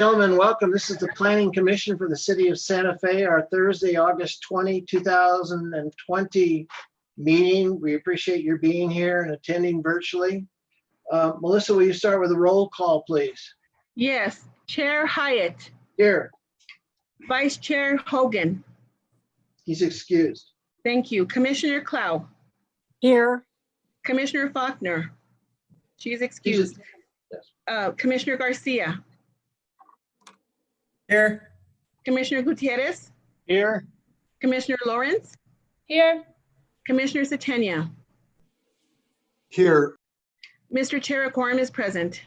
Gentlemen, welcome. This is the Planning Commission for the City of Santa Fe, our Thursday, August 20, 2020 meeting. We appreciate your being here and attending virtually. Melissa, will you start with a roll call, please? Yes, Chair Hyatt, Here, Vice Chair Hogan. he's excused. Thank you. Commissioner Clow, Here. Commissioner Faulkner. She's excused. Commissioner Garcia, Here. Commissioner Gutierrez, Here, Commissioner Lawrence, Here. Commissioner Satenia. Here. Mr. Chair, a quorum is present.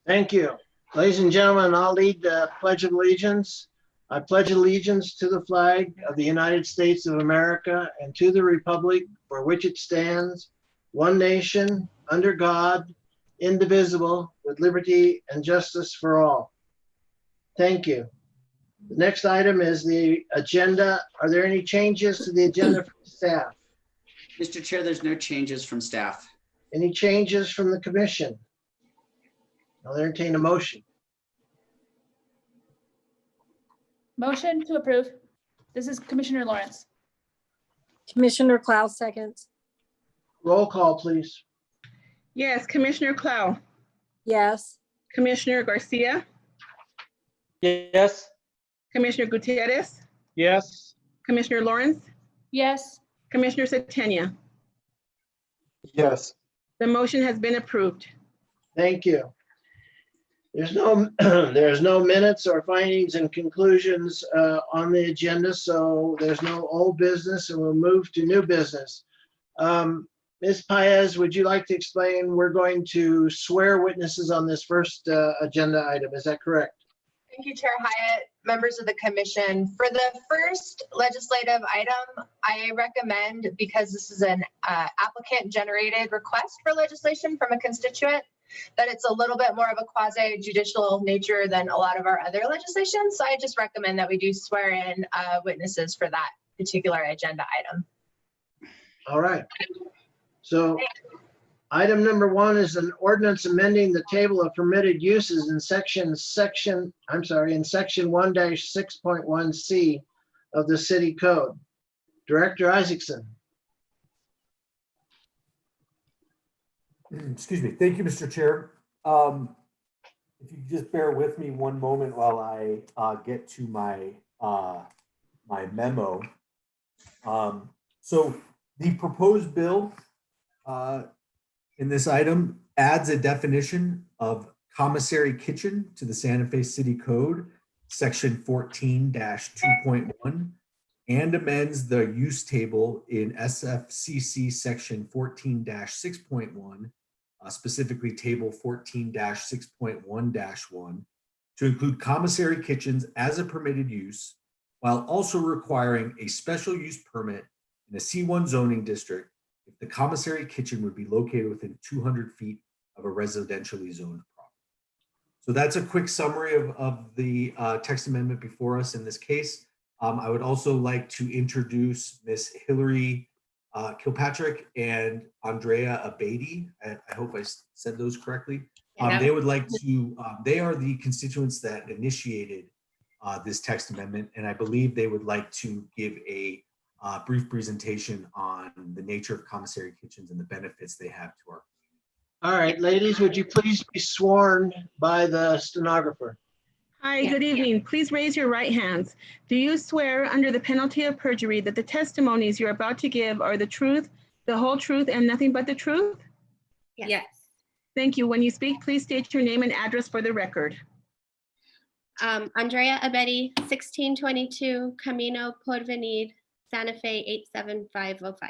thank you. Ladies and gentlemen, I'll lead the Pledge of Allegiance. I pledge allegiance to the flag of the United States of America and to the republic for which it stands, one nation, under God, indivisible, with liberty and justice for all. Thank you. The next item is the agenda. Are there any changes to the agenda from staff? Mr. Chair, there's no changes from staff. Any changes from the commission? I'll entertain a motion. Motion to approve. This is Commissioner Lawrence. Commissioner Clow seconds. Roll call, please. Yes, Commissioner Clow, Yes. Commissioner Garcia, Yes. Commissioner Gutierrez, Yes. Commissioner Lawrence, Yes. Commissioner Satenia. Yes. The motion has been approved. Thank you. There's no minutes or findings and conclusions on the agenda, so there's no old business, and we'll move to new business. Ms. Paez, would you like to explain? We're going to swear witnesses on this first agenda item. Is that correct? Thank you, Chair Hyatt, members of the commission. For the first legislative item, I recommend, because this is an applicant-generated request for legislation from a constituent, that it's a little bit more of a quasi-judicial nature than a lot of our other legislation. So I just recommend that we do swear in witnesses for that particular agenda item. All right. So item number 1 is an ordinance amending the table of permitted uses in section 1-6.1C of the city code. Director Isaacson. Excuse me. Thank you, Mr. Chair. If you just bear with me one moment while I get to my my memo. So the proposed bill in this item adds a definition of commissary kitchen to the Santa Fe City Code, section 14-2.1, and amends the use table in SFCC section 14-6.1, specifically table 14-6.1-1, to include commissary kitchens as a permitted use, while also requiring a special use permit in a C1 zoning district if the commissary kitchen would be located within 200 feet of a residentially zoned property. So that's a quick summary of the text amendment before us in this case. I would also like to introduce Ms. Hillary Kilpatrick and Andrea Abadi. I hope I said those correctly. They would like to, they are the constituents that initiated this text amendment, and I believe they would like to give a brief presentation on the nature of commissary kitchens and the benefits they have to our community. All right, ladies, would you please be sworn by the stenographer? Hi, good evening. Please raise your right hands. Do you swear under the penalty of perjury that the testimonies you're about to give are the truth, the whole truth, and nothing but the truth? Yes. Thank you. When you speak, please state your name and address for the record. Andrea Abedi, 1622 Camino Porvenir, Santa Fe 87505.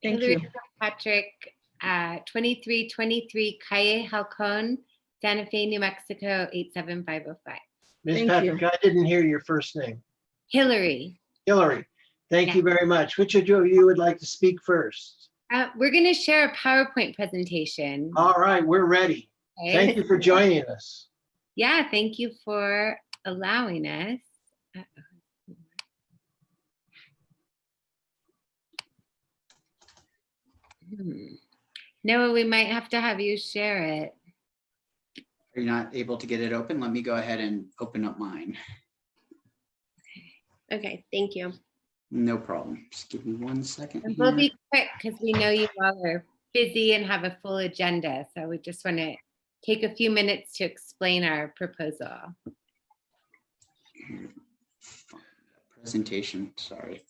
Thank Hillary you. Patrick, 2323 Calle Halcon, Santa Fe, New Mexico 87505. Ms. Thank Patrick, you. I didn't hear your first name. Hillary. Hillary, thank Yeah. you very much. Which of you would like to speak first? We're going to share a PowerPoint presentation. All right, we're ready. Okay. Thank you for joining us. Yeah, thank you for allowing us. Noah, we might have to have you share it. Are you not able to get it open? Let me go ahead and open up mine. Okay, thank you. No problem. Just give me 1 second. And we'll here. be quick because we know you all are busy and have a full agenda. So we just want to take a few minutes to explain our proposal. Presentation, sorry.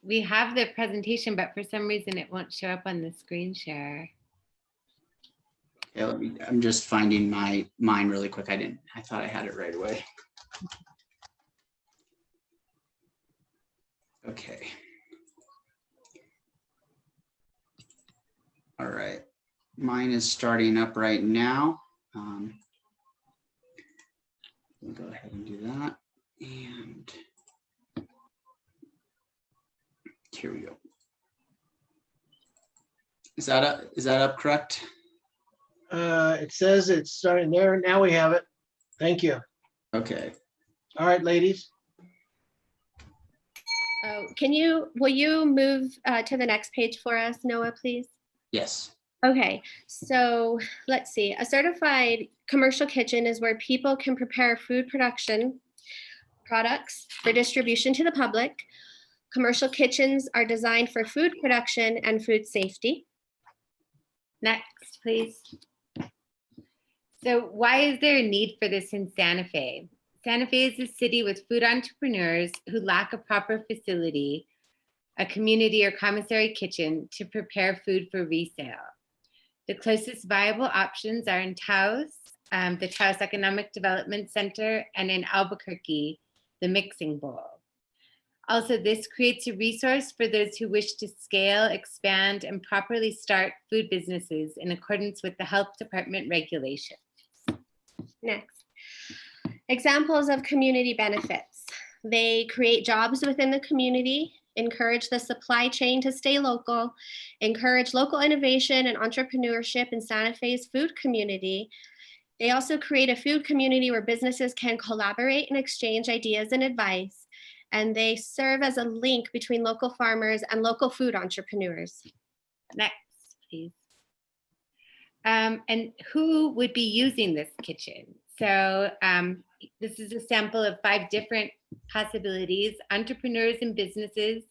We have the presentation, but for some reason it won't show up on the screen share. Yeah, I'm just finding mine really quick. I thought I had it right away. Okay. All right. Mine is starting up right now. We'll go ahead and do that. And here we go. Is that up correct? It says it's starting there. Now we have it. Thank you. Okay. All right, ladies. Oh, will you move to the next page for us, Noah, please? Yes. Okay, so let's see. A certified commercial kitchen is where people can prepare food production products for distribution to the public. Commercial kitchens are designed for food production and food safety. Next, please. So why is there a need for this in Santa Fe? Santa Fe is a city with food entrepreneurs who lack a proper facility, a community or commissary kitchen to prepare food for resale. The closest viable options are in Taos, the Taos Economic Development Center, and in Albuquerque, the Mixing Bowl. Also, this creates a resource for those who wish to scale, expand, and properly start food businesses in accordance with the health department regulations. Next. Examples of community benefits. They create jobs within the community, encourage the supply chain to stay local, encourage local innovation and entrepreneurship in Santa Fe's food community. They also create a food community where businesses can collaborate and exchange ideas and advice. And they serve as a link between local farmers and local food entrepreneurs. Next, please. And who would be using this kitchen? So this is a sample of 5 different possibilities. Entrepreneurs and businesses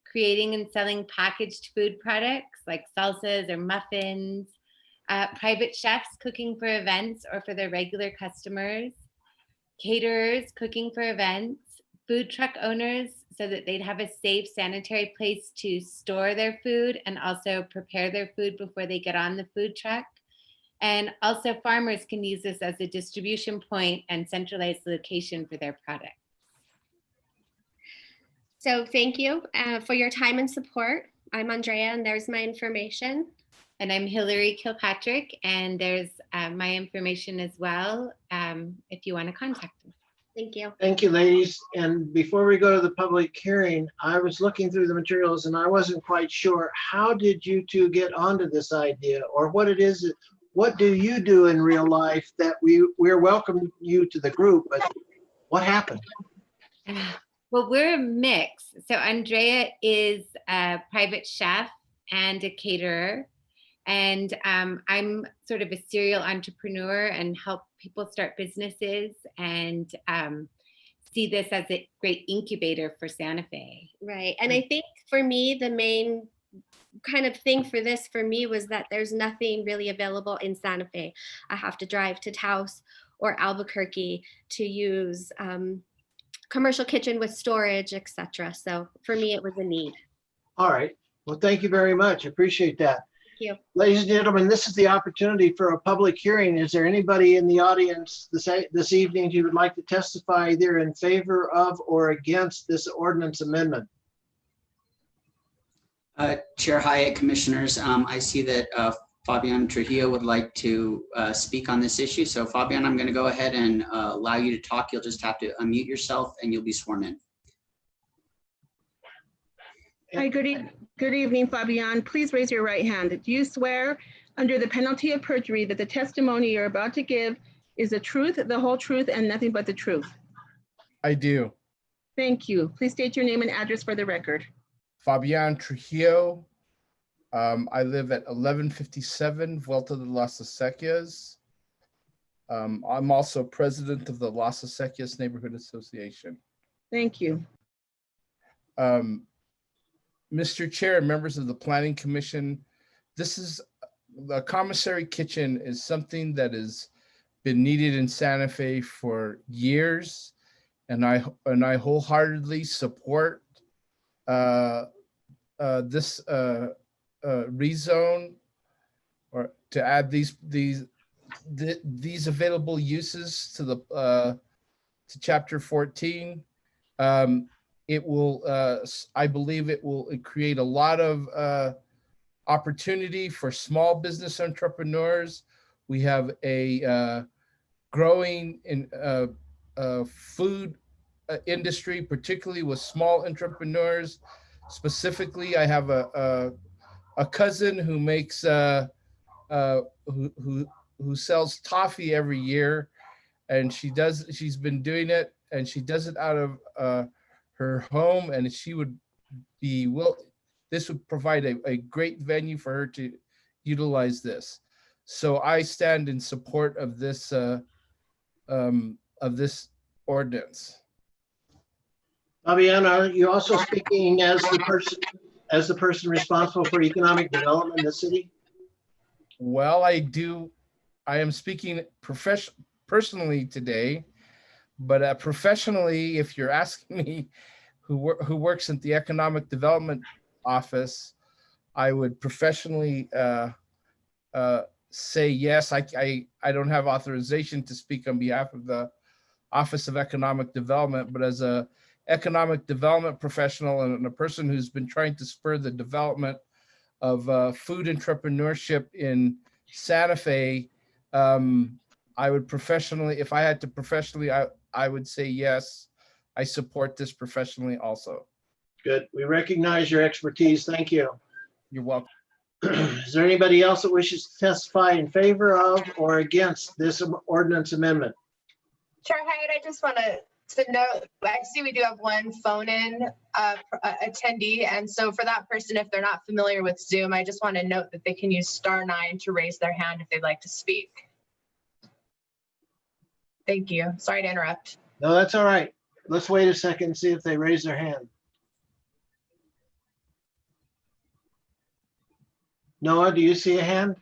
creating and selling packaged food products like salsas or muffins, private chefs cooking for events or for their regular customers, caterers cooking for events, food truck owners so that they'd have a safe, sanitary place to store their food and also prepare their food before they get on the food truck. And also farmers can use this as a distribution point and centralized location for their product. So thank you for your time and support. I'm Andrea and there's my information. And I'm Hillary Kilpatrick and there's my information as well if you want to contact me. Thank you. Thank you, ladies. And before we go to the public hearing, I was looking through the materials and I wasn't quite sure, how did you two get onto this idea, or what it is, what do you do in real life that we're welcoming you to the group, but what happened? Well, we're a mix. So Andrea is a private chef and a caterer. And I'm sort of a serial entrepreneur and help people start businesses and see this as a great incubator for Santa Fe. Right. And I think for me, the main kind of thing for this for me was that there's nothing really available in Santa Fe. I have to drive to Taos or Albuquerque to use commercial kitchen with storage, etc. So for me, it was a need. All right. Well, thank you very much. Appreciate that. You. Ladies and gentlemen, this is the opportunity for a public hearing. Is there anybody in the audience this evening who would like to testify either in favor of or against this ordinance amendment? Chair Hyatt, Commissioners, I see that Fabian Trujillo would like to speak on this issue. So Fabian, I'm going to go ahead and allow you to talk. You'll just have to unmute yourself and you'll be sworn in. Hi, good evening, Fabian. Please raise your right hand. Do you swear under the penalty of perjury that the testimony you're about to give is the truth, the whole truth, and nothing but the truth? I do. Thank you. Please state your name and address for the record. Fabian Trujillo. I live at 1157 Vuelta de las Acequias. I'm also president of the Las Acequias Neighborhood Association. Thank you. Mr. Chair and members of the Planning Commission, the commissary kitchen is something that has been needed in Santa Fe for years, and I wholeheartedly support this rezone, or to add these available uses to the to Chapter 14. It will, I believe it will create a lot of opportunity for small business entrepreneurs. We have a growing food industry, particularly with small entrepreneurs. Specifically, I have a cousin who makes who sells toffee every year, and she's been doing it, and she does it out of her home, and she would be this would provide a great venue for her to utilize this. So I stand in support of this ordinance. Fabian, are you also speaking as the person responsible for economic development in the city? Well, I am speaking personally today, but professionally, if you're asking me who works at the Economic Development Office, I would professionally say yes. I don't have authorization to speak on behalf of the Office of Economic Development, but as a economic development professional and a person who's been trying to spur the development of food entrepreneurship in Santa Fe, I would professionally, if I had to professionally, I would say yes. I support this professionally also. Good. We recognize your expertise. Thank you. You're welcome. Is there anybody else that wishes to testify in favor of or against this ordinance amendment? Chair Hyatt, I just want to note, I see we do have one phone-in attendee. And so for that person, if they're not familiar with Zoom, I just want to note that they can use *9 to raise their hand if they'd like to speak. Thank you. Sorry to interrupt. No, that's all right. Let's wait a second and see if they raise their hand. Noah, do you see a hand?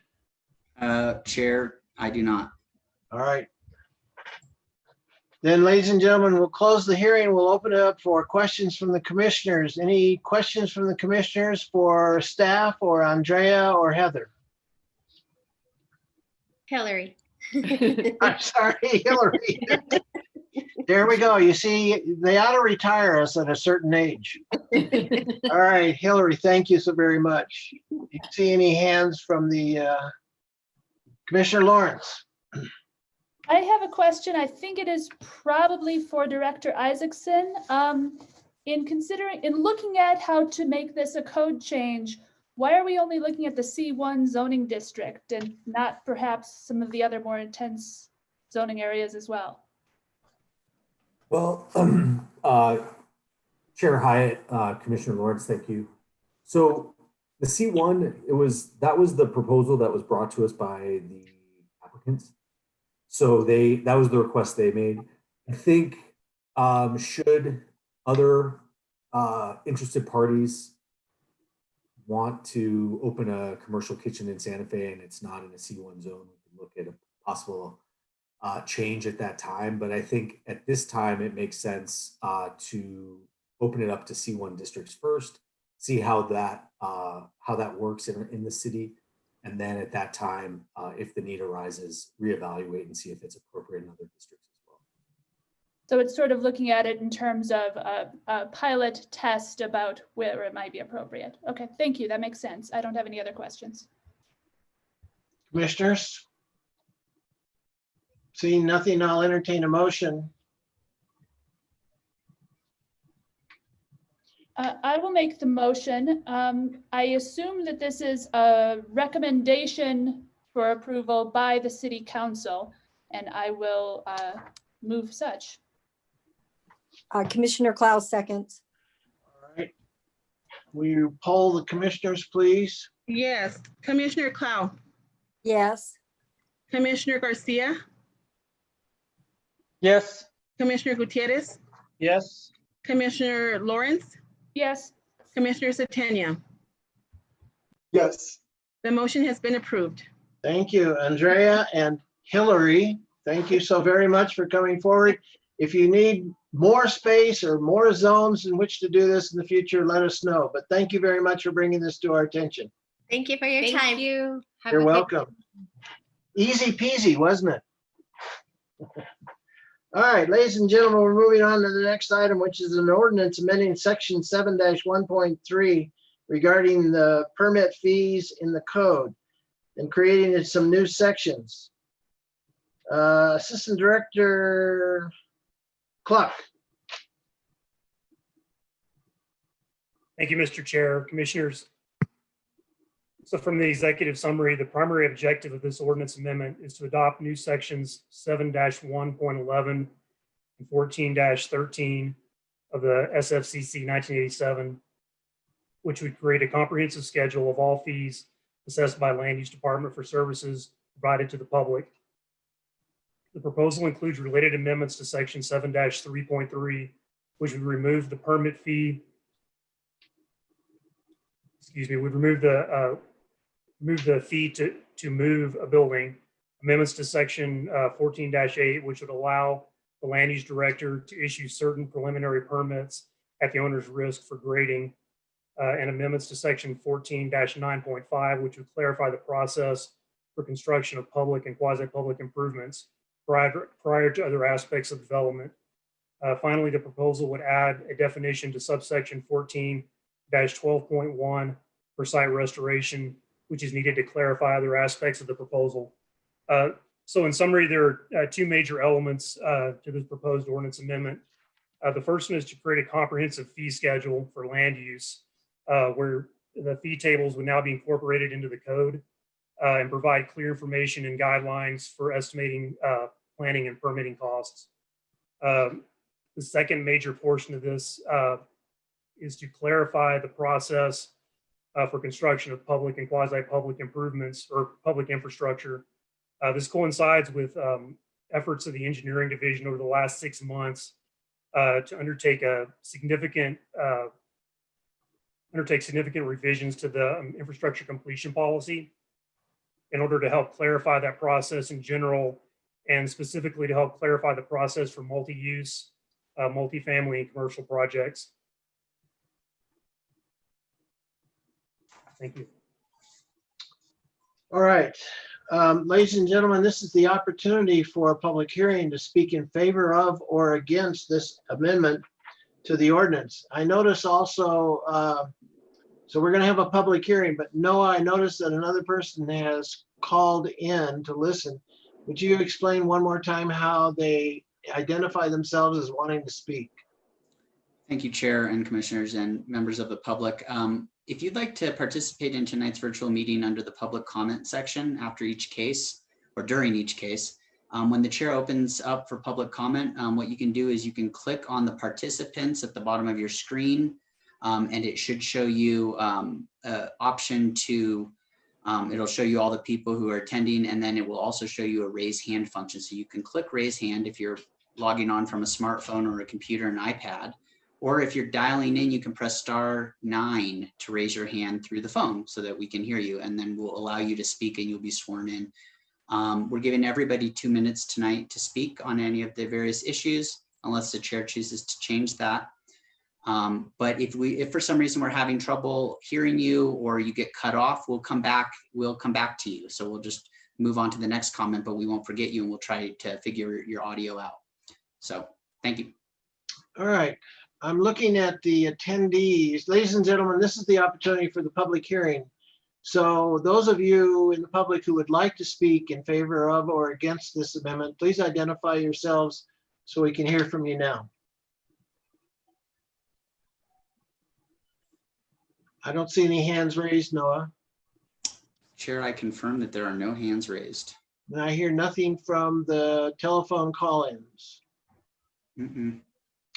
Chair, I do not. All right. Then, ladies and gentlemen, we'll close the hearing. We'll open it up for questions from the commissioners. Any questions from the commissioners for staff or Andrea or Heather? Hillary. I'm sorry, Hillary. There we go. You see, they ought to retire us at a certain age. All right, Hillary, thank you so very much. Do you see any hands from the Commissioner Lawrence? I have a question. I think it is probably for Director Isaacson. In looking at how to make this a code change, why are we only looking at the C1 zoning district and not perhaps some of the other more intense zoning areas as well? Well, Chair Hyatt, Commissioner Lawrence, thank you. So the C1, that was the proposal that was brought to us by the applicants. So that was the request they made. I think should other interested parties want to open a commercial kitchen in Santa Fe and it's not in a C1 zone, we can look at a possible change at that time. But I think at this time, it makes sense to open it up to C1 districts first, see how that works in the city. And then at that time, if the need arises, reevaluate and see if it's appropriate in other districts as well. So it's sort of looking at it in terms of a pilot test about where it might be appropriate. Okay, thank you. That makes sense. I don't have any other questions. Commissioners? Seeing nothing, I'll entertain a motion. I will make the motion. I assume that this is a recommendation for approval by the city council, and I will move such. Commissioner Klaus seconds. All right. Will you poll the commissioners, please? Yes. Commissioner Clow, Yes. Commissioner Garcia, Yes. Commissioner Gutierrez, Yes. Commissioner Lawrence, Yes. Commissioner Satania. Yes. The motion has been approved. Thank you, Andrea and Hillary. Thank you so very much for coming forward. If you need more space or more zones in which to do this in the future, let us know. But thank you very much for bringing this to our attention. Thank you for your Thank time. you. Have You're a good- welcome. Easy peasy, wasn't it? All right, ladies and gentlemen, we're moving on to the next item, which is an ordinance amending section 7-1.3 regarding the permit fees in the code and creating some new sections. Assistant Director Cluck. Thank you, Mr. Chair, Commissioners. So from the executive summary, the primary objective of this ordinance amendment is to adopt new sections 7-1.11 and 14-13 of the SFCC 1987, which would create a comprehensive schedule of all fees assessed by Land Use Department for services provided to the public. The proposal includes related amendments to section 7-3.3, which would remove the permit fee. Would remove the fee to move a building. Amendments to section 14-8, which would allow the land use director to issue certain preliminary permits at the owner's risk for grading. And amendments to section 14-9.5, which would clarify the process for construction of public and quasi-public improvements prior to other aspects of development. Finally, the proposal would add a definition to subsection 14-12.1 for site restoration, which is needed to clarify other aspects of the proposal. So in summary, there are two major elements to this proposed ordinance amendment. The first one is to create a comprehensive fee schedule for land use, where the fee tables would now be incorporated into the code and provide clear information and guidelines for estimating planning and permitting costs. The second major portion of this is to clarify the process for construction of public and quasi-public improvements or public infrastructure. This coincides with efforts of the engineering division over the last 6 months to undertake significant revisions to the infrastructure completion policy in order to help clarify that process in general, and specifically to help clarify the process for multi-use, multifamily and commercial projects. Thank you. All right. Ladies and gentlemen, this is the opportunity for a public hearing to speak in favor of or against this amendment to the ordinance. I notice also, so we're going to have a public hearing, but Noah, I noticed that another person has called in to listen. Would you explain one more time how they identify themselves as wanting to speak? Thank you, Chair and Commissioners and members of the public. If you'd like to participate in tonight's virtual meeting under the public comment section after each case or during each case, when the chair opens up for public comment, what you can do is you can click on the participants at the bottom of your screen, and it should show you an option to, it'll show you all the people who are attending, and then it will also show you a raise hand function. So you can click raise hand if you're logging on from a smartphone or a computer and iPad. Or if you're dialing in, you can press *9 to raise your hand through the phone so that we can hear you, and then we'll allow you to speak and you'll be sworn in. We're giving everybody 2 minutes tonight to speak on any of the various issues, unless the chair chooses to change that. But if for some reason we're having trouble hearing you or you get cut off, we'll come back to you. So we'll just move on to the next comment, but we won't forget you and we'll try to figure your audio out. So thank you. All right. I'm looking at the attendees. Ladies and gentlemen, this is the opportunity for the public hearing. So those of you in the public who would like to speak in favor of or against this amendment, please identify yourselves so we can hear from you now. I don't see any hands raised, Noah. Chair, I confirm that there are no hands raised. And I hear nothing from the telephone call-ins. Mm-mm.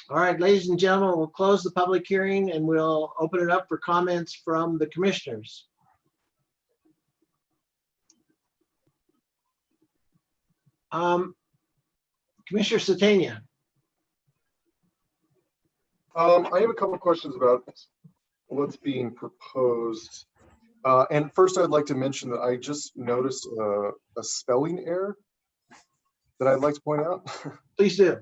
All right, ladies and gentlemen, we'll close the public hearing and we'll open it up for comments from the commissioners. Commissioner Satania. I have a couple of questions about what's being proposed. And first, I'd like to mention that I just noticed a spelling error that I'd like to point out. Please do.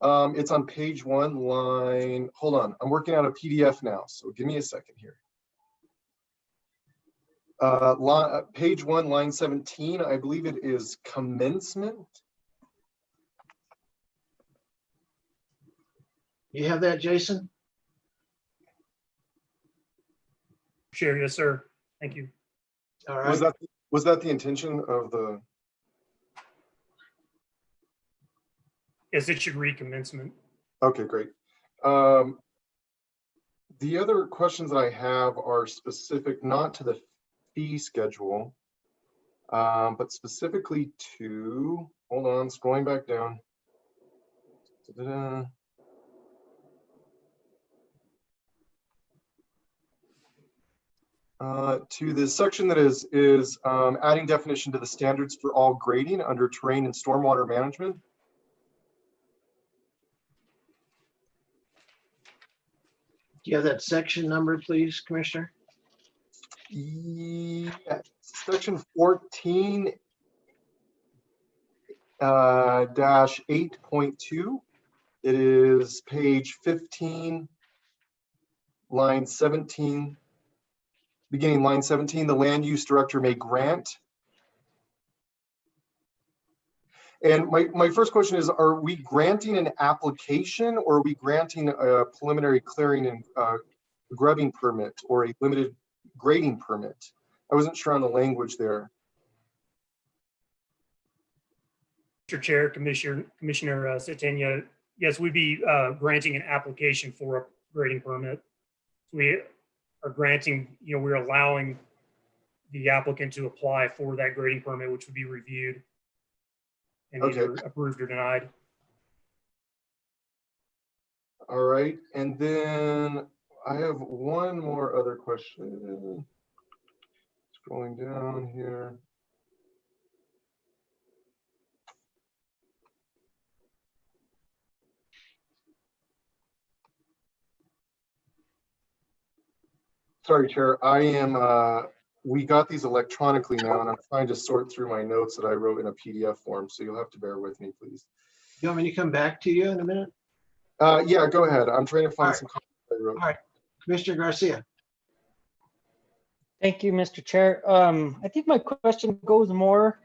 It's on page 1, line, hold on, I'm working out a PDF now, so give me a second here. Page 1, line 17, I believe it is commencement. You have that, Jason? Chair, yes, sir. Thank you. All right. Was that the intention of the? Yes, it should read commencement. Okay, great. The other questions that I have are specific not to the fee schedule, but specifically to, hold on, scrolling back down. Da-da-da. To the section that is adding definition to the standards for all grading under terrain and stormwater management. Do you have that section number, please, Commissioner? Yeah, section 14 dash 8.2. It is page 15, line 17. Beginning line 17, the land use director may grant. And my first question is, are we granting an application or are we granting a preliminary clearing and grubbing permit or a limited grading permit? I wasn't sure on the language there. Mr. Chair, Commissioner Satania, yes, we'd be granting an application for a grading permit. We are granting, we're allowing the applicant to apply for that grading permit, which would be reviewed and either approved or denied. All right, and then I have one more other question. Scrolling down here. Sorry, Chair, I am, we got these electronically now and I'm trying to sort through my notes that I wrote in a PDF form, so you'll have to bear with me, please. You want me to come back to you in a minute? Yeah, go ahead. I'm trying to find some comments I wrote. All right, Commissioner Garcia. Thank you, Mr. Chair. I think my question goes more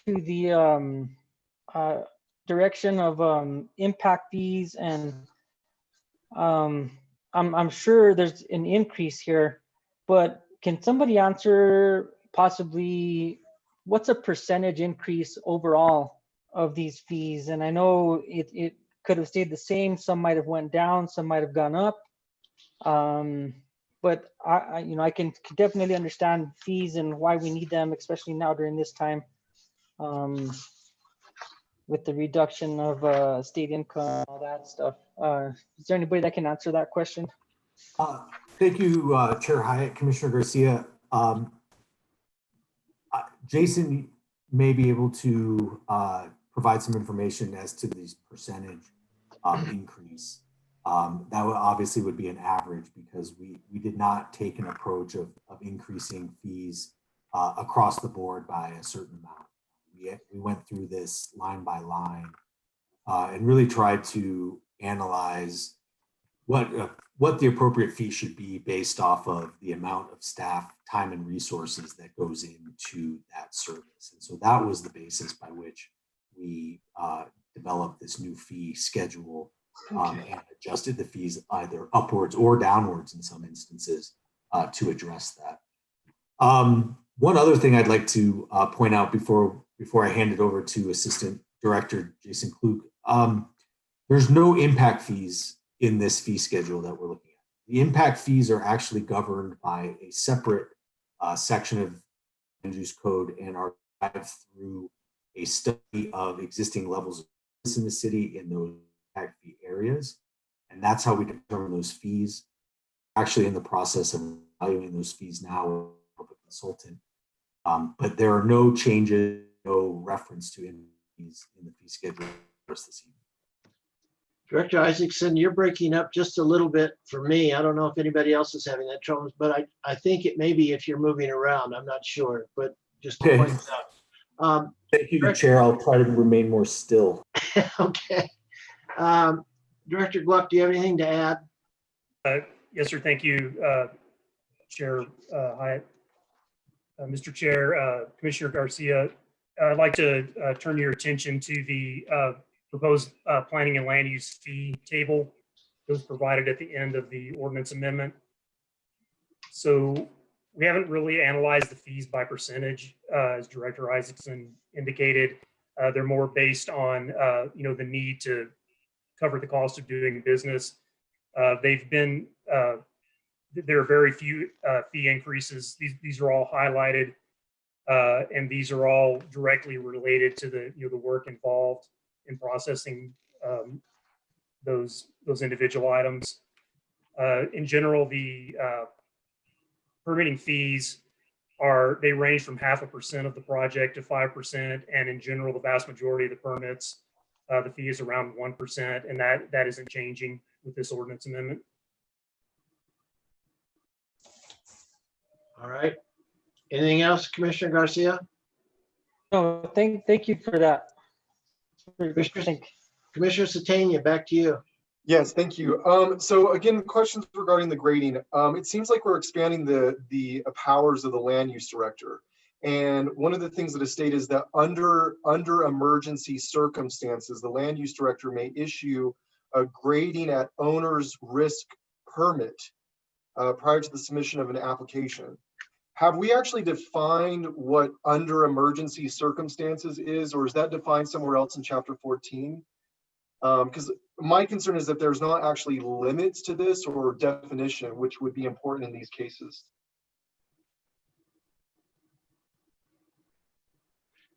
to the direction of impact fees, and I'm sure there's an increase here, but can somebody answer possibly what's a percentage increase overall of these fees? And I know it could have stayed the same. Some might have went down, some might have gone up. But I can definitely understand fees and why we need them, especially now during this time, with the reduction of state income, all that stuff. Is there anybody that can answer that question? Thank you, Chair Hyatt, Commissioner Garcia. Jason may be able to provide some information as to these percentage increase. That would obviously would be an average because we did not take an approach of increasing fees across the board by a certain amount. We went through this line by line and really tried to analyze what the appropriate fee should be based off of the amount of staff, time, and resources that goes into that service. And so that was the basis by which we developed this new fee schedule and adjusted the fees either upwards or downwards in some instances to address that. One other thing I'd like to point out before I hand it over to Assistant Director Jason Klug, there's no impact fees in this fee schedule that we're looking at. The impact fees are actually governed by a separate section use code and are through a study of existing levels of service in the city in those impact fee areas. And that's how we determine those fees. Actually in the process of evaluating those fees now with a consultant. But there are no changes, no reference to any fees in the fee schedule for us this evening. Director Isaacson, you're breaking up just a little bit for me. I don't know if anybody else is having that trouble, but I think it may be if you're moving around. I'm not sure, but just to point it out. Thank you, Chair. I'll try to remain more still. Okay. Director Gluck, do you have anything to add? Yes, sir. Thank you, Chair Hyatt. Mr. Chair, Commissioner Garcia, I'd like to turn your attention to the proposed planning and land use fee table that was provided at the end of the ordinance amendment. So we haven't really analyzed the fees by percentage, as Director Isaacson indicated. They're more based on the need to cover the cost of doing business. There are very few fee increases. These are all highlighted, and these are all directly related to the work involved in processing those individual items. In general, the permitting fees they range from 0.5% of the project to 5%, and in general, the vast majority of the permits, the fee is around 1%, and that isn't changing with this ordinance amendment. All right. Anything else, Commissioner Garcia? No, thank you for that. Commissioner Satania, back to you. Yes, thank you. So again, questions regarding the grading. It seems like we're expanding the powers of the land use director. And one of the things that is stated is that under emergency circumstances, the land use director may issue a grading at owner's risk permit prior to the submission of an application. Have we actually defined what under emergency circumstances is, or is that defined somewhere else in Chapter 14? Because my concern is that there's not actually limits to this or definition, which would be important in these cases.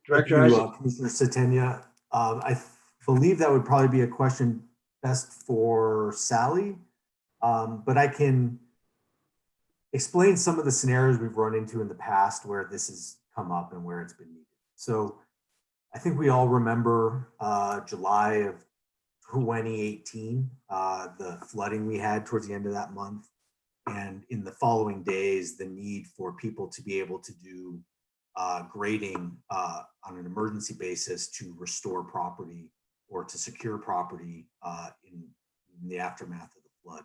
Director Isaac. Commissioner Satania, I believe that would probably be a question best for Sally, but I can explain some of the scenarios we've run into in the past where this has come up and where it's been needed. So I think we all remember July of 2018, the flooding we had towards the end of that month. And in the following days, the need for people to be able to do grading on an emergency basis to restore property or to secure property in the aftermath of the flood.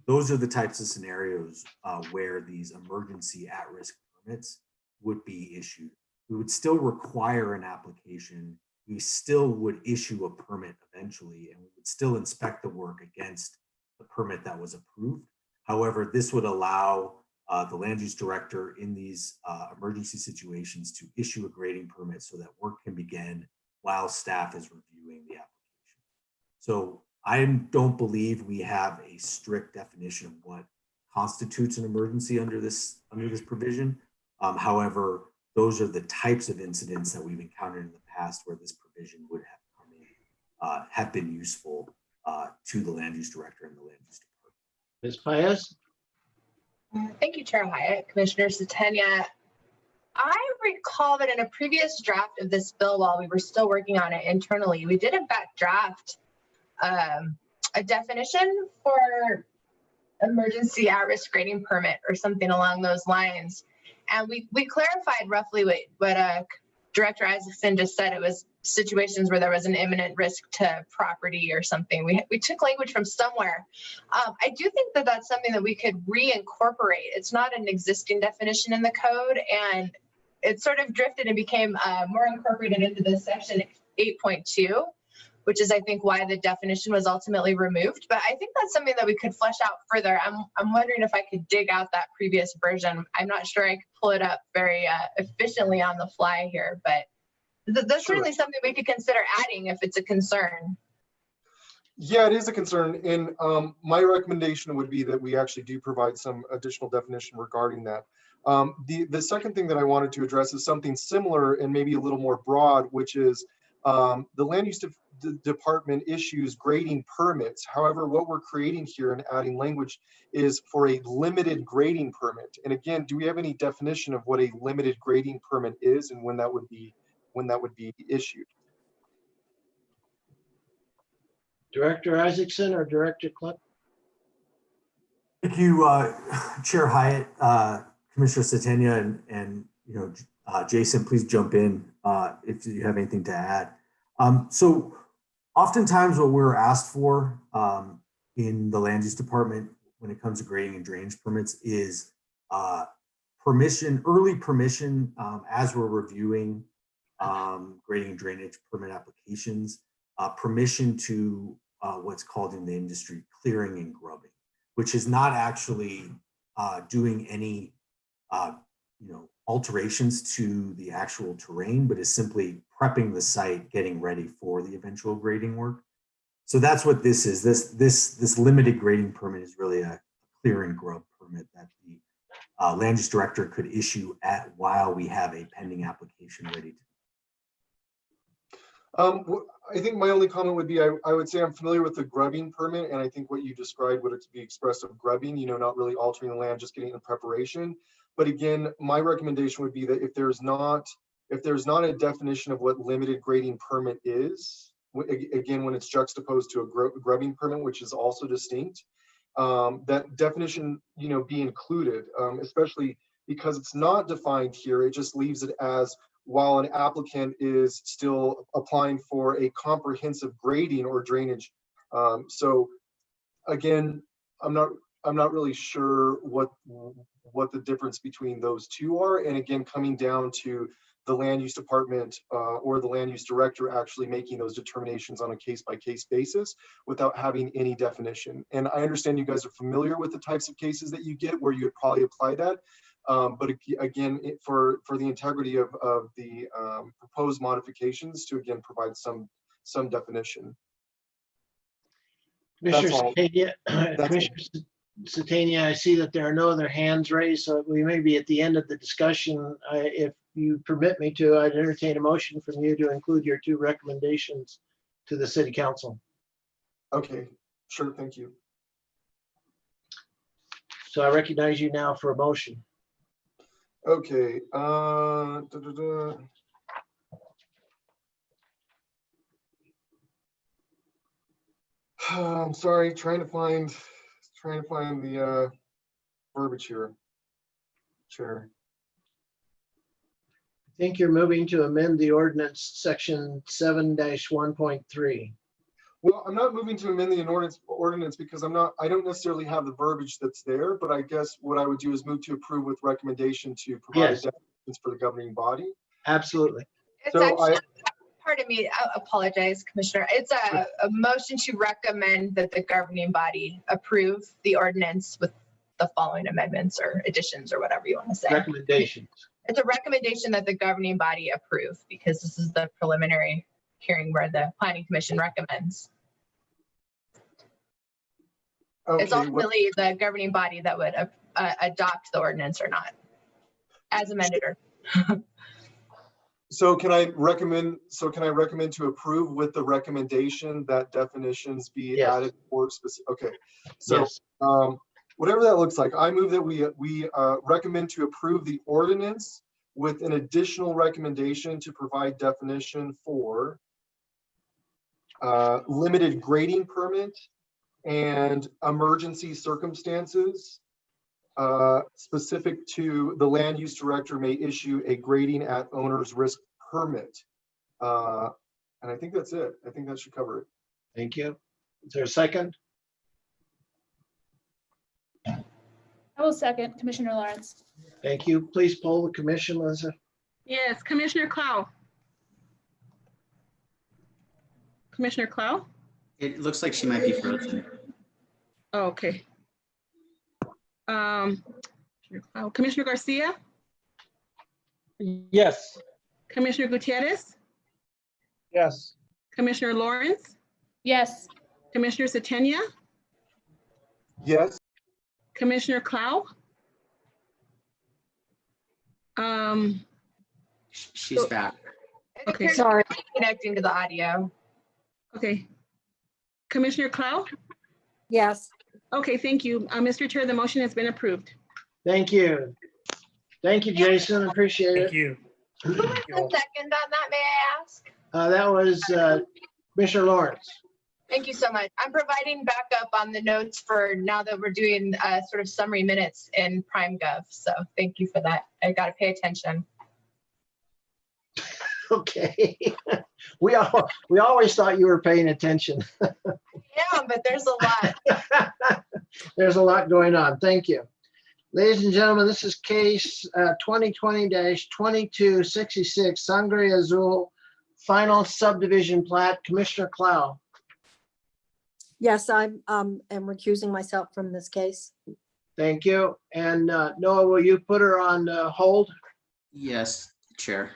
Those are the types of scenarios where these emergency at-risk permits would be issued. We would still require an application. We still would issue a permit eventually, and we would still inspect the work against the permit that was approved. However, this would allow the land use director in these emergency situations to issue a grading permit so that work can begin while staff is reviewing the application. So I don't believe we have a strict definition of what constitutes an emergency under this provision. However, those are the types of incidents that we've encountered in the past where this provision would have come in, have been useful to the land use director and the land use department. Ms. Paez? Thank you, Chair Hyatt. Commissioner Satania, I recall that in a previous draft of this bill, while we were still working on it internally, we did in fact draft a definition for emergency at-risk grading permit or something along those lines. And we clarified roughly what Director Isaacson just said. It was situations where there was an imminent risk to property or something. We took language from somewhere. I do think that that's something that we could reincorporate. It's not an existing definition in the code, and it sort of drifted and became more incorporated into the section 8.2, which is, I think, why the definition was ultimately removed. But I think that's something that we could flesh out further. I'm wondering if I could dig out that previous version. I'm not sure I could pull it up very efficiently on the fly here, but that's certainly something we could consider adding if it's a concern. Yeah, it is a concern. And my recommendation would be that we actually do provide some additional definition regarding that. The second thing that I wanted to address is something similar and maybe a little more broad, which is the land use department issues grading permits. However, what we're creating here and adding language is for a limited grading permit. And again, do we have any definition of what a limited grading permit is and when that would be issued? Director Isaacson or Director Cluck? Thank you, Chair Hyatt, Commissioner Satania, and Jason, please jump in if you have anything to add. So oftentimes what we're asked for in the land use department when it comes to grading and drainage permits is early permission as we're reviewing grading and drainage permit applications, permission to what's called in the industry clearing and grubbing, which is not actually doing any alterations to the actual terrain, but is simply prepping the site, getting ready for the eventual grading work. So that's what this is. This limited grading permit is really a clear and grub permit that the land use director could issue while we have a pending application ready to. I think my only comment would be, I would say I'm familiar with the grubbing permit, and I think what you described would be expressed of grubbing, not really altering the land, just getting in preparation. But again, my recommendation would be that if there's not a definition of what limited grading permit is, again, when it's juxtaposed to a grubbing permit, which is also distinct, that definition, be included, especially because it's not defined here. It just leaves it as, while an applicant is still applying for a comprehensive grading or drainage. So again, I'm not really sure what the difference between those two are. And again, coming down to the land use department or the land use director actually making those determinations on a case-by-case basis without having any definition. And I understand you guys are familiar with the types of cases that you get where you would probably apply that. But again, for the integrity of the proposed modifications to again provide some definition. Commissioner Satania, I see that there are no other hands raised, so we may be at the end of the discussion. If you permit me to, I'd entertain a motion from you to include your two recommendations to the City Council. Okay, sure, thank you. So I recognize you now for a motion. Okay. I'm sorry, trying to find the verbiage here, Chair. I think you're moving to amend the ordinance section 7-1.3. Well, I'm not moving to amend the ordinance because I don't necessarily have the verbiage that's there, but I guess what I would do is move to approve with recommendation to provide definitions for the governing body. Absolutely. It's actually, pardon me, I apologize, Commissioner. It's a motion to recommend that the governing body approve the ordinance with the following amendments or additions or whatever you want to say. Recommendations. It's a recommendation that the governing body approve because this is the preliminary hearing where the Planning Commission recommends. Okay, it's ultimately the governing body that would adopt the ordinance or not, as amended or. So can I recommend to approve with the recommendation that definitions be added for specific? Okay, so whatever that looks like, I move that we recommend to approve the ordinance with an additional recommendation to provide definition for limited grading permit and emergency circumstances specific to the land use director may issue a grading at owner's risk permit. And I think that's it. I think that should cover it. Thank you. Is there a second? I will second, Commissioner Lawrence. Thank you. Please poll the commission, Melissa. Yes, Commissioner Clow. Commissioner Clow? It looks like she might be frozen. Oh, okay. Commissioner Garcia? Yes. Commissioner Gutierrez? Yes. Commissioner Lawrence? Yes. Commissioner Satania? Yes. Commissioner Clow? She's back. It Okay. appears Sorry. to be connecting to the audio. Okay. Commissioner Clow? Yes. Okay, thank you. Mr. Chair, the motion has been approved. Thank you. Thank you, Jason. Appreciate Thank it. you. Who was the second on that, may I ask? That was Commissioner Lawrence. Thank you so much. I'm providing backup on the notes for now that we're doing sort of summary minutes in PrimeGov. So thank you for that. I got to pay attention. Okay. We always thought you were paying attention. Yeah, but there's a lot. There's a lot going on. Thank you. Ladies and gentlemen, this is case 2020-2266, Sangre Azul, final subdivision plat. Commissioner Clow. Yes, I'm am recusing myself from this case. Thank you. And Noah, will you put her on hold? Yes, Chair.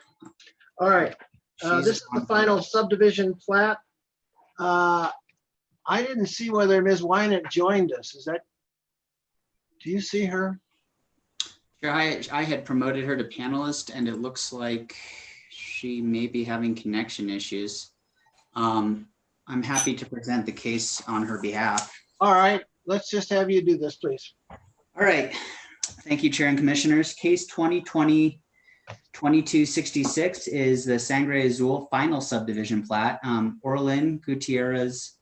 All right. She's This is the on. final subdivision plat. I didn't see whether Ms. Wynant joined us. Do you see her? Chair, I had promoted her to panelist, and it looks like she may be having connection issues. I'm happy to present the case on her behalf. All right, let's just have you do this, please. All right. Thank you, Chair and Commissioners. Case 2020-2266 is the Sangre Azul final subdivision plat. Orlin Gutierrez,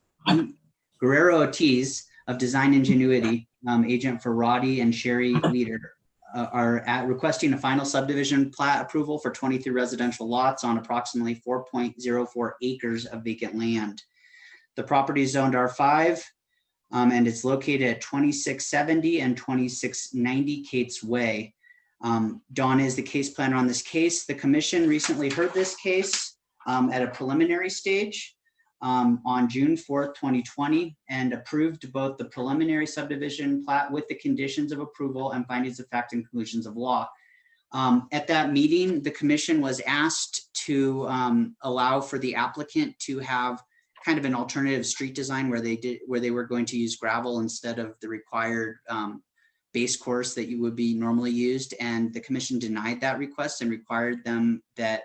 Guerrero Ortiz of Design Ingenuity, agent for Roddy and Sherry Leader, are requesting a final subdivision plat approval for 23 residential lots on approximately 4.04 acres of vacant land. The property is zoned R5, and it's located at 2670 and 2690 Kate's Way. Dawn is the case planner on this case. The commission recently heard this case at a preliminary stage on June 4th, 2020, and approved both the preliminary subdivision plat with the conditions of approval and findings of fact and conclusions of law. At that meeting, the commission was asked to allow for the applicant to have kind of an alternative street design where they were going to use gravel instead of the required base course that you would be normally used. And the commission denied that request and required them that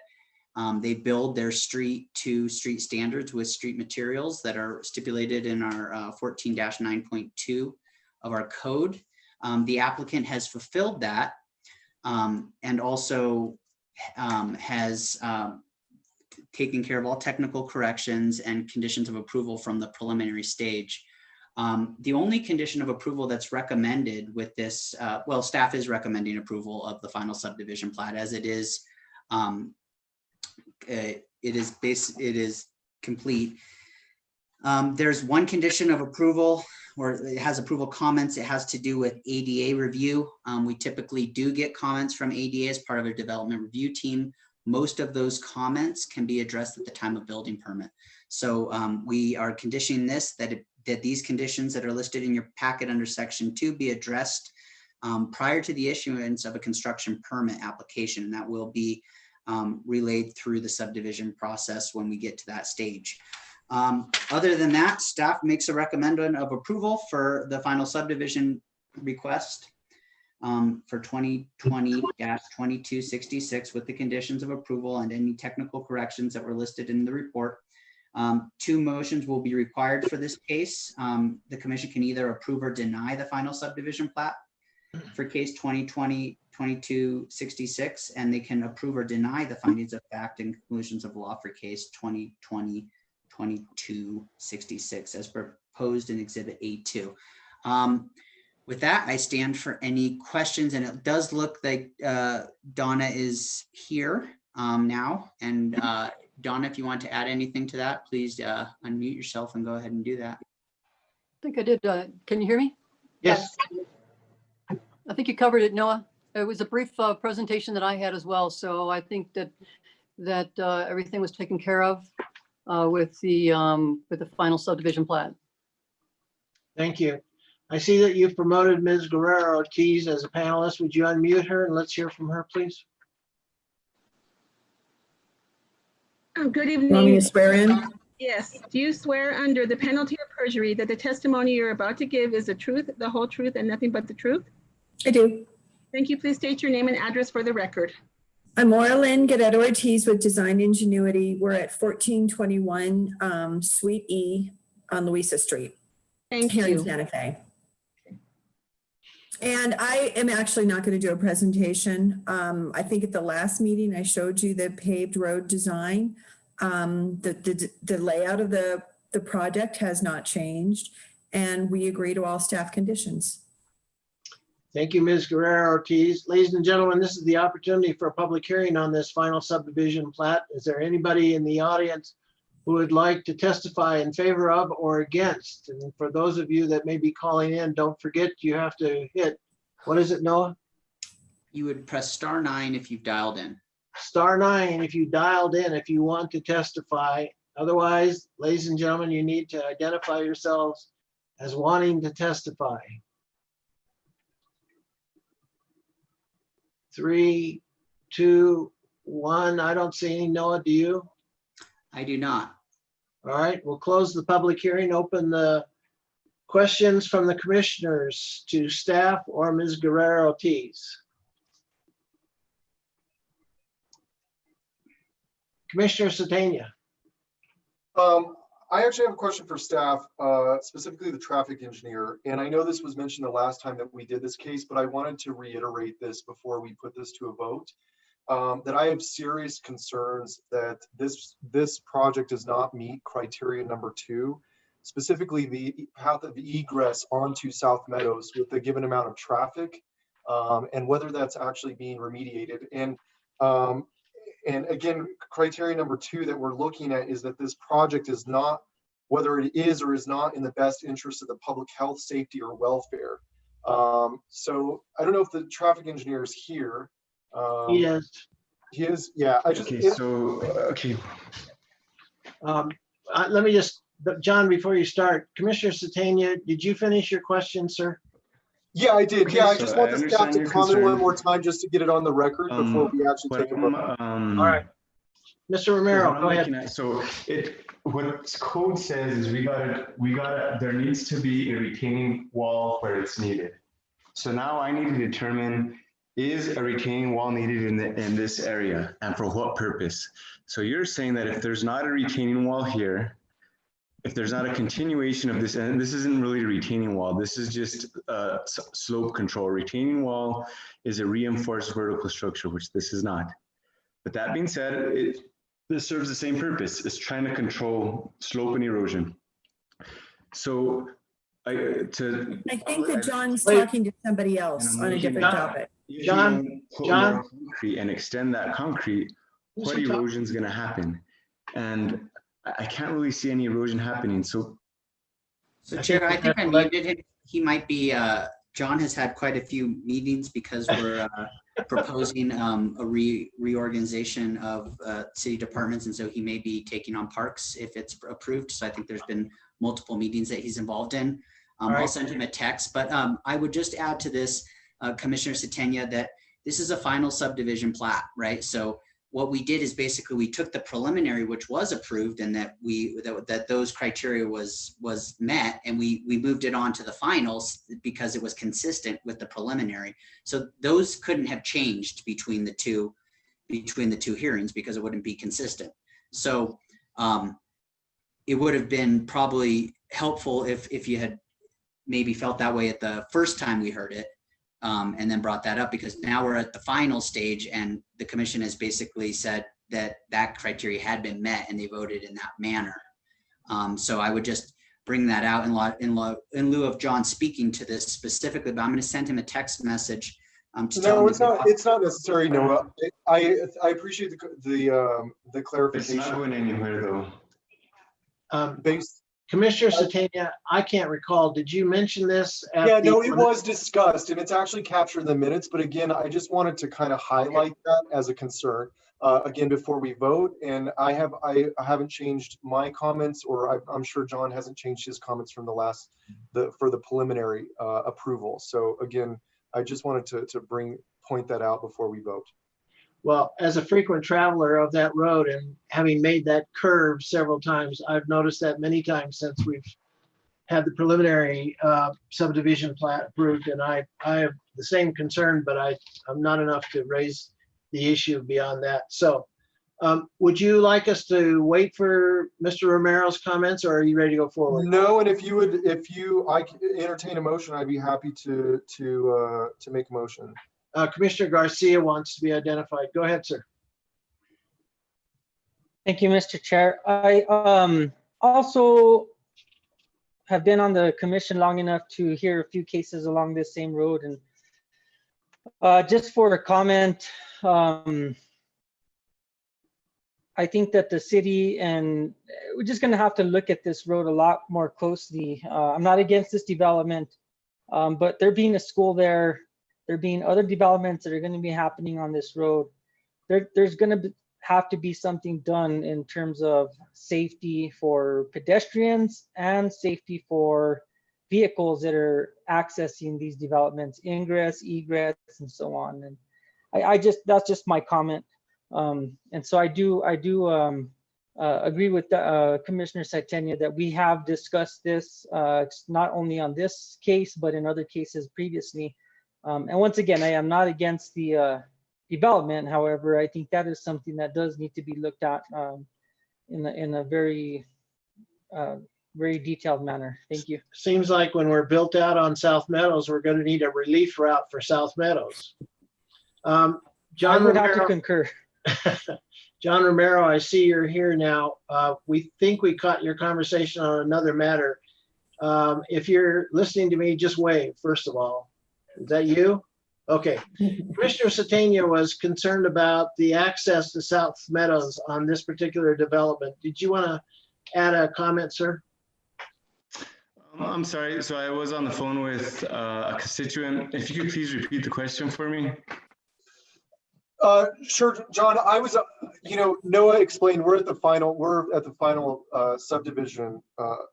they build their street to street standards with street materials that are stipulated in our 14-9.2 of our code. The applicant has fulfilled that and also has taken care of all technical corrections and conditions of approval from the preliminary stage. The only condition of approval that's recommended with this, well, staff is recommending approval of the final subdivision plat as it is. It is complete. There's one condition of approval, or it has approval comments. It has to do with ADA review. We typically do get comments from ADA as part of a development review team. Most of those comments can be addressed at the time of building permit. So we are conditioning this, that these conditions that are listed in your packet under section 2 be addressed prior to the issuance of a construction permit application. And that will be relayed through the subdivision process when we get to that stage. Other than that, staff makes a recommendation of approval for the final subdivision request for 2020-2266 with the conditions of approval and any technical corrections that were listed in the report. 2 motions will be required for this case. The commission can either approve or deny the final subdivision plat for case 2020-2266, and they can approve or deny the findings of fact and conclusions of law for case 2020-2266 as proposed in Exhibit A2. With that, I stand for any questions, and it does look like Donna is here now. And Donna, if you want to add anything to that, please unmute yourself and go ahead and do that. I think I did. Can you hear me? Yes. I think you covered it, Noah. It was a brief presentation that I had as well. So I think that everything was taken care of with the final subdivision plat. Thank you. I see that you've promoted Ms. Guerrero Ortiz as a panelist. Would you unmute her and let's hear from her, please? Good Want me evening. to swear in? Yes. Do you swear under the penalty of perjury that the testimony you're about to give is the truth, the whole truth, and nothing but the truth? I do. Thank you. Please state your name and address for the record. I'm Maura Lynn Guerrero Ortiz with Design Ingenuity. We're at 1421 Suite E on Louisa Street Thank here in you. Santa Fe. And I am actually not going to do a presentation. I think at the last meeting, I showed you the paved road design. The layout of the project has not changed, and we agree to all staff conditions. Thank you, Ms. Guerrero Ortiz. Ladies and gentlemen, this is the opportunity for a public hearing on this final subdivision plat. Is there anybody in the audience who would like to testify in favor of or against? And for those of you that may be calling in, don't forget you have to hit, what is it, Noah? You would press *9 if you've dialed in. *9 if you dialed in, if you want to testify. Otherwise, ladies and gentlemen, you need to identify yourselves as wanting to testify. 3, 2, 1. I don't see any. Noah, do you? I do not. All right, we'll close the public hearing, open the questions from the commissioners to staff or Ms. Guerrero Ortiz. Commissioner Satania. I actually have a question for staff, specifically the traffic engineer. And I know this was mentioned the last time that we did this case, but I wanted to reiterate this before we put this to a vote. That I have serious concerns that this project does not meet criteria number 2, specifically the path of egress onto South Meadows with the given amount of traffic, and whether that's actually being remediated. And again, criteria number 2 that we're looking at is that this project is not, whether it is or is not in the best interest of the public health, safety, or welfare. So I don't know if the traffic engineer is here. He is. He is, yeah. Okay. Let me just, John, before you start, Commissioner Satania, did you finish your question, sir? Yeah, I did. Okay, Yeah, I so just I want the staff understand to your comment concern. one more time just to get it on the record before we actually take a vote. All right. Mr. Romero, go ahead. So what code says is there needs to be a retaining wall where it's needed. So now I need to determine, is a retaining wall needed in this area and for what purpose? So you're saying that if there's not a retaining wall here, if there's not a continuation of this, and this isn't really a retaining wall, this is just slope control. Retaining wall is a reinforced vertical structure, which this is not. But that being said, this serves the same purpose. It's trying to control slope and erosion. So I think that John's talking to somebody else on a different topic. John, and extend that concrete, what erosion is going to happen? And I can't really see any erosion happening. So Chair, I think I muted him. He might be, John has had quite a few meetings because we're proposing a reorganization of city departments. And so he may be taking on parks if it's approved. So I think there's been multiple meetings that he's involved in. I'll send him a text, but I would just add to this, Commissioner Satania, that this is a final subdivision plat, right? So what we did is basically we took the preliminary, which was approved, and that those criteria was met, and we moved it on to the finals because it was consistent with the preliminary. So those couldn't have changed between the two hearings because it wouldn't be consistent. So it would have been probably helpful if you had maybe felt that way at the first time we heard it. And then brought that up because now we're at the final stage and the commission has basically said that criteria had been met and they voted in that manner. So I would just bring that out in lieu of John speaking to this specifically, but I'm going to send him a text message. No, it's not necessary, Noah. I appreciate the clarification. It's not going anywhere though. Commissioner Satania, I can't recall. Did you mention this? Yeah, no, it was discussed and it's actually captured in the minutes. But again, I just wanted to kind of highlight that as a concern again before we vote. And I haven't changed my comments, or I'm sure John hasn't changed his comments from for the preliminary approval. So again, I just wanted to point that out before we vote. Well, as a frequent traveler of that road and having made that curve several times, I've noticed that many times since we've had the preliminary subdivision plat approved, and I have the same concern, but I'm not enough to raise the issue beyond that. So would you like us to wait for Mr. Romero's comments, or are you ready to go forward? No, and I could entertain a motion, I'd be happy to make a motion. Commissioner Garcia wants to be identified. Go ahead, sir. Thank you, Mr. Chair. I also have been on the commission long enough to hear a few cases along this same road, and just for a comment, I think that the city, and we're just going to have to look at this road a lot more closely. I'm not against this development, but there being a school there being other developments that are going to be happening on this road, there's going to have to be something done in terms of safety for pedestrians and safety for vehicles that are accessing these developments, ingress, egress, and so on. And that's just my comment. And so I do agree with Commissioner Satenia that we have discussed this not only on this case, but in other cases previously. And once again, I am not against the development. However, I think that is something that does need to be looked at in a very detailed manner. Thank you. Seems like when we're built out on South Meadows, we're going to need a relief route for South Meadows. John I would have to Romero, concur. John Romero, I see you're here now. We think we caught your conversation on another matter. If you're listening to me, just wave, first of all. Is that you? Okay. Commissioner Satenia was concerned about the access to South Meadows on this particular development. Did you want to add a comment, sir? I'm sorry. So I was on the phone with a constituent. If you could please repeat the question for me. Sure, John. I was, Noah explained we're at the final subdivision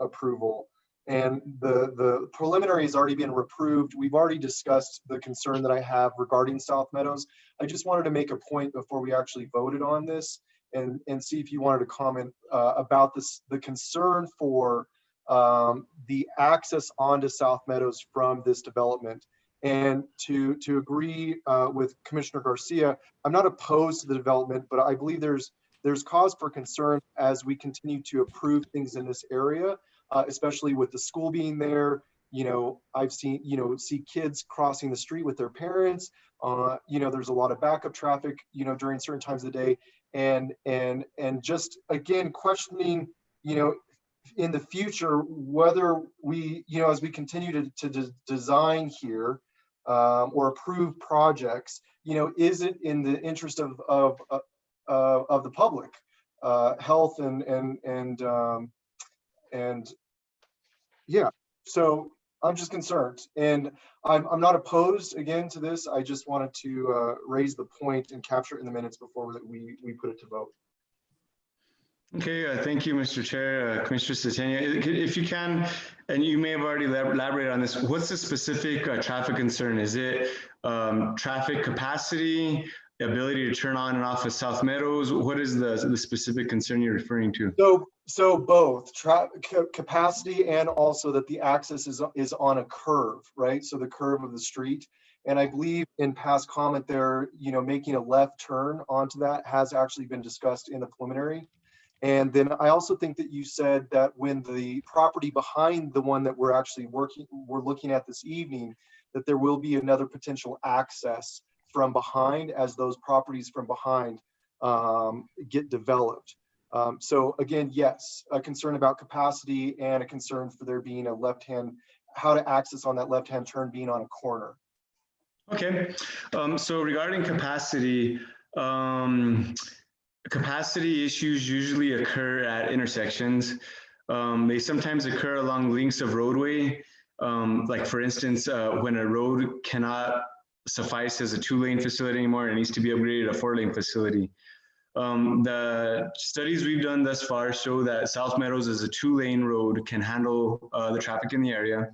approval, and the preliminary has already been approved. We've already discussed the concern that I have regarding South Meadows. I just wanted to make a point before we actually voted on this, and see if you wanted to comment about the concern for the access onto South Meadows from this development. And to agree with Commissioner Garcia, I'm not opposed to the development, but I believe there's cause for concern as we continue to approve things in this area, especially with the school being there. I've seen, see kids crossing the street with their parents. There's a lot of backup traffic, during certain times of the day, and just again questioning, in the future whether we, as we continue to design here. Or approve projects, is it in the interest of the public health and yeah. So I'm just concerned, and I'm not opposed again to this. I just wanted to raise the point and capture it in the minutes before we put it to vote. Okay, thank you, Mr. Chair. Commissioner Satenia, if you can, and you may have already elaborated on this, what's the specific traffic concern? Is it traffic capacity, the ability to turn on and off of South Meadows? What is the specific concern you're referring to? So both capacity and also that the access is on a curve, right? So the curve of the street. And I believe in past comment there, making a left turn onto that has actually been discussed in the preliminary. And then I also think that you said that when the property behind the one that we're looking at this evening, that there will be another potential access from behind as those properties from behind get developed. So again, yes, a concern about capacity and a concern for there being a left-hand, how to access on that left-hand turn being on a corner. Okay, so regarding capacity, capacity issues usually occur at intersections. They sometimes occur along lengths of roadway. Like for instance, when a road cannot suffice as a 2-lane facility anymore, it needs to be upgraded to a 4-lane facility. The studies we've done thus far show that South Meadows as a 2-lane road can handle the traffic in the area.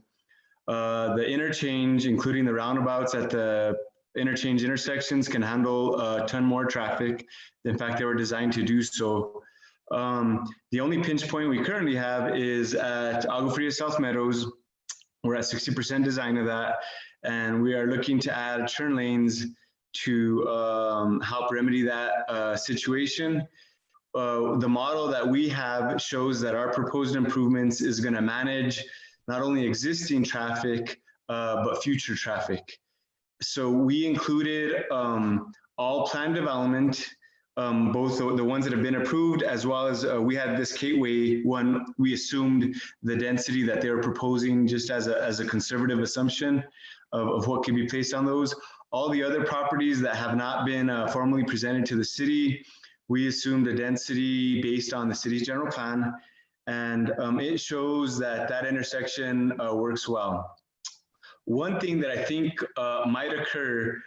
The interchange, including the roundabouts at the interchange intersections, can handle a ton more traffic. In fact, they were designed to do so. The only pinch point we currently have is at Agua Fria South Meadows. We're at 60% design of that, and we are looking to add turn lanes to help remedy that situation. The model that we have shows that our proposed improvements is going to manage not only existing traffic, but future traffic. So we included all planned development, both the ones that have been approved, as well as we had this Gateway one. We assumed the density that they were proposing just as a conservative assumption of what could be placed on those. All the other properties that have not been formally presented to the city, we assumed a density based on the city's general plan, and it shows that that intersection works well. One thing that I think might occur,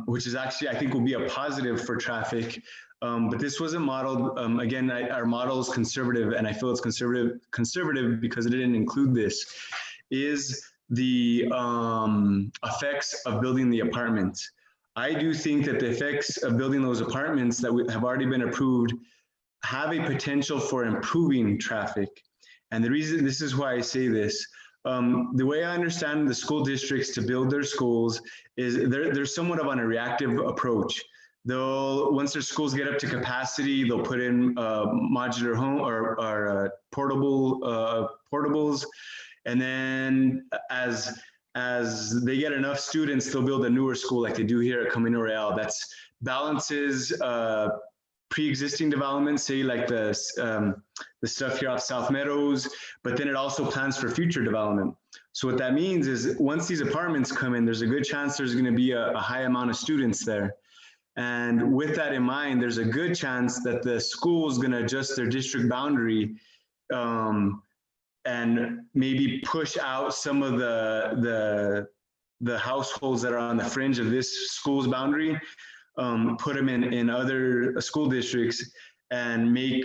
which is actually I think will be a positive for traffic, but this wasn't modeled. Again, our model is conservative, and I feel it's conservative because it didn't include this, is the effects of building the apartments. I do think that the effects of building those apartments that have already been approved have a potential for improving traffic. And the reason, this is why I say this, the way I understand the school districts to build their schools is they're somewhat of on a reactive approach. They'll, once their schools get up to capacity, they'll put in modular home or portables. And then as they get enough students, they'll build a newer school like they do here at Camino Real. That's balances pre-existing development, say like the stuff here off South Meadows, but then it also plans for future development. So what that means is once these apartments come in, there's a good chance there's going to be a high amount of students there. And with that in mind, there's a good chance that the school is going to adjust their district boundary and maybe push out some of the households that are on the fringe of this school's boundary, put them in other school districts, and make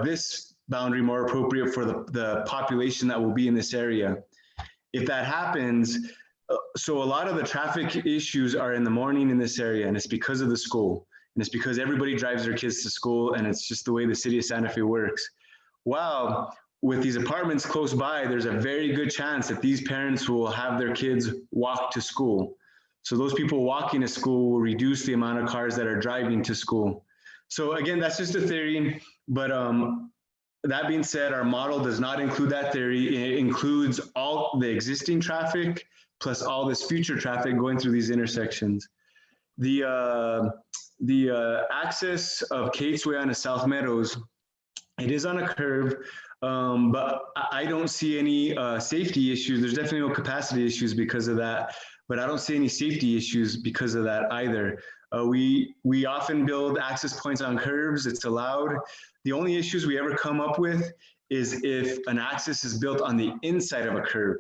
this boundary more appropriate for the population that will be in this area. If that happens, so a lot of the traffic issues are in the morning in this area, and it's because of the school, and it's because everybody drives their kids to school, and it's just the way the city of Santa Fe works. Wow. With these apartments close by, there's a very good chance that these parents will have their kids walk to school. So those people walking to school will reduce the amount of cars that are driving to school. So again, that's just a theory, but that being said, our model does not include that theory. It includes all the existing traffic plus all this future traffic going through these intersections. The access of Kate's Way onto South Meadows, it is on a curve. But I don't see any safety issues. There's definitely no capacity issues because of that, but I don't see any safety issues because of that either. We often build access points on curves. It's allowed. The only issues we ever come up with is if an access is built on the inside of a curve.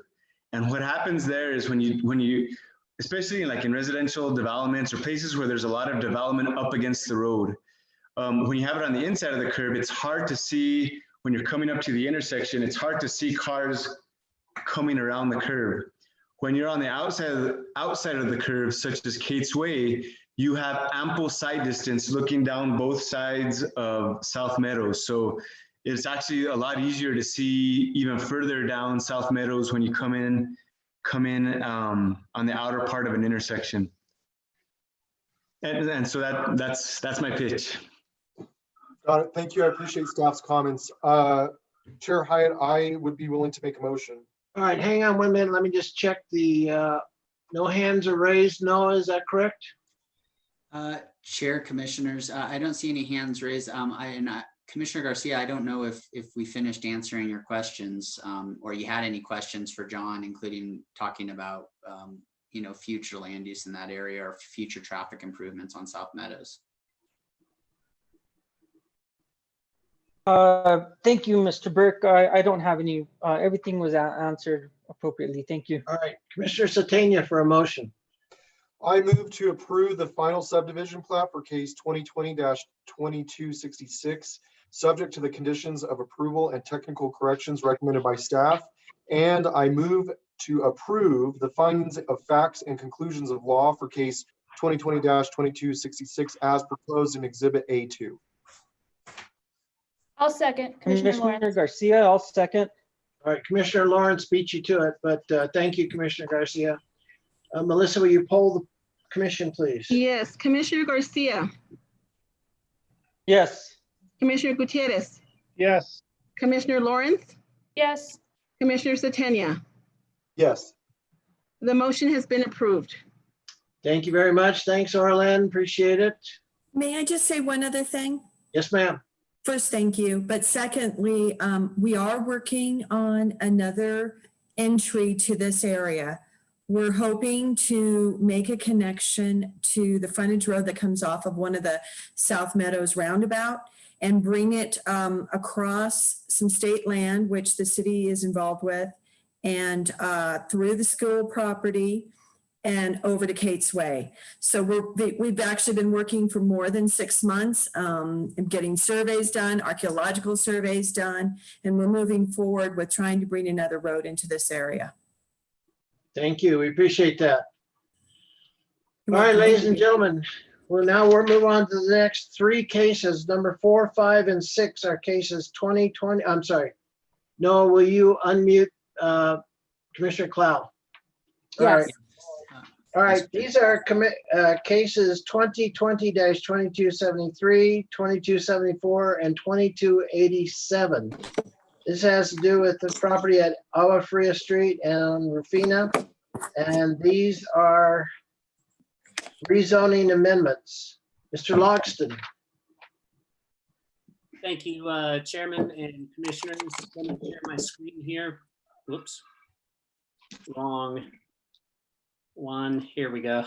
And what happens there is when you especially like in residential developments or places where there's a lot of development up against the road, when you have it on the inside of the curve, it's hard to see. When you're coming up to the intersection, it's hard to see cars coming around the curve. When you're on the outside of the curve, such as Kate's Way, you have ample side distance looking down both sides of South Meadows. So it's actually a lot easier to see even further down South Meadows when you come in on the outer part of an intersection. And so that's my pitch. Got it. Thank you. I appreciate staff's comments. Chair Hyatt, I would be willing to make a motion. All right, hang on 1 minute. Let me just check the, no hands are raised. Noah, is that correct? Chair, commissioners, I don't see any hands raised. Commissioner Garcia, I don't know if we finished answering your questions or you had any questions for John, including talking about, future land use in that area or future traffic improvements on South Meadows. Thank you, Mr. Burke. I don't have any, everything was answered appropriately. Thank you. All right, Commissioner Satania for a motion. I move to approve the final subdivision plat for case 2020-2266, subject to the conditions of approval and technical corrections recommended by staff. And I move to approve the findings of facts and conclusions of law for case 2020-2266 as proposed in Exhibit A2. I'll second. Commissioner Commissioner Lawrence. Garcia, I'll second. All right, Commissioner Lawrence beat you to it, but thank you, Commissioner Garcia. Melissa, will you poll the commission, please? Yes, Commissioner Garcia, Yes. Commissioner Gutierrez, Yes. Commissioner Lawrence, Yes. Commissioner Satania. Yes. The motion has been approved. Thank you very much. Thanks, Orland. Appreciate it. May I just say one other thing? Yes, ma'am. First, thank you. But secondly, we are working on another entry to this area. We're hoping to make a connection to the frontage road that comes off of one of the South Meadows roundabout and bring it across some state land, which the city is involved with, and through the school property and over to Kate's Way. So we've actually been working for more than 6 months, getting surveys done, archaeological surveys done, and we're moving forward with trying to bring another road into this area. Thank you. We appreciate that. All right, ladies and gentlemen, we're move on to the next 3 cases. Number 4, 5, and 6 are cases 2020. I'm sorry. Noah, will you unmute Commissioner Clow? All right. All right, these are cases 2020-2273, 2274, and 2287. This has to do with the property at Agua Fria Street and Rufina, and these are rezoning amendments. Mr. Logston. Thank you, Chairman and Commissioners. Let me share my screen here. Whoops, wrong one. Here we go.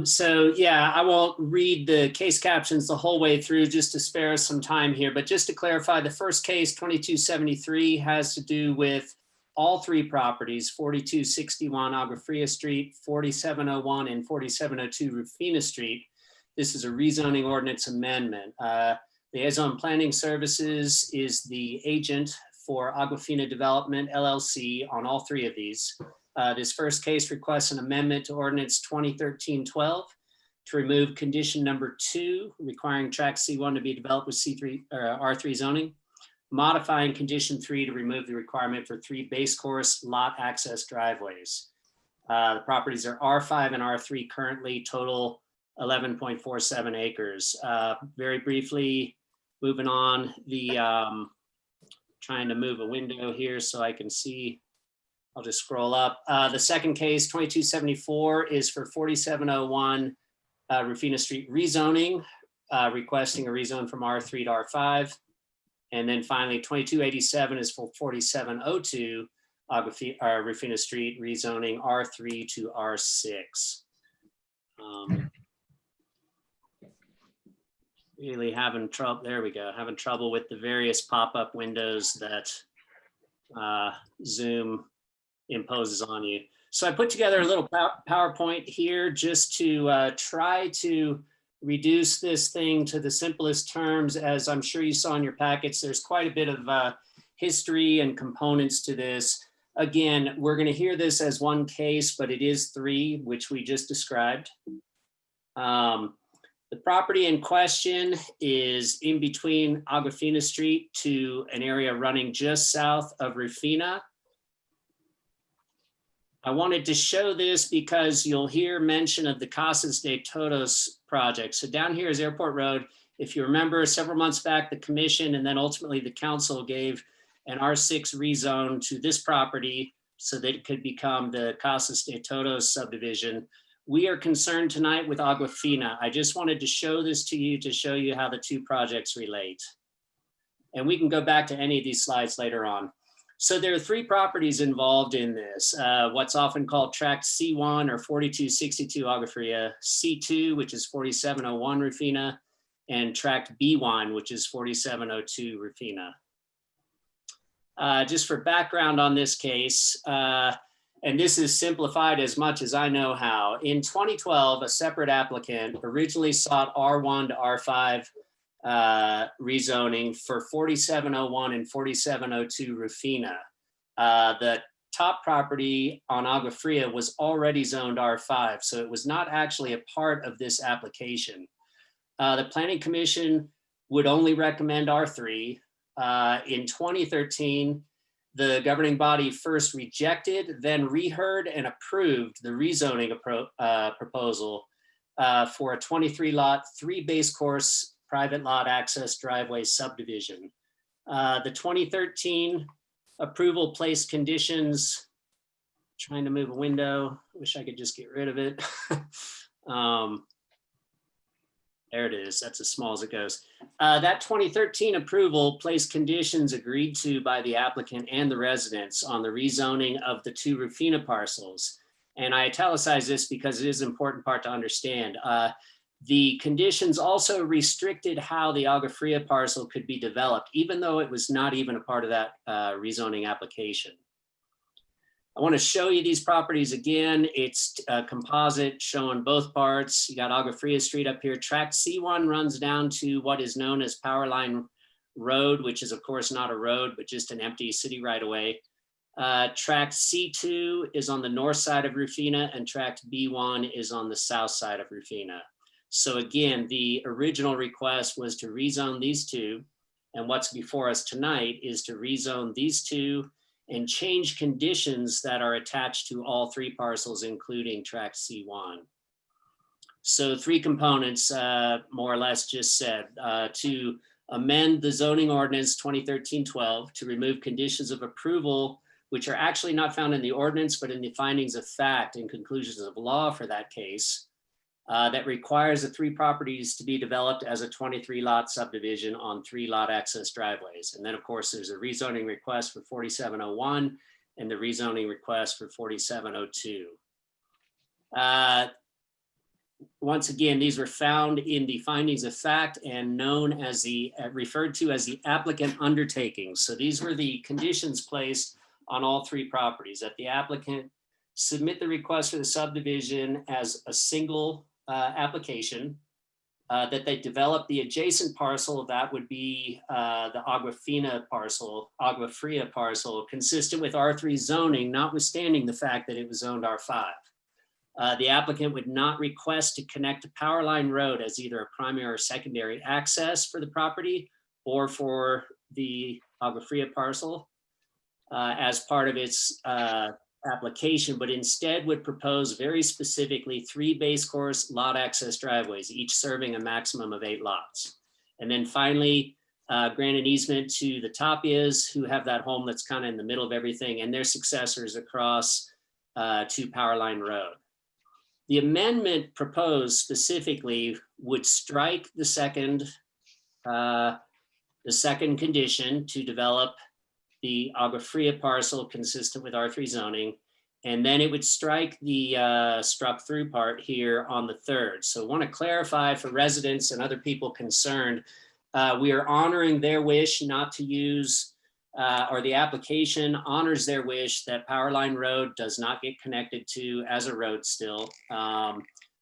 So yeah, I won't read the case captions the whole way through just to spare us some time here, but just to clarify, the first case, 2273, has to do with all 3 properties, 4261 Agua Fria Street, 4701 and 4702 Rufina Street. This is a rezoning ordinance amendment. Liaison Planning Services is the agent for Agua-Fina Development LLC on all 3 of these. This first case requests an amendment to ordinance 2013-12 to remove condition number 2, requiring tract C1 to be developed with C3 R3 zoning, modifying condition 3 to remove the requirement for 3 base course lot access driveways. The properties are R5 and R3 currently, total 11.47 acres. Very briefly, moving on, trying to move a window here so I can see. I'll just scroll up. The second case, 2274, is for 4701 Rufina Street rezoning, requesting a rezone from R3 to R5. And then finally, 2287 is for 4702 Rufina Street rezoning R3 to R6. Really having trouble, there we go, having trouble with the various pop-up windows that Zoom imposes on you. So I put together a little PowerPoint here just to try to reduce this thing to the simplest terms. As I'm sure you saw in your packets, there's quite a bit of history and components to this. Again, we're going to hear this as one case, but it is 3, which we just described. The property in question is in between Agua-Fina Street to an area running just south of Rufina. I wanted to show this because you'll hear mention of the Casas de Todos project. So down here is Airport Road. If you remember, several months back, the commission and then ultimately the council gave an R6 rezone to this property so that it could become the Casas de Todos subdivision. We are concerned tonight with Agua-Fina. I just wanted to show this to you to show you how the 2 projects relate. And we can go back to any of these slides later on. So there are 3 properties involved in this. What's often called tract C1 or 4262 Agua Fria, C2, which is 4701 Rufina, and tract B1, which is 4702 Rufina. Just for background on this case, and this is simplified as much as I know how. In 2012, a separate applicant originally sought R1 to R5 rezoning for 4701 and 4702 Rufina. The top property on Agua Fria was already zoned R5, so it was not actually a part of this application. The Planning Commission would only recommend R3. In 2013, the governing body first rejected, then reheard and approved the rezoning proposal for a 23 lot, 3 base course private lot access driveway subdivision. The 2013 approval placed conditions, trying to move a window, wish I could just get rid of it. There it is, that's as small as it goes. That 2013 approval placed conditions agreed to by the applicant and the residents on the rezoning of the 2 Rufina parcels. And I italicize this because it is an important part to understand. The conditions also restricted how the Agua Fria parcel could be developed, even though it was not even a part of that rezoning application. I want to show you these properties again. It's a composite showing both parts. You got Agua Fria Street up here. Tract C1 runs down to what is known as Powerline Road, which is of course not a road, but just an empty city right of way. Tract C2 is on the north side of Rufina, and tract B1 is on the south side of Rufina. So again, the original request was to rezone these 2. And what's before us tonight is to rezone these 2 and change conditions that are attached to all 3 parcels, including tract C1. So 3 components, more or less just said, to amend the zoning ordinance 2013-12 to remove conditions of approval, which are actually not found in the ordinance, but in the findings of fact and conclusions of law for that case, that requires the 3 properties to be developed as a 23 lot subdivision on 3 lot access driveways. And then of course, there's a rezoning request for 4701 and the rezoning request for 4702. Once again, these were found in the findings of fact and known as the, referred to as the applicant undertakings. So these were the conditions placed on all 3 properties, that the applicant submit the request for the subdivision as a single application, that they develop the adjacent parcel, that would be the Agua Fria parcel, consistent with R3 zoning, notwithstanding the fact that it was zoned R5. The applicant would not request to connect to Powerline Road as either a primary or secondary access for the property or for the Agua Fria parcel as part of its application, but instead would propose very specifically 3 base course lot access driveways, each serving a maximum of 8 lots. And then finally, grant an easement to the Tapias, who have that home that's kind of in the middle of everything, and their successors across to Powerline Road. The amendment proposed specifically would strike the second condition to develop the Agua Fria parcel consistent with R3 zoning, and then it would strike the struck through part here on the 3rd. So I want to clarify for residents and other people concerned, we are honoring their wish not to use, or the application honors their wish that Powerline Road does not get connected to as a road still.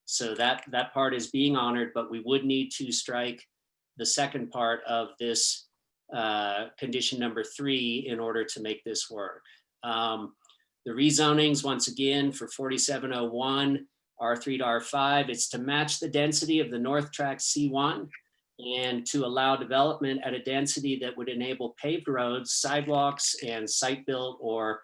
So that part is being honored, but we would need to strike the second part of this condition number 3 in order to make this work. The rezonings, once again, for 4701, R3 to R5, it's to match the density of the North Tract C1 and to allow development at a density that would enable paved roads, sidewalks, and site-built or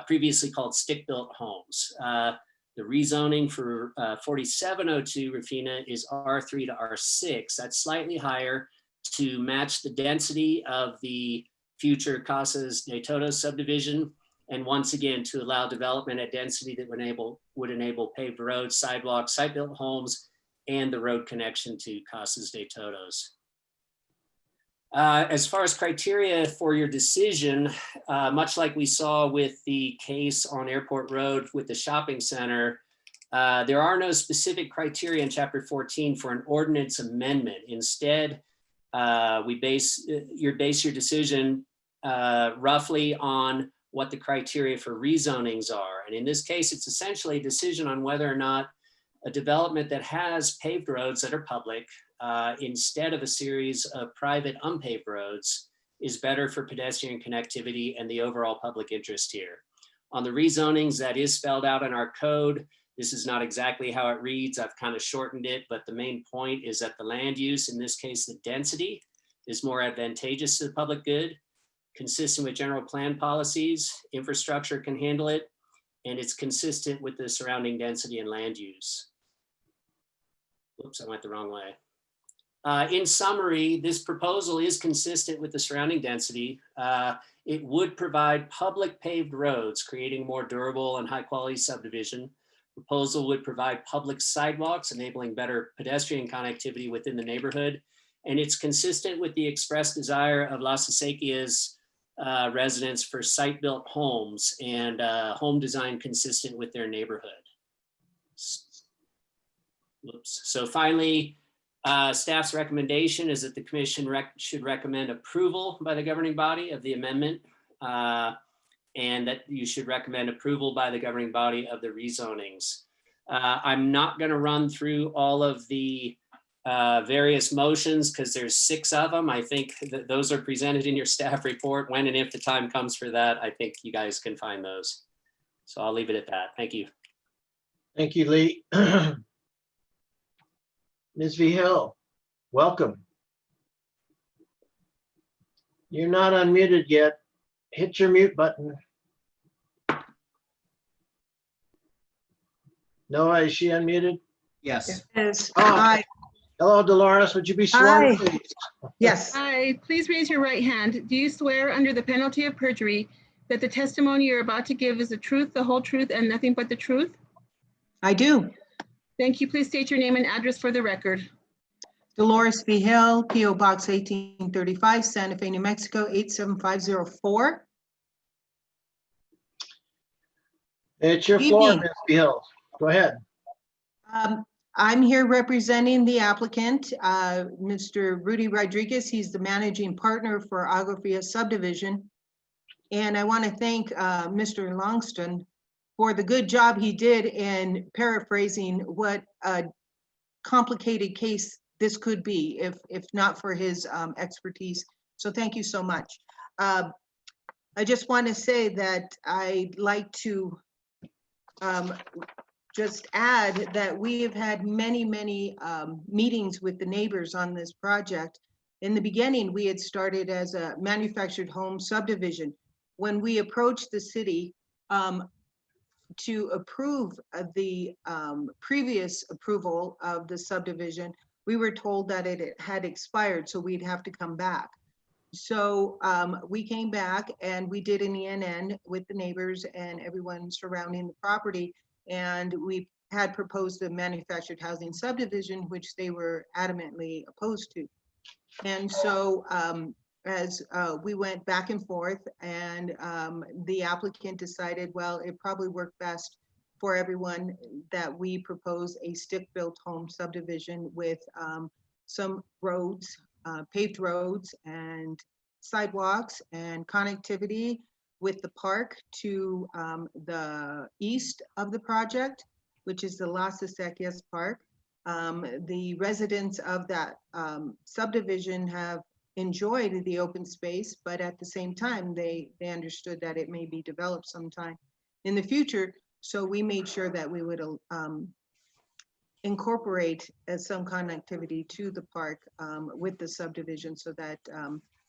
previously called stick-built homes. The rezoning for 4702 Rufina is R3 to R6. That's slightly higher to match the density of the future Casas de Todos subdivision. And once again, to allow development at density that would enable paved roads, sidewalks, site-built homes, and the road connection to Casas de Todos. As far as criteria for your decision, much like we saw with the case on Airport Road with the shopping center, there are no specific criteria in Chapter 14 for an ordinance amendment. Instead, you base your decision roughly on what the criteria for rezonings are. And in this case, it's essentially a decision on whether or not a development that has paved roads that are public instead of a series of private unpaved roads is better for pedestrian connectivity and the overall public interest here. On the rezonings, that is spelled out in our code. This is not exactly how it reads. I've kind of shortened it, but the main point is that the land use, in this case, the density, is more advantageous to the public good, consistent with general plan policies, infrastructure can handle it, and it's consistent with the surrounding density and land use. Oops, I went the wrong way. In summary, this proposal is consistent with the surrounding density. It would provide public paved roads, creating more durable and high quality subdivision. Proposal would provide public sidewalks, enabling better pedestrian connectivity within the neighborhood. And it's consistent with the expressed desire of Las Acequias residents for site-built homes and home design consistent with their neighborhood. Oops. So finally, staff's recommendation is that the commission should recommend approval by the governing body of the amendment, and that you should recommend approval by the governing body of the rezonings. I'm not going to run through all of the various motions because there's 6 of them. I think that those are presented in your staff report. When and if the time comes for that, I think you guys can find those. So I'll leave it at that. Thank you. Thank you, Lee. Ms. Vihil, welcome. You're not unmuted yet. Hit your mute button. Noah, is she unmuted? Yes. Yes. Oh, Hi. hello, Dolores. Would you be sworn, Hi. please? Yes. Hi, please raise your right hand. Do you swear under the penalty of perjury that the testimony you're about to give is the truth, the whole truth, and nothing but the truth? I do. Thank you. Please state your name and address for the record. Dolores Vihil, P.O. Box 1835, Santa Fe, New Mexico, 87504. It's your Good floor, evening. Ms. Vihil. Go ahead. I'm here representing the applicant, Mr. Rudy Rodriguez. He's the managing partner for Agua Fria subdivision. And I want to thank Mr. Longston for the good job he did in paraphrasing what a complicated case this could be if not for his expertise. So thank you so much. I just want to say that I'd like to just add that we have had many meetings with the neighbors on this project. In the beginning, we had started as a manufactured home subdivision. When we approached the city to approve the previous approval of the subdivision, we were told that it had expired, so we'd have to come back. So we came back and we did an ENN with the neighbors and everyone surrounding the property. And we had proposed a manufactured housing subdivision, which they were adamantly opposed to. And so as we went back and forth, and the applicant decided, well, it probably worked best for everyone that we propose a stick-built home subdivision with some roads, paved roads and sidewalks and connectivity with the park to the east of the project, which is the Las Acequias Park. The residents of that subdivision have enjoyed the open space, but at the same time, they understood that it may be developed sometime in the future. So we made sure that we would incorporate some connectivity to the park with the subdivision so that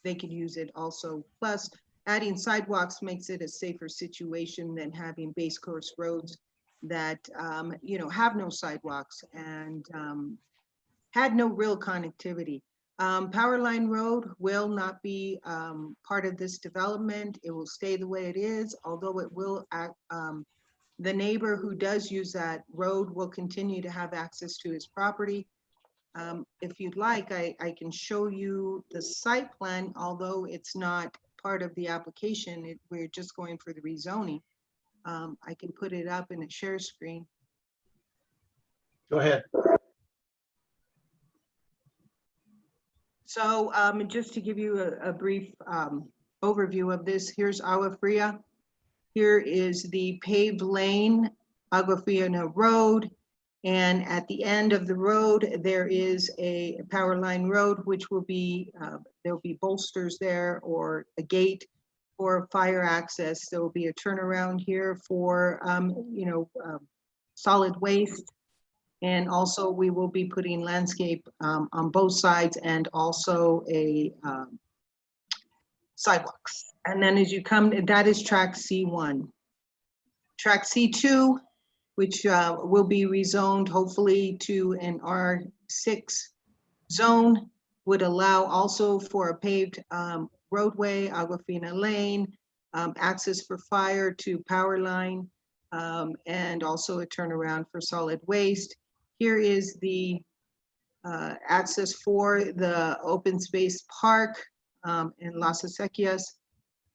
they could use it also. Plus, adding sidewalks makes it a safer situation than having base course roads that have no sidewalks and had no real connectivity. Powerline Road will not be part of this development. It will stay the way it is, although it will the neighbor who does use that road will continue to have access to his property. If you'd like, I can show you the site plan, although it's not part of the application. We're just going for the rezoning. I can put it up in a share screen. Go ahead. So just to give you a brief overview of this, here's Agua Fria. Here is the paved lane, Agua Fria Road. And at the end of the road, there is a power line road, which will be, there'll be bolsters there or a gate for fire access. There will be a turnaround here for, solid waste. And also we will be putting landscape on both sides and also a sidewalks. And then as you come, that is track C1. Track C2, which will be rezoned hopefully to an R6 zone, would allow also for a paved roadway, Agua-Fina Lane, access for fire to power line, and also a turnaround for solid waste. Here is the access for the open space park in Las Acequias.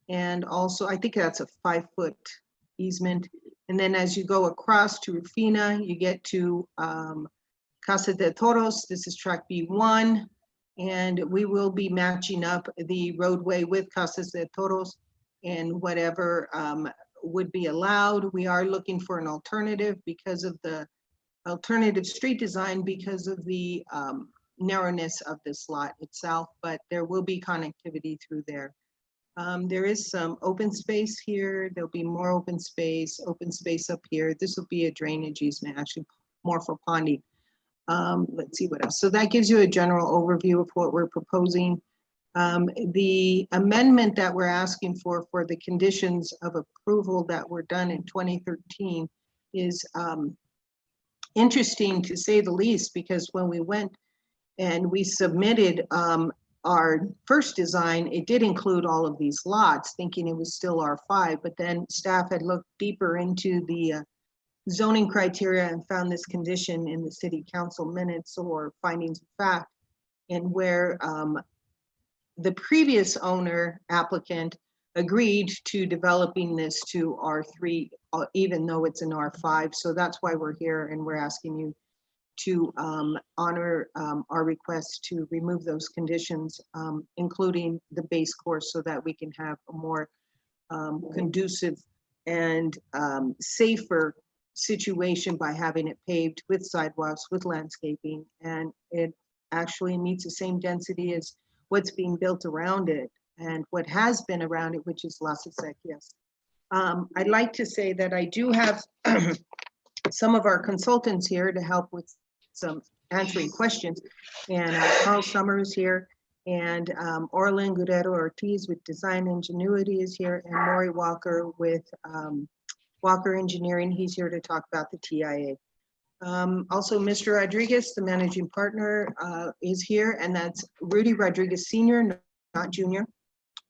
And also, I think that's a 5-foot easement. And then as you go across to Rufina, you get to Casa de Toros. This is track B1. And we will be matching up the roadway with Casas de Toros and whatever would be allowed. We are looking for an alternative because of the alternative street design because of the narrowness of this lot itself, but there will be connectivity through there. There is some open space here. There'll be more open space up here. This will be a drainage easement, actually more for ponding. Let's see what else. So that gives you a general overview of what we're proposing. The amendment that we're asking for the conditions of approval that were done in 2013 is interesting to say the least, because when we went and we submitted our first design, it did include all of these lots, thinking it was still R5, but then staff had looked deeper into the zoning criteria and found this condition in the city council minutes or findings of fact, and where the previous owner applicant agreed to developing this to R3, even though it's an R5. So that's why we're here, and we're asking you to honor our request to remove those conditions, including the base course, so that we can have a more conducive and safer situation by having it paved with sidewalks, with landscaping, and it actually meets the same density as what's being built around it and what has been around it, which is Las Acequias. I'd like to say that I do have some of our consultants here to help with some answering questions, and Carl Summers here, and Orlin Guerrero Ortiz with Design Ingenuity is here, and Maury Walker with Walker Engineering. He's here to talk about the TIA. Also, Mr. Rodriguez, the managing partner, is here, and that's Rudy Rodriguez Sr., not Junior,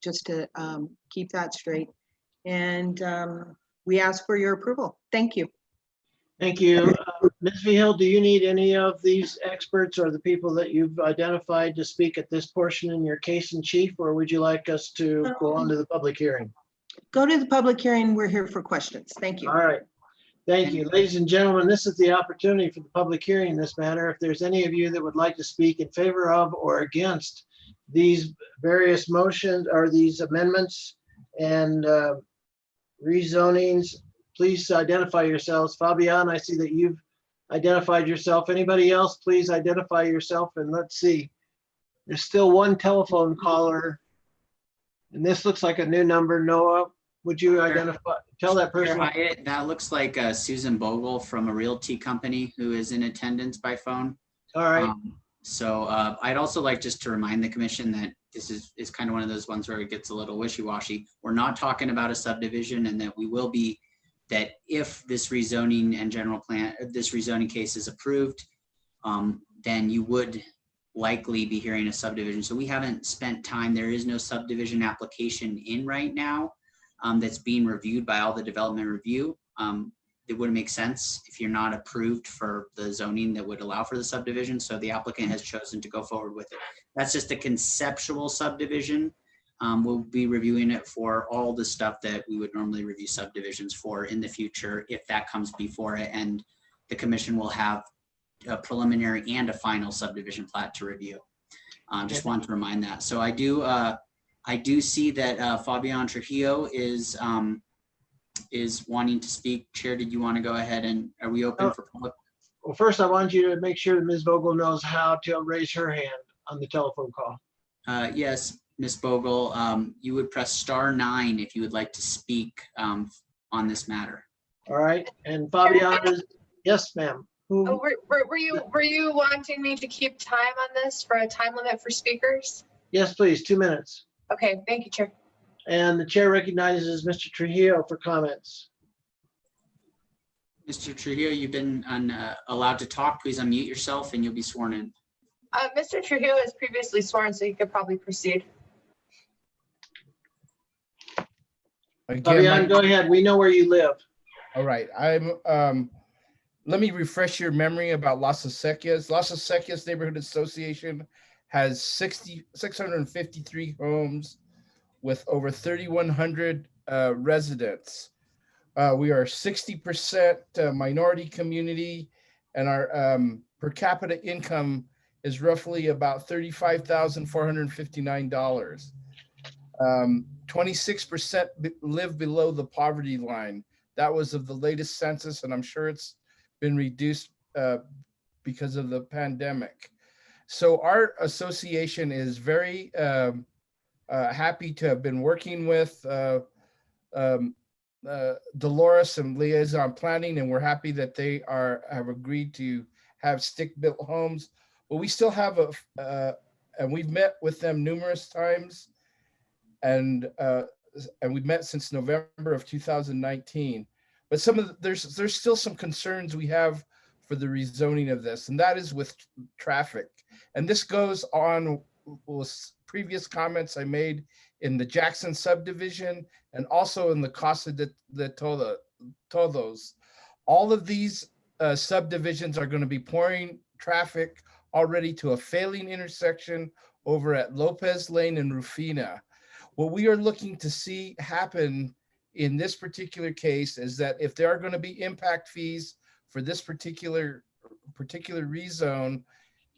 just to keep that straight. And we ask for your approval. Thank you. Thank you. Ms. Vigil, do you need any of these experts or the people that you've identified to speak at this portion in your case in chief, or would you like us to go on to the public hearing? Go to the public hearing. We're here for questions. Thank you. All right. Thank you. Ladies and gentlemen, this is the opportunity for the public hearing in this matter. If there's any of you that would like to speak in favor of or against these various motions or these amendments and rezonings, please identify yourselves. Fabian, I see that you've identified yourself. Anybody else, please identify yourself, and let's see. There's still one telephone caller, and this looks like a new number. Noah, would you identify, tell that person? Hyatt, that looks like Susan Bogle from a realty company who is in attendance by phone. All right. So I'd also like just to remind the commission that this is kind of one of those ones where it gets a little wishy-washy. We're not talking about a subdivision, and that we will be, that if this rezoning and general plan, this rezoning case is approved, then you would likely be hearing a subdivision. So we haven't spent time, there is no subdivision application in right now that's being reviewed by all the development review. It wouldn't make sense if you're not approved for the zoning that would allow for the subdivision. So the applicant has chosen to go forward with it. That's just a conceptual subdivision. We'll be reviewing it for all the stuff that we would normally review subdivisions for in the future, if that comes before it, and the commission will have a preliminary and a final subdivision plat to review. Just want to remind that. So I do see that Fabian Trujillo is wanting to speak. Chair, did you want to go ahead, and are we open for public? Well, first I want you to make sure that Ms. Vogel knows how to raise her hand on the telephone call. Yes, Ms. Bogle, you would press *9 if you would like to speak on this matter. All right, and Fabian, Yes, ma'am. Who? Oh, were you wanting me to keep time on this for a time limit for speakers? Yes, please, 2 minutes. Okay, thank you, Chair. And the chair recognizes Mr. Trujillo for comments. Mr. Trujillo, you've been allowed to talk. Please unmute yourself and you'll be sworn in. Mr. Trujillo is previously sworn, so you could probably proceed. Again, Fabian, go ahead. We know where you live. All right, let me refresh your memory about Las Acequias. Las Acequias Neighborhood Association has 653 homes with over 3,100 residents. We are 60% minority community, and our per capita income is roughly about $35,459. 26% live below the poverty line. That was of the latest census, and I'm sure it's been reduced because of the pandemic. So our association is very happy to have been working with Dolores and Liaison Planning, and we're happy that they have agreed to have stick-built homes. But we still have and we've met with them numerous times, and we've met since November of 2019. But there's still some concerns we have for the rezoning of this, and that is with traffic. And this goes on with previous comments I made in the Jackson subdivision and also in the Casa de Todos. All of these subdivisions are going to be pouring traffic already to a failing intersection over at Lopez Lane and Rufina. What we are looking to see happen in this particular case is that if there are going to be impact fees for this particular rezone,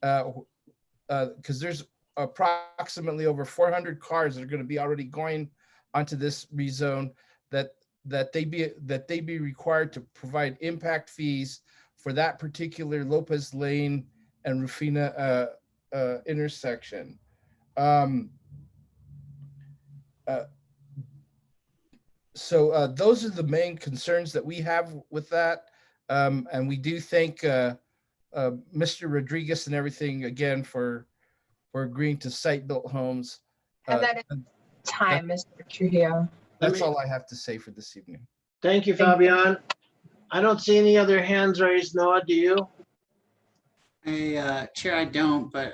because there's approximately over 400 cars that are going to be already going onto this rezone, that they be required to provide impact fees for that particular Lopez Lane and Rufina intersection. So those are the main concerns that we have with that. And we do thank Mr. Rodriguez and everything again for agreeing to site-built homes. And that is time, Mr. Trujillo. That's all I have to say for this evening. Thank you, Fabian. I don't see any other hands raised. Noah, do you? Chair, I don't, but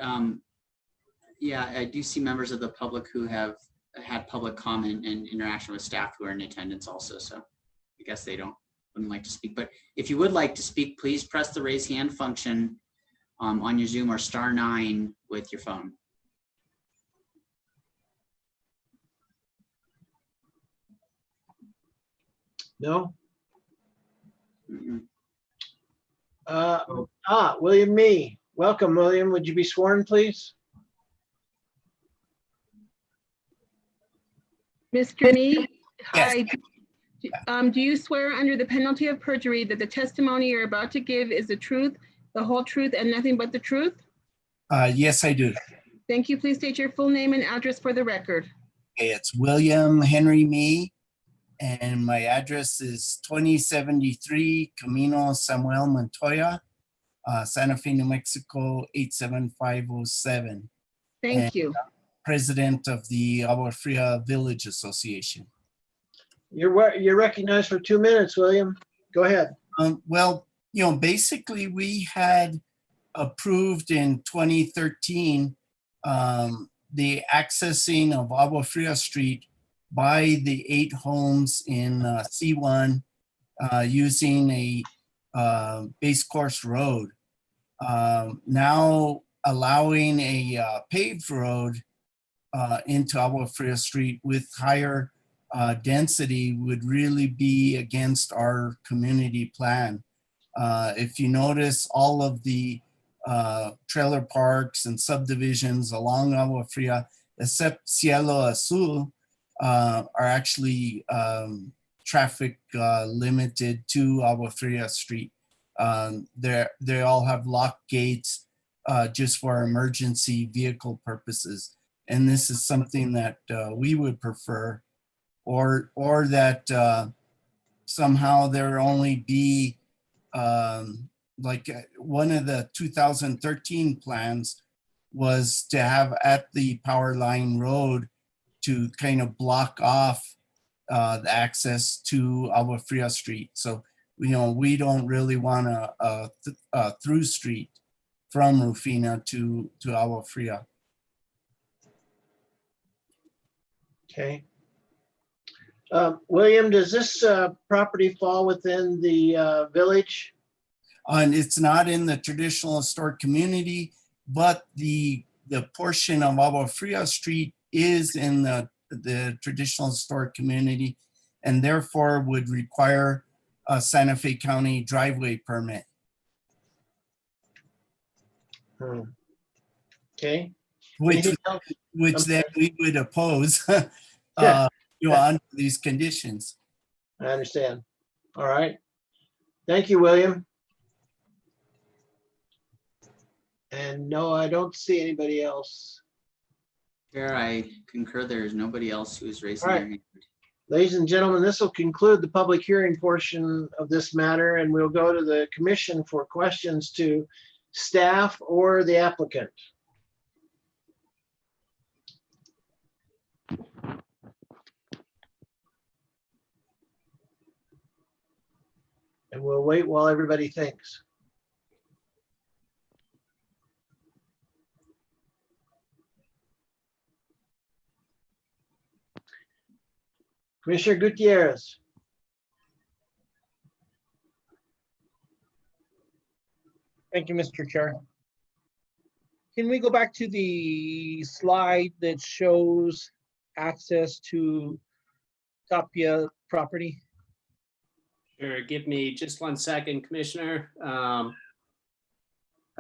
yeah, I do see members of the public who have had public comment and interaction with staff who are in attendance also. So I guess they wouldn't like to speak. But if you would like to speak, please press the raise hand function on your Zoom or *9 with your phone. No? William Mee. Welcome, William. Would you be sworn, please? Mr. Mee, hi. Do you swear under the penalty of perjury that the testimony you're about to give is the truth, the whole truth, and nothing but the truth? Yes, I do. Thank you. Please state your full name and address for the record. Okay, it's William Henry Mee, and my address is 2073 Camino Samuel Montoya, Santa Fe, New Mexico, 87507. Thank you. President of the Agua Fria Village Association. You're recognized for 2 minutes, William. Go ahead. Well, basically we had approved in 2013 the accessing of Agua Fria Street by the 8 homes in C1 using a base course road. Now allowing a paved road into Agua Fria Street with higher density would really be against our community plan. If you notice, all of the trailer parks and subdivisions along Agua Fria, except Cielo Azul, are actually traffic limited to Agua Fria Street. They all have locked gates just for emergency vehicle purposes. And this is something that we would prefer, or that somehow there only be one of the 2013 plans was to have at the Power Line Road to kind of block off the access to Agua Fria Street. So, we don't really want a through street from Rufina to Agua Fria. Okay. William, does this property fall within the village? And it's not in the traditional historic community, but the portion of Agua Fria Street is in the traditional historic community, and therefore would require a Santa Fe County driveway permit. Okay. Which then we would oppose, under these conditions. I understand. All right. Thank you, William. And no, I don't see anybody else. Chair, I concur. There is nobody else who is raising All their right. hand. Ladies and gentlemen, this will conclude the public hearing portion of this matter, and we'll go to the commission for questions to staff or the applicant. And we'll wait while everybody thinks. Commissioner Gutierrez. Thank you, Mr. Chair. Can we go back to the slide that shows access to Tapia property? Sure, give me just 1 second, Commissioner. I've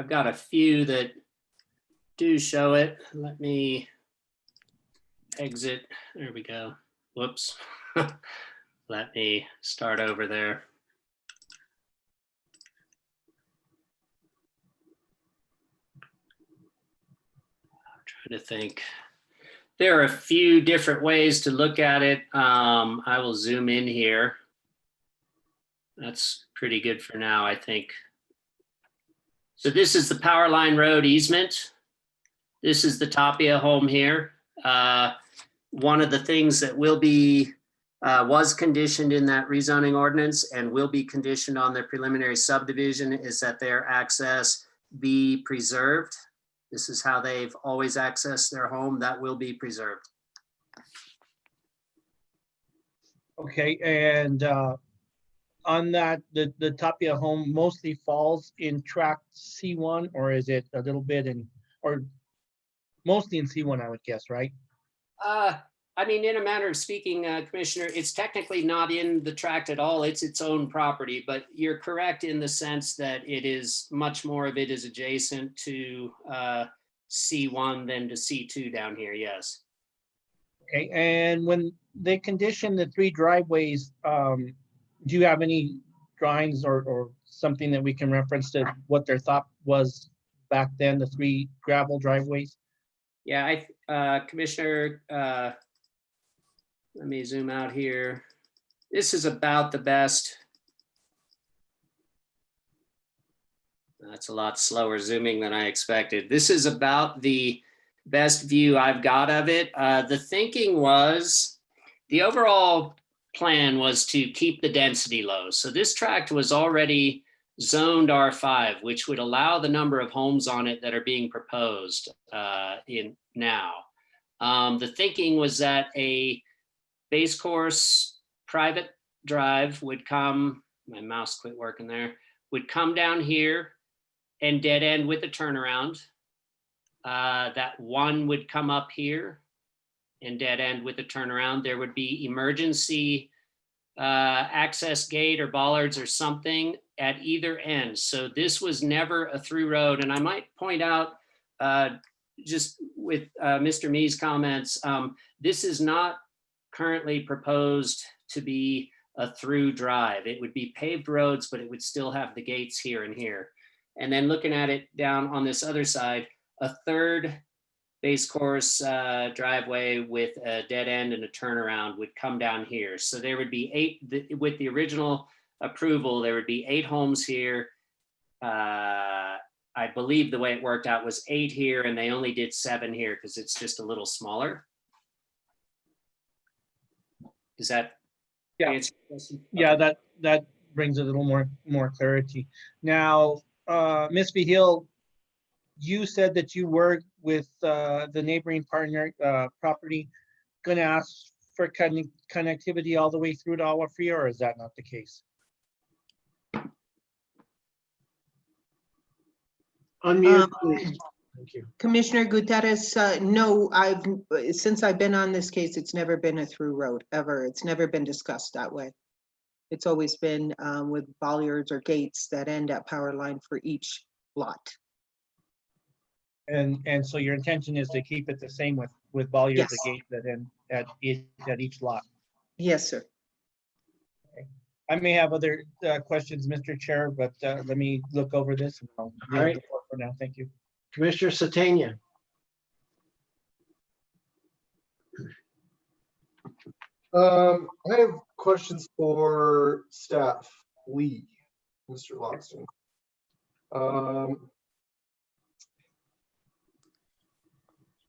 got a few that do show it. Let me exit. There we go. Whoops. Let me start over there. I'm trying to think. There are a few different ways to look at it. I will zoom in here. That's pretty good for now, I think. So this is the Power Line Road easement. This is the Tapia home here. One of the things that will be, was conditioned in that rezoning ordinance and will be conditioned on their preliminary subdivision is that their access be preserved. This is how they've always accessed their home. That will be preserved. Okay, and on that, the Tapia home mostly falls in tract C1, or is it a little bit in, or mostly in C1, I would guess, right? I mean, in a manner of speaking, Commissioner, it's technically not in the tract at all. It's its own property, but you're correct in the sense that it is much more of it is adjacent to C1 than to C2 down here. Yes. Okay, and when they condition the 3 driveways, do you have any drawings or something that we can reference to what their thought was back then, the 3 gravel driveways? Yeah, Commissioner, let me zoom out here. This is about the best. That's a lot slower zooming than I expected. This is about the best view I've got of it. The thinking was, the overall plan was to keep the density low. So this tract was already zoned R5, which would allow the number of homes on it that are being proposed in now. The thinking was that a base course private drive would come, my mouse quit working there, would come down here and dead end with a turnaround. That one would come up here and dead end with a turnaround. There would be emergency access gate or bollards or something at either end. So this was never a through road. And I might point out, just with Mr. Mee's comments, this is not currently proposed to be a through drive. It would be paved roads, but it would still have the gates here and here. And then looking at it down on this other side, a third base course driveway with a dead end and a turnaround would come down here. So there would be 8, with the original approval, there would be 8 homes here. I believe the way it worked out was 8 here, and they only did 7 here because it's just a little smaller. Is that answer your question? Yeah, that brings a little more clarity. Now, Ms. Vihil, you said that you worked with the neighboring partner property, going to ask for connectivity all the way through to Agua Fria, or is that not the case? Unmute, please. Thank you. Commissioner Gutierrez, no, since I've been on this case, it's never been a through road, ever. It's never been discussed that way. It's always been with bollards or gates that end at power line for each lot. And so your intention is to keep it the same with bollards, Yes. the gate that end at each lot? Yes, sir. I may have other questions, Mr. Chair, but let me look over this and I'll All right. for now. Thank you. Commissioner Satania. I have questions for staff. Lee, Mr. Loxton.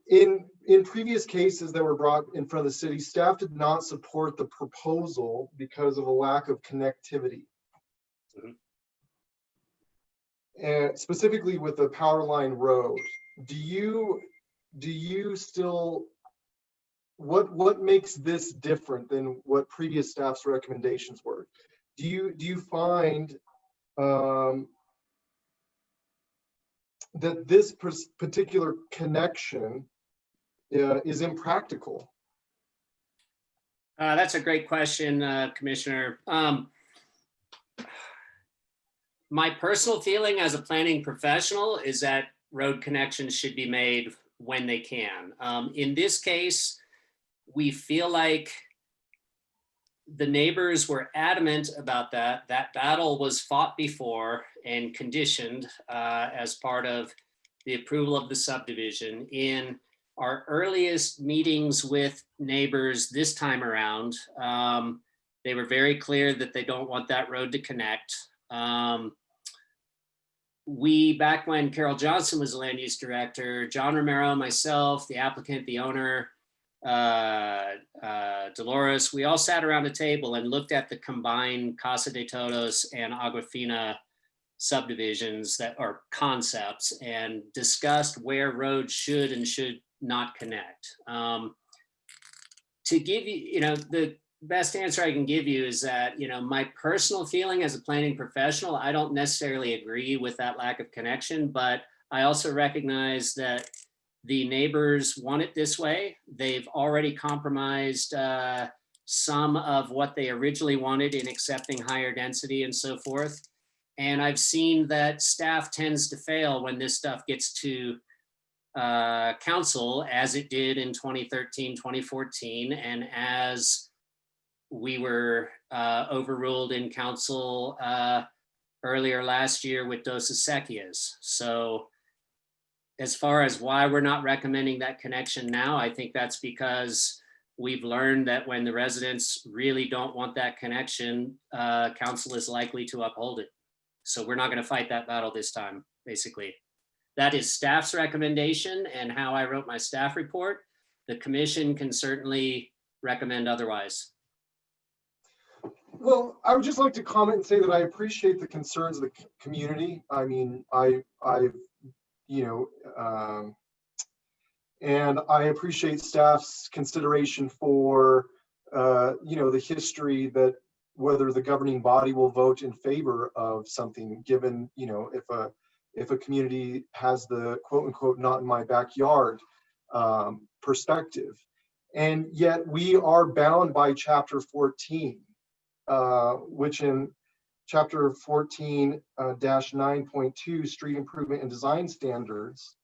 In previous cases that were brought in front of the city, staff did not support the proposal because of a lack of connectivity. And specifically with the power line road, do you still, what makes this different than what previous staff's recommendations were? Do you find that this particular connection is impractical? That's a great question, Commissioner. My personal feeling as a planning professional is that road connections should be made when they can. In this case, we feel like the neighbors were adamant about that. That battle was fought before and conditioned as part of the approval of the subdivision. In our earliest meetings with neighbors this time around, they were very clear that they don't want that road to connect. Back when Carol Johnson was the land use director, John Romero, myself, the applicant, the owner, Dolores, we all sat around a table and looked at the combined Casa de Todos and Aguafina subdivisions that are concepts and discussed where roads should and should not connect. To give you, the best answer I can give you is that, my personal feeling as a planning professional, I don't necessarily agree with that lack of connection, but I also recognize that the neighbors want it this way. They've already compromised some of what they originally wanted in accepting higher density and so forth. And I've seen that staff tends to fail when this stuff gets to council, as it did in 2013, 2014, and as we were overruled in council earlier last year with Dos Acequias. So as far as why we're not recommending that connection now, I think that's because we've learned that when the residents really don't want that connection, council is likely to uphold it. So we're not going to fight that battle this time, basically. That is staff's recommendation and how I wrote my staff report. The commission can certainly recommend otherwise. Well, I would just like to comment and say that I appreciate the concerns of the community. I mean, and I appreciate staff's consideration for, the history that whether the governing body will vote in favor of something, given, if a community has the quote unquote not in my backyard perspective. And yet we are bound by Chapter 14, which in Chapter 14-9.2 Street Improvement and Design Standards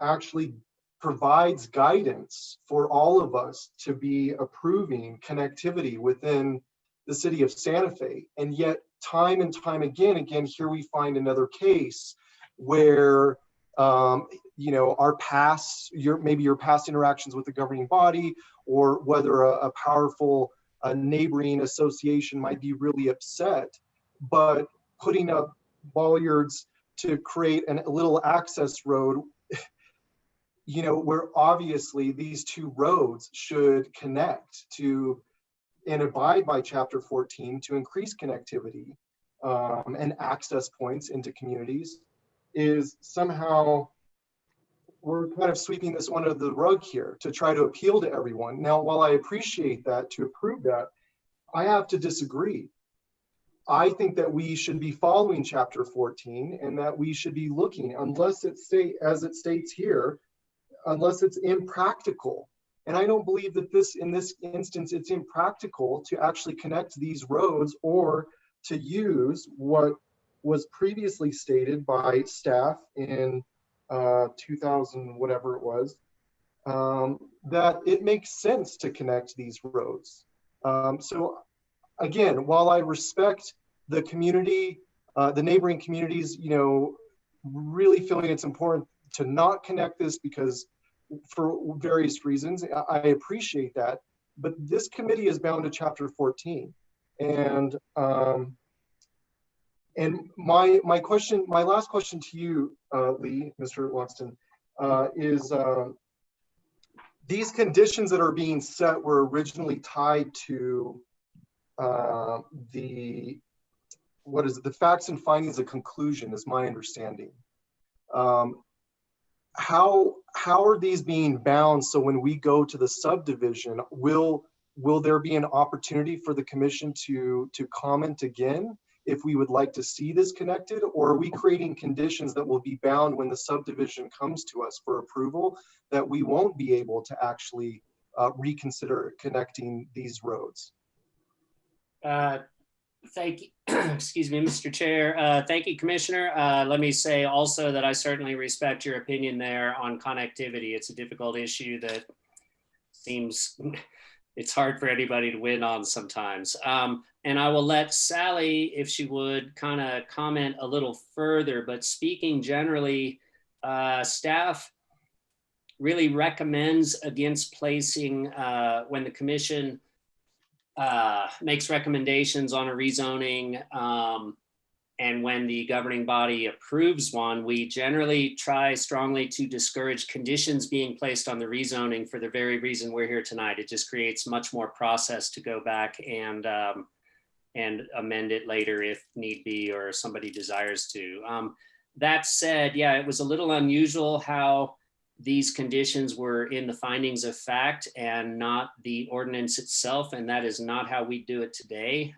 actually provides guidance for all of us to be approving connectivity within the city of Santa Fe. And yet time and time again, here we find another case where, our past, maybe your past interactions with the governing body, or whether a powerful neighboring association might be really upset but putting up bollards to create a little access road, you know, where obviously these two roads should connect to and abide by Chapter 14 to increase connectivity and access points into communities, is somehow we're kind of sweeping this one under the rug here to try to appeal to everyone. Now, while I appreciate that, to approve that, I have to disagree. I think that we should be following Chapter 14 and that we should be looking, unless it as it states here, unless it's impractical. And I don't believe that in this instance, it's impractical to actually connect these roads or to use what was previously stated by staff in 2000, whatever it was, that it makes sense to connect these roads. So again, while I respect the community, the neighboring communities, you know, really feeling it's important to not connect this because for various reasons, I appreciate that, but this committee is bound to Chapter 14. And my last question to you, Lee, Mr. Loxton, is these conditions that are being set were originally tied to the facts and findings of conclusion, is my understanding. How are these being bound? So when we go to the subdivision, will there be an opportunity for the commission to comment again if we would like to see this connected, or are we creating conditions that will be bound when the subdivision comes to us for approval that we won't be able to actually reconsider connecting these roads? Thank you, excuse me, Mr. Chair. Thank you, Commissioner. Let me say also that I certainly respect your opinion there on connectivity. It's a difficult issue that seems it's hard for anybody to win on sometimes. And I will let Sally, if she would, kind of comment a little further, but speaking generally, staff really recommends against placing, when the commission makes recommendations on a rezoning, and when the governing body approves one, we generally try strongly to discourage conditions being placed on the rezoning for the very reason we're here tonight. It just creates much more process to go back and amend it later if need be, or somebody desires to. That said, yeah, it was a little unusual how these conditions were in the findings of fact and not the ordinance itself, and that is not how we do it today.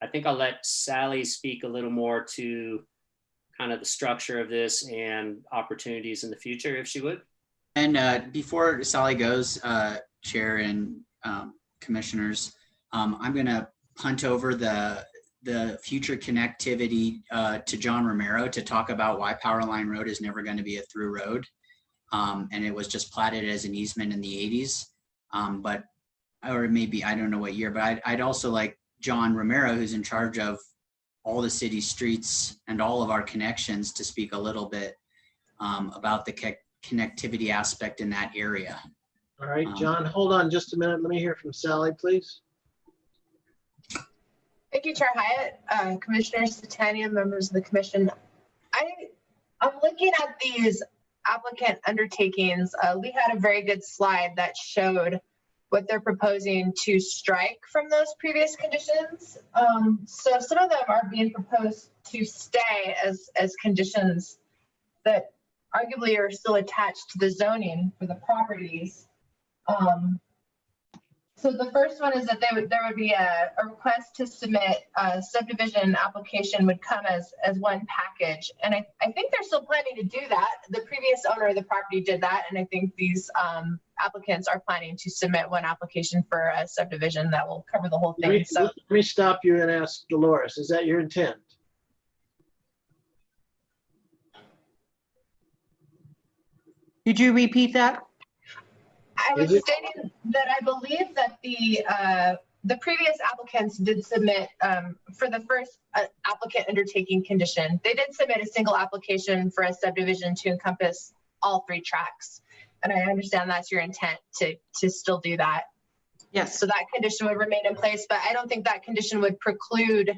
I think I'll let Sally speak a little more to kind of the structure of this and opportunities in the future, if she would. And before Sally goes, Chair and Commissioners, I'm going to punt over the future connectivity to John Romero to talk about why Powerline Road is never going to be a through road. And it was just platted as an easement in the 80s. Or maybe, I don't know what year, but I'd also like John Romero, who's in charge of all the city streets and all of our connections, to speak a little bit about the connectivity aspect in that area. All right, John, hold on just a minute. Let me hear from Sally, please. Thank you, Chair Hyatt, Commissioner Satania, members of the commission. I'm looking at these applicant undertakings. We had a very good slide that showed what they're proposing to strike from those previous conditions. So some of them are being proposed to stay as conditions that arguably are still attached to the zoning for the properties. So the first one is that there would be a request to submit a subdivision application would come as one package. And I think they're still planning to do that. The previous owner of the property did that. And I think these applicants are planning to submit one application for a subdivision that will cover the whole thing. Let me stop you and ask Dolores, is that your intent? Did you repeat that? I was stating that I believe that the previous applicants did submit for the first applicant undertaking condition. They did submit a single application for a subdivision to encompass all 3 tracks. And I understand that's your intent to still do that. Yes. So that condition would remain in place, but I don't think that condition would preclude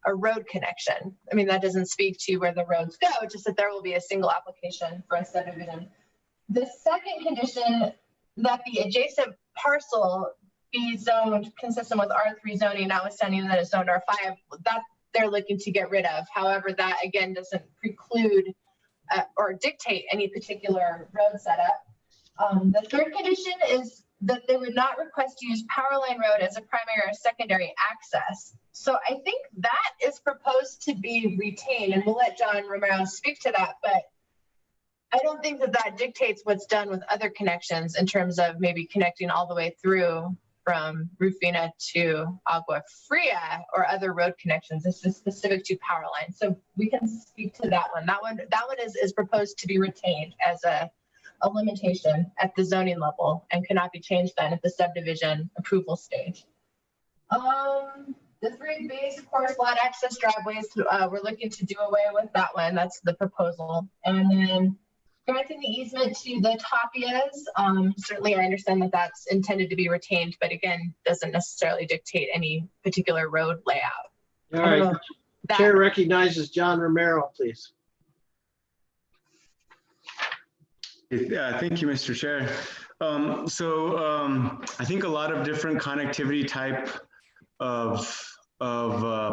a road connection. I mean, that doesn't speak to where the roads go, just that there will be a single application for a subdivision. The second condition, that the adjacent parcel be zoned consistent with R3 zoning, notwithstanding that it's zoned R5, that they're looking to get rid of. However, that again doesn't preclude or dictate any particular road setup. The third condition is that they would not request to use Powerline Road as a primary or secondary access. So I think that is proposed to be retained, and we'll let John Romero speak to that, but I don't think that that dictates what's done with other connections in terms of maybe connecting all the way through from Rufina to Agua Fria or other road connections. This is specific to Powerline. So we can speak to that one. That one is proposed to be retained as a limitation at the zoning level and cannot be changed then at the subdivision approval stage. The 3 base course lot access driveways, we're looking to do away with that one. That's the proposal. And then granting the easement to the Tapias, certainly I understand that that's intended to be retained, but again, doesn't necessarily dictate any particular road layout. All right, Chair recognizes John Romero, please. Thank you, Mr. Chair. I think a lot of different connectivity type of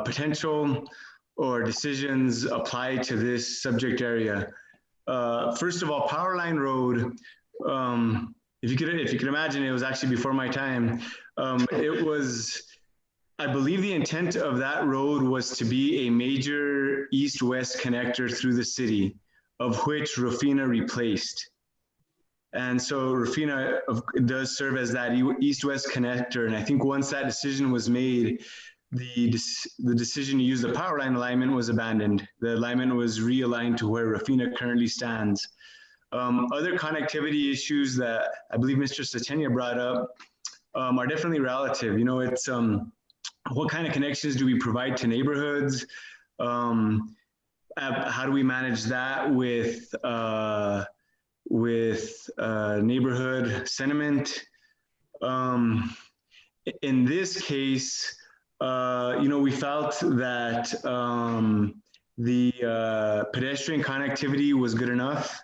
potential or decisions apply to this subject area. First of all, Powerline Road, if you could imagine, it was actually before my time. It was, I believe the intent of that road was to be a major east-west connector through the city, of which Rufina replaced. And so Rufina does serve as that east-west connector. And I think once that decision was made, the decision to use the power line alignment was abandoned. The alignment was realigned to where Rufina currently stands. Other connectivity issues that I believe Mr. Satenia brought up are definitely relative. You know, it's what kind of connections do we provide to neighborhoods? How do we manage that with neighborhood sentiment? In this case, you know, we felt that the pedestrian connectivity was good enough,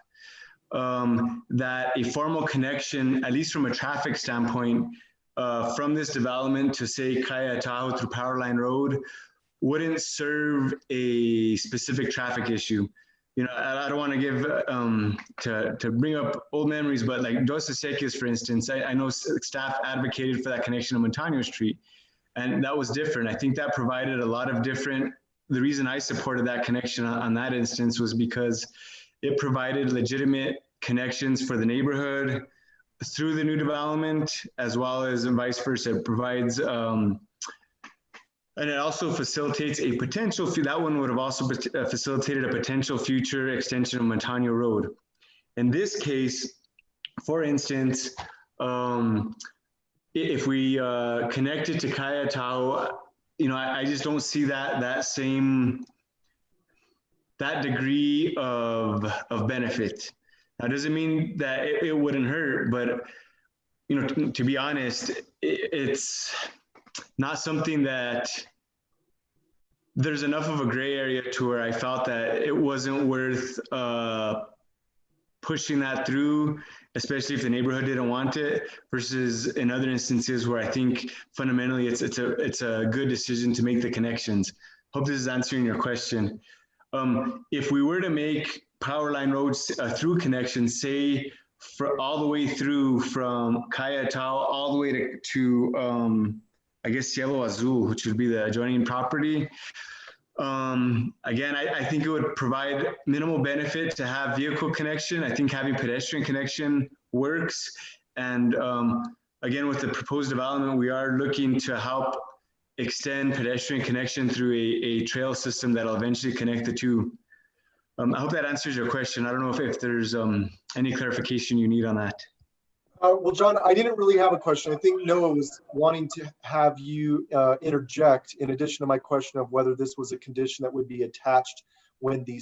that a formal connection, at least from a traffic standpoint, from this development to say Kaya Tahoe through Powerline Road wouldn't serve a specific traffic issue. You know, I don't want to give, to bring up old memories, but like Dos Ezequias, for instance, I know staff advocated for that connection on Montaño Street, and that was different. I think that provided a lot of different, the reason I supported that connection on that instance was because it provided legitimate connections for the neighborhood through the new development, as well as and vice versa. It provides, and it also facilitates a potential, that one would have also facilitated a potential future extension of Montaño Road. In this case, for instance, if we connect it to Kaya Tahoe, you know, I just don't see that degree of benefit. That doesn't mean that it wouldn't hurt, but, you know, to be honest, it's not something that there's enough of a gray area to where I felt that it wasn't worth pushing that through, especially if the neighborhood didn't want it, versus in other instances where I think fundamentally it's a good decision to make the connections. Hope this is answering your question. If we were to make Powerline Roads through connection, say all the way through from Kaya Tahoe all the way to I guess Cielo Azul, which would be the adjoining property. Again, I think it would provide minimal benefit to have vehicle connection. I think having pedestrian connection works. And again, with the proposed development, we are looking to help extend pedestrian connection through a trail system that'll eventually connect the two. I hope that answers your question. I don't know if there's any clarification you need on that. Well, John, I didn't really have a question. I think Noah was wanting to have you interject in addition to my question of whether this was a condition that would be attached when the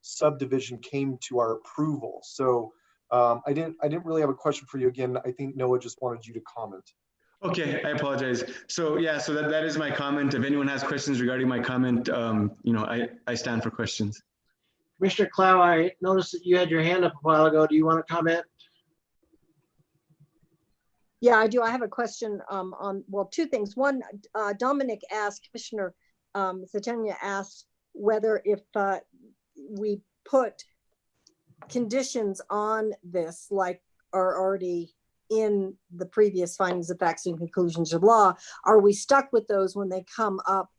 subdivision came to our approval. So I didn't really have a question for you. Again, I think Noah just wanted you to comment. Okay, I apologize. So yeah, so that is my comment. If anyone has questions regarding my comment, I stand for questions. Commissioner Clow, I noticed that you had your hand up a while ago. Do you want to comment? Yeah, I do. I have a question on, well, two things. One, Dominic asked, Commissioner Satania asked whether if we put conditions on this, like are already in the previous findings of facts and conclusions of law, are we stuck with those when they come up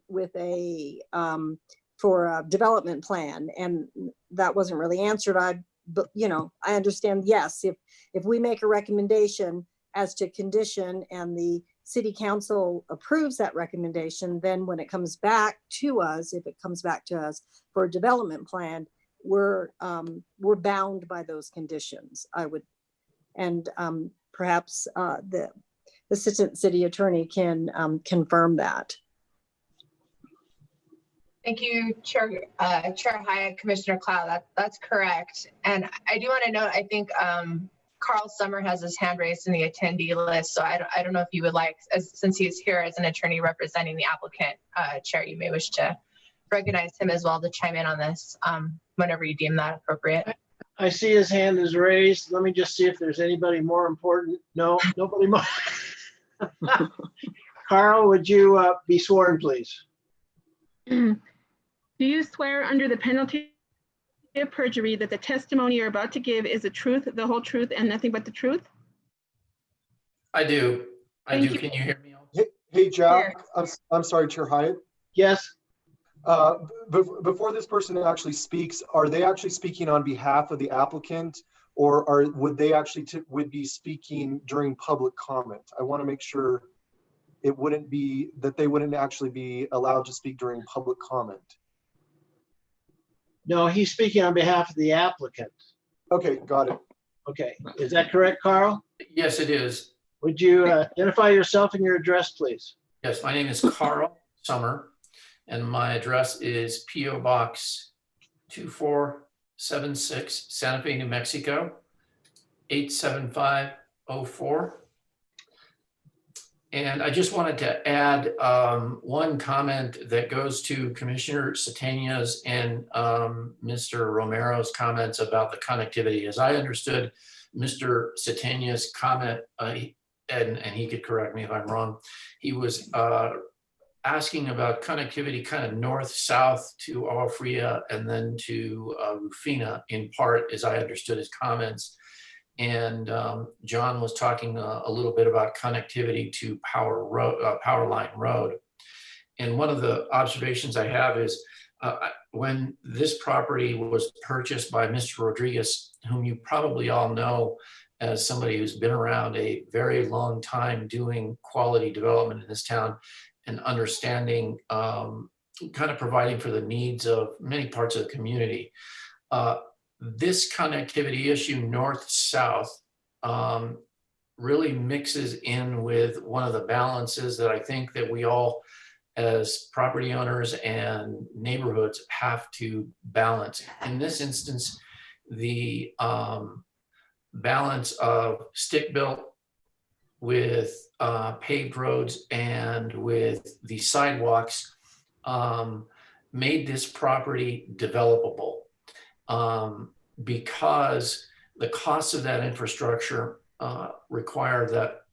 with a for a development plan? And that wasn't really answered. But I understand, yes, if we make a recommendation as to condition and the city council approves that recommendation, then when it comes back to us, if it comes back to us for a development plan, we're bound by those conditions, I would. And perhaps the assistant city attorney can confirm that. Thank you, Chair Hyatt, Commissioner Clow. That's correct. And I do want to note, I think Carl Summer has his hand raised in the attendee list. So I don't know if you would like, since he's here as an attorney representing the applicant, Chair, you may wish to recognize him as well to chime in on this whenever you deem that appropriate. I see his hand is raised. Let me just see if there's anybody more important. No, nobody more. Carl, would you be sworn, please? Do you swear under the penalty of perjury that the testimony you're about to give is the truth, the whole truth, and nothing but the truth? I do. Thank you. Can you hear me? Hey, Jack, I'm sorry, Chair Hyatt. Yes. Before this person actually speaks, are they actually speaking on behalf of the applicant, or would they actually would be speaking during public comment? I want to make sure it wouldn't be that they wouldn't actually be allowed to speak during public comment. No, he's speaking on behalf of the applicant. Okay, got it. Okay, is that correct, Carl? Yes, it is. Would you identify yourself and your address, please? Yes, my name is Carl Summer, and my address is P.O. Box 2476, Santa Fe, New Mexico, 87504. And I just wanted to add one comment that goes to Commissioner Satania's and Mr. Romero's comments about the connectivity. As I understood Mr. Satania's comment, and he could correct me if I'm wrong, he was asking about connectivity kind of north-south to Agua Fria and then to Rufina, in part, as I understood his comments. And John was talking a little bit about connectivity to Power Line Road. And one of the observations I have is when this property was purchased by Mr. Rodriguez, whom you probably all know as somebody who's been around a very long time doing quality development in this town and understanding, kind of providing for the needs of many parts of the community. This connectivity issue north-south really mixes in with one of the balances that I think that we all as property owners and neighborhoods have to balance. In this instance, the balance of stick-built with paved roads and with the sidewalks made this property developable. Because the costs of that infrastructure require that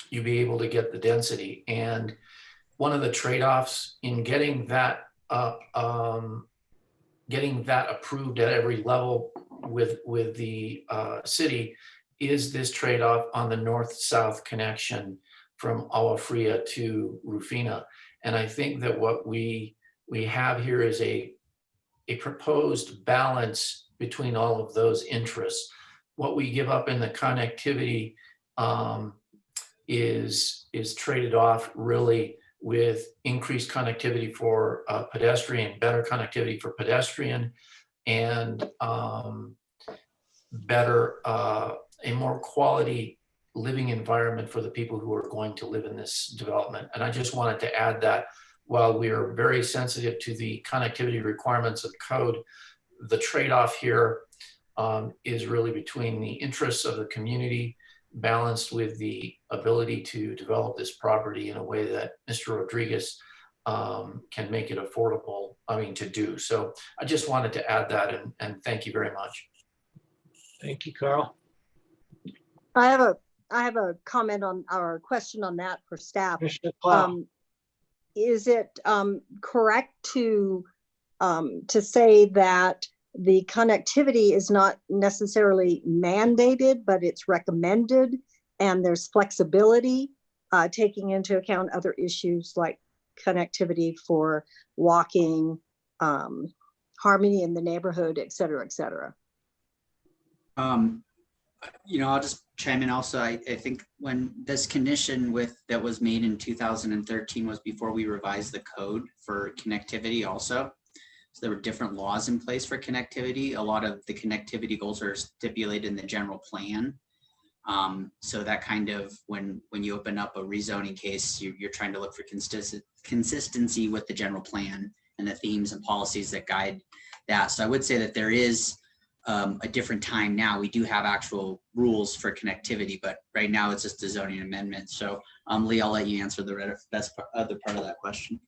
you be able to get the density. And one of the trade-offs in getting that approved at every level with the city is this trade-off on the north-south connection from Agua Fria to Rufina. And I think that what we have here is a proposed balance between all of those interests. What we give up in the connectivity is traded off really with increased connectivity for pedestrian, better connectivity for pedestrian, and better, a more quality living environment for the people who are going to live in this development. And I just wanted to add that while we are very sensitive to the connectivity requirements of the code, the trade-off here is really between the interests of the community, balanced with the ability to develop this property in a way that Mr. Rodriguez can make it affordable, to do. So I just wanted to add that, and thank you very much. Thank you, Carl. I have a comment on, or a question on that for staff. Commissioner Clow. Is it correct to say that the connectivity is not necessarily mandated, but it's recommended, and there's flexibility, taking into account other issues like connectivity for walking, harmony in the neighborhood, et cetera, et cetera? I'll just chime in also. I think when this condition that was made in 2013 was before we revised the code for connectivity also. So there were different laws in place for connectivity. A lot of the connectivity goals are stipulated in the general plan. So that kind of, when you open up a rezoning case, you're trying to look for consistency with the general plan and the themes and policies that guide that. So I would say that there is a different time now. We do have actual rules for connectivity, but right now it's just a zoning amendment. So Lee, I'll let you answer the other part of that question.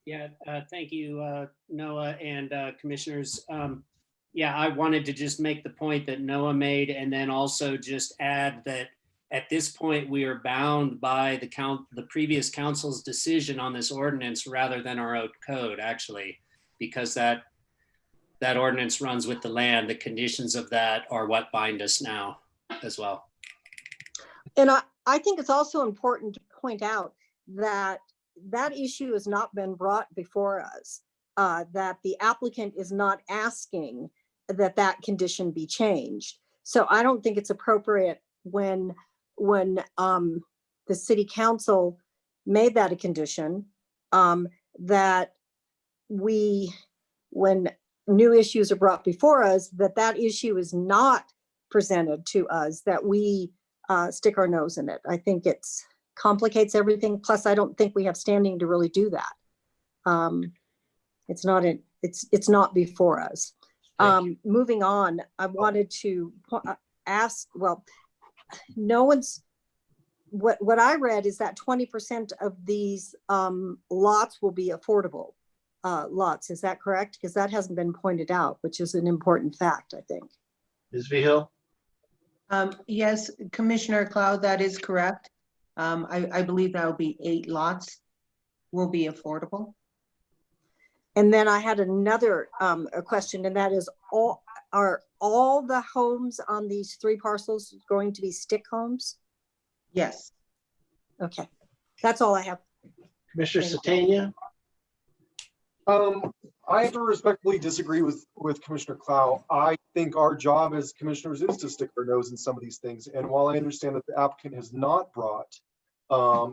Yeah, thank you, Noah and commissioners. Yeah, I wanted to just make the point that Noah made, and then also just add that at this point we are bound by the previous council's decision on this ordinance rather than our own code, actually, because that ordinance runs with the land. The conditions of that are what bind us now as well. And I think it's also important to point out that that issue has not been brought before us, that the applicant is not asking that condition be changed. So I don't think it's appropriate when the city council made that a condition, that when new issues are brought before us, that issue is not presented to us, that we stick our nose in it. I think it complicates everything. Plus, I don't think we have standing to really do that. It's not before us. Moving on, I wanted to ask, well, what I read is that 20% of these lots will be affordable lots. Is that correct? Because that hasn't been pointed out, which is an important fact, I think. Ms. Vigil? Yes, Commissioner Cloud, that is correct. I believe that will be 8 lots will be affordable. And then I had another a question, and that is, are all the homes on these 3 parcels going to be stick homes? Yes. Okay, that's all I have. Commissioner Satania? I have to respectfully disagree with Commissioner Clow. I think our job as commissioners is to stick our nose in some of these things. And while I understand that the applicant has not brought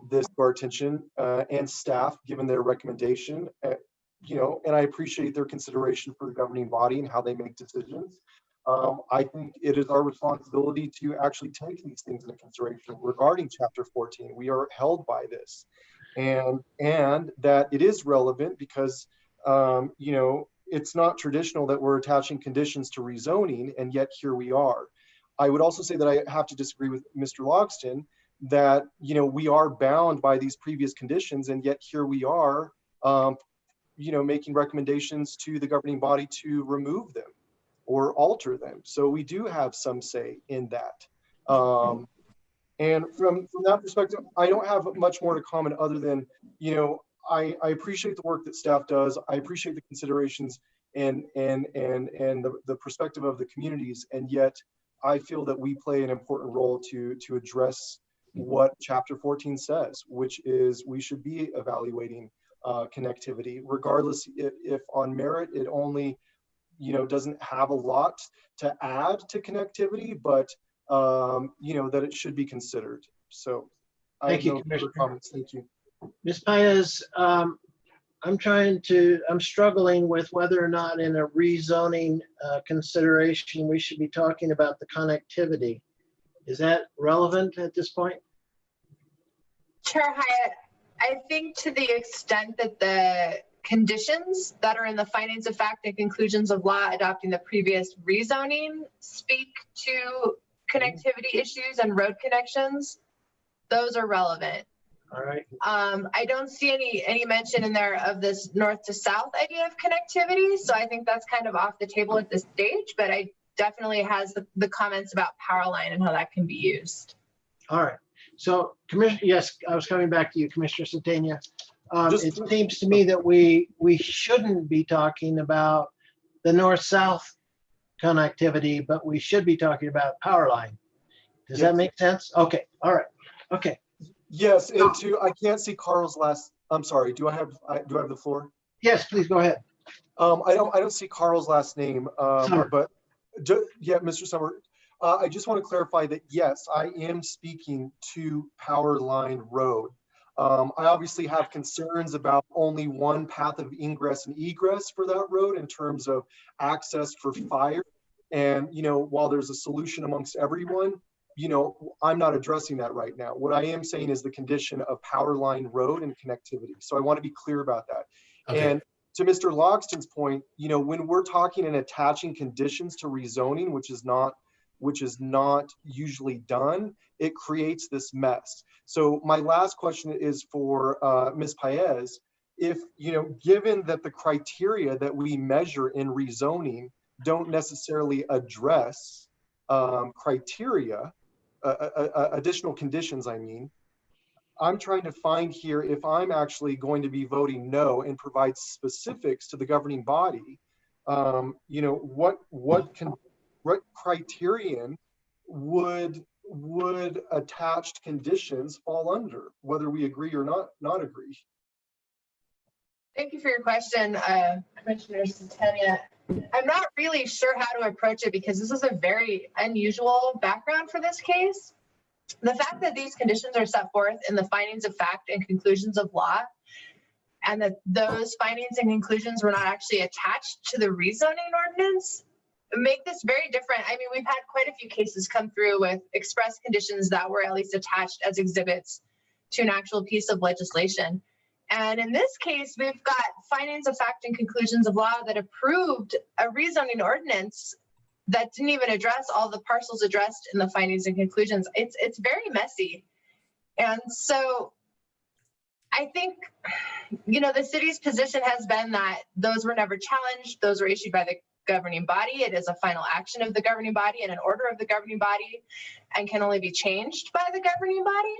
this to our attention, and staff, given their recommendation, and I appreciate their consideration for the governing body and how they make decisions. I think it is our responsibility to actually take these things into consideration regarding Chapter 14. We are held by this, and that it is relevant because it's not traditional that we're attaching conditions to rezoning, and yet here we are. I would also say that I have to disagree with Mr. Logston that we are bound by these previous conditions, and yet here we are making recommendations to the governing body to remove them or alter them. So we do have some say in that. And from that perspective, I don't have much more to comment other than, I appreciate the work that staff does. I appreciate the considerations and the perspective of the communities. And yet I feel that we play an important role to address what Chapter 14 says, which is we should be evaluating connectivity, regardless if on merit it only doesn't have a lot to add to connectivity, but that it should be considered. So Thank you, Commissioner. Comments. Thank you. Ms. Paez, I'm struggling with whether or not in a rezoning consideration we should be talking about the connectivity. Is that relevant at this point? Chair Hyatt, I think to the extent that the conditions that are in the findings of fact and conclusions of law adopting the previous rezoning speak to connectivity issues and road connections, those are relevant. All right. I don't see any mention in there of this north to south idea of connectivity. So I think that's kind of off the table at this stage, but I definitely has the comments about power line and how that can be used. All right. So Commissioner, yes, I was coming back to you, Commissioner Satania. It seems to me that we shouldn't be talking about the north-south connectivity, but we should be talking about power line. Does that make sense? Okay. All right. Okay. Yes, and I can't see Carl's last, I'm sorry, do I have the floor? Yes, please go ahead. I don't see Carl's last name, but yeah, Mr. Summer, I just want to clarify that yes, I am speaking to Power Line Road. I obviously have concerns about only one path of ingress and egress for that road in terms of access for fire. And, you know, while there's a solution amongst everyone, you know, I'm not addressing that right now. What I am saying is the condition of Power Line Road and connectivity. So I want to be clear about that. Okay. And to Mr. Logston's point, you know, when we're talking and attaching conditions to rezoning, which is not usually done, it creates this mess. So my last question is for Ms. Paez. If, you know, given that the criteria that we measure in rezoning don't necessarily address criteria, additional conditions, I mean, I'm trying to find here if I'm actually going to be voting no and provide specifics to the governing body, you know, what criterion would attached conditions fall under, whether we agree or not agree? Thank you for your question, Commissioner Satania. I'm not really sure how to approach it because this is a very unusual background for this case. The fact that these conditions are set forth in the findings of fact and conclusions of law, and that those findings and conclusions were not actually attached to the rezoning ordinance, make this very different. I mean, we've had quite a few cases come through with express conditions that were at least attached as exhibits to an actual piece of legislation. And in this case, we've got findings of fact and conclusions of law that approved a rezoning ordinance that didn't even address all the parcels addressed in the findings and conclusions. It's very messy. And so I think, you know, the city's position has been that those were never challenged. Those were issued by the governing body. It is a final action of the governing body and an order of the governing body and can only be changed by the governing body.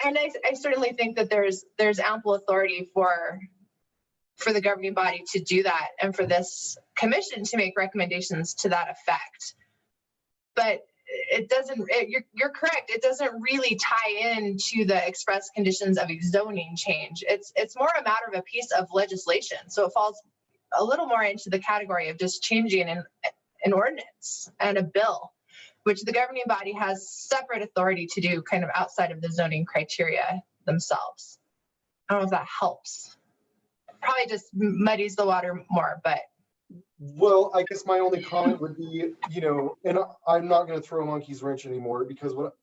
And I certainly think that there's ample authority for the governing body to do that and for this commission to make recommendations to that effect. But it doesn't, you're correct, it doesn't really tie in to the express conditions of a zoning change. It's more a matter of a piece of legislation. So it falls a little more into the category of just changing an ordinance and a bill, which the governing body has separate authority to do kind of outside of the zoning criteria themselves. I don't know if that helps. Probably just muddies the water more, but. Well, I guess my only comment would be, you know, and I'm not going to throw a monkey's wrench anymore, because what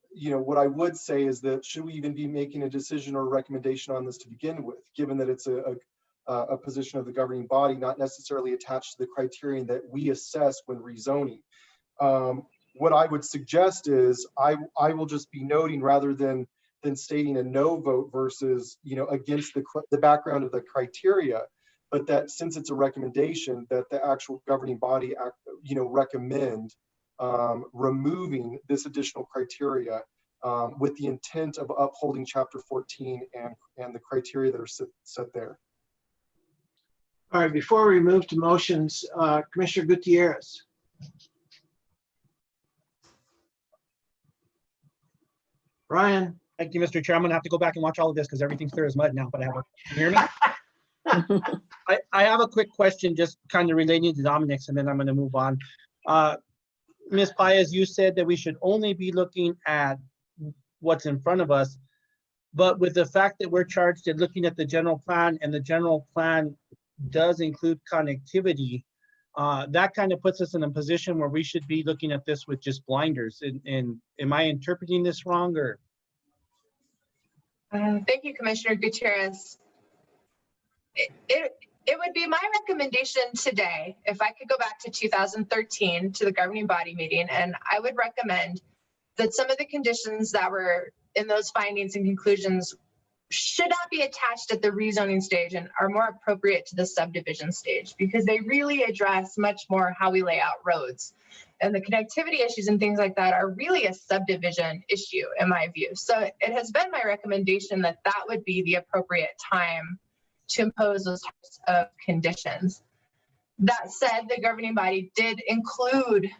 I would say is that should we even be making a decision or a recommendation on this to begin with, given that it's a position of the governing body, not necessarily attached to the criterion that we assess when rezoning. What I would suggest is I will just be noting, rather than stating a no vote versus, you know, against the background of the criteria, but that since it's a recommendation, that the actual governing body, you know, recommend removing this additional criteria with the intent of upholding Chapter 14 and the criteria that are set there. All right, before we move to motions, Commissioner Gutierrez. Ryan. Thank you, Mr. Chair. I'm gonna have to go back and watch all of this because everything's clear as mud now, but can you hear me? I have a quick question just kind of relating to Dominic's, and then I'm gonna move on. Ms. Paez, you said that we should only be looking at what's in front of us, but with the fact that we're charged at looking at the general plan, and the general plan does include connectivity, that kind of puts us in a position where we should be looking at this with just blinders. And am I interpreting this wrong, or? Thank you, Commissioner Gutierrez. It would be my recommendation today, if I could go back to 2013 to the governing body meeting, and I would recommend that some of the conditions that were in those findings and conclusions should not be attached at the rezoning stage and are more appropriate to the subdivision stage, because they really address much more how we lay out roads. And the connectivity issues and things like that are really a subdivision issue in my view. So it has been my recommendation that that would be the appropriate time to impose those types of conditions. That said, the governing body did include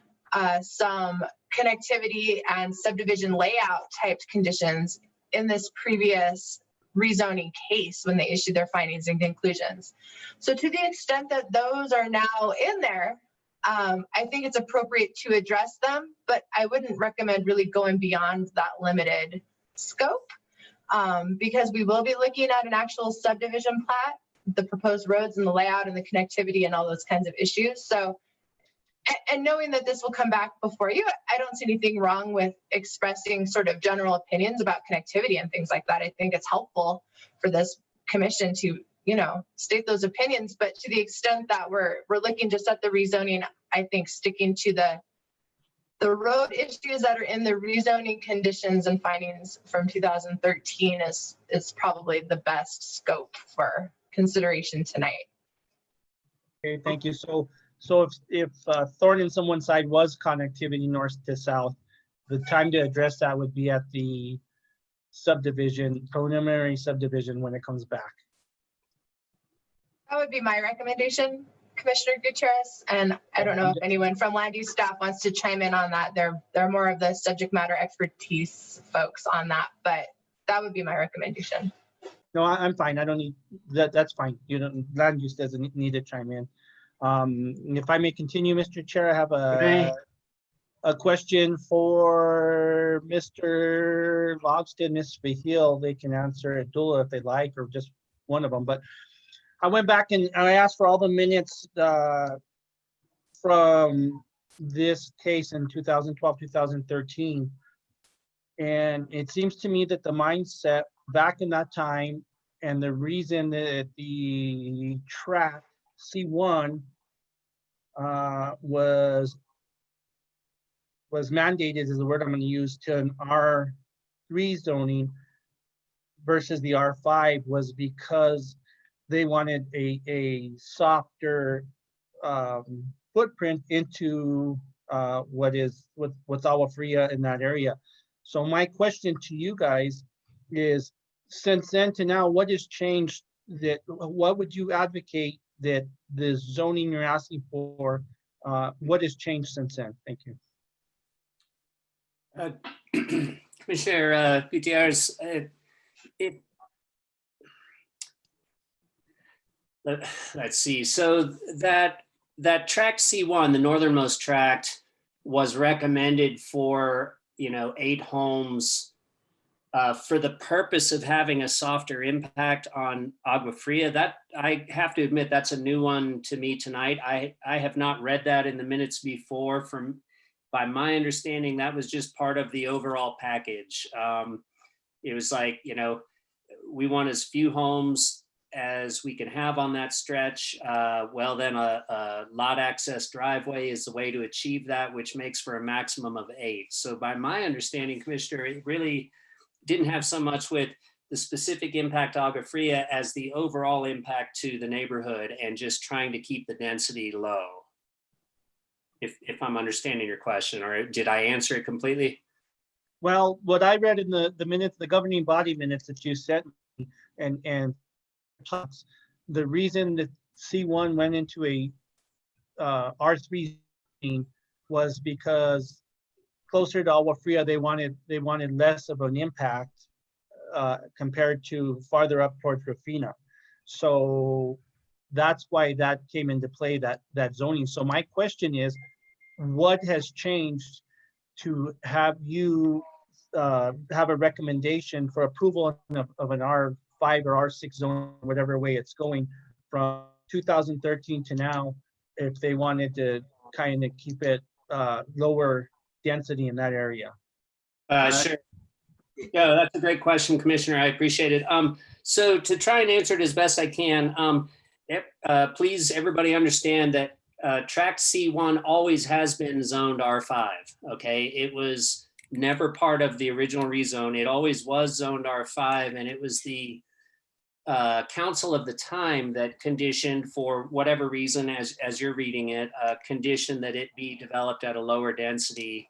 some connectivity and subdivision layout type conditions in this previous rezoning case when they issued their findings and conclusions. So to the extent that those are now in there, I think it's appropriate to address them, but I wouldn't recommend really going beyond that limited scope, because we will be looking at an actual subdivision plat, the proposed roads and the layout and the connectivity and all those kinds of issues. So, and knowing that this will come back before you, I don't see anything wrong with expressing sort of general opinions about connectivity and things like that. I think it's helpful for this commission to, you know, state those opinions, but to the extent that we're looking just at the rezoning, I think sticking to the road issues that are in the rezoning conditions and findings from 2013 is probably the best scope for consideration tonight. Okay, thank you. So if Thornton on one side was connectivity north to south, the time to address that would be at the subdivision, preliminary subdivision when it comes back. That would be my recommendation, Commissioner Gutierrez. And I don't know if anyone from land use staff wants to chime in on that. They're more of the subject matter expertise folks on that, but that would be my recommendation. No, I'm fine. I don't need that. That's fine. You don't, land use doesn't need to chime in. If I may continue, Mr. Chair, I have a question for Mr. Logston, Ms. Fahil. They can answer it, Dula, if they like, or just one of them. But I went back and I asked for all the minutes from this case in 2012, 2013. And it seems to me that the mindset back in that time and the reason that the track C1 was mandated, is the word I'm going to use, to an R3 zoning versus the R5 was because they wanted a softer footprint into what's Agua Fria in that area. So my question to you guys is, since then to now, what has changed? What would you advocate that the zoning you're asking for, what has changed since then? Thank you. Commissioner Gutierrez, let's see. So that tract C1, the northernmost tract, was recommended for 8 homes for the purpose of having a softer impact on Agua Fria. That, I have to admit, that's a new one to me tonight. I have not read that in the minutes before. By my understanding, that was just part of the overall package. It was like, we want as few homes as we can have on that stretch. Well, then a lot access driveway is the way to achieve that, which makes for a maximum of 8. So by my understanding, Commissioner, it really didn't have so much with the specific impact to Agua Fria as the overall impact to the neighborhood and just trying to keep the density low. If I'm understanding your question, or did I answer it completely? Well, what I read in the minutes, the governing body minutes that you sent me, and the reason that C1 went into a R3 was because closer to Agua Fria, they wanted less of an impact compared to farther up towards Rufina. So that's why that came into play, that zoning. So my question is, what has changed to have you have a recommendation for approval of an R5 or R6 zone, whatever way it's going, from 2013 to now, if they wanted to kind of keep it lower density in that area? Sure. Yeah, that's a great question, Commissioner. I appreciate it. So to try and answer it as best I can, Yep. Please, everybody understand that tract C1 always has been zoned R5. Okay, it was never part of the original rezone. It always was zoned R5, and it was the council of the time that conditioned, for whatever reason, as you're reading it, conditioned that it be developed at a lower density,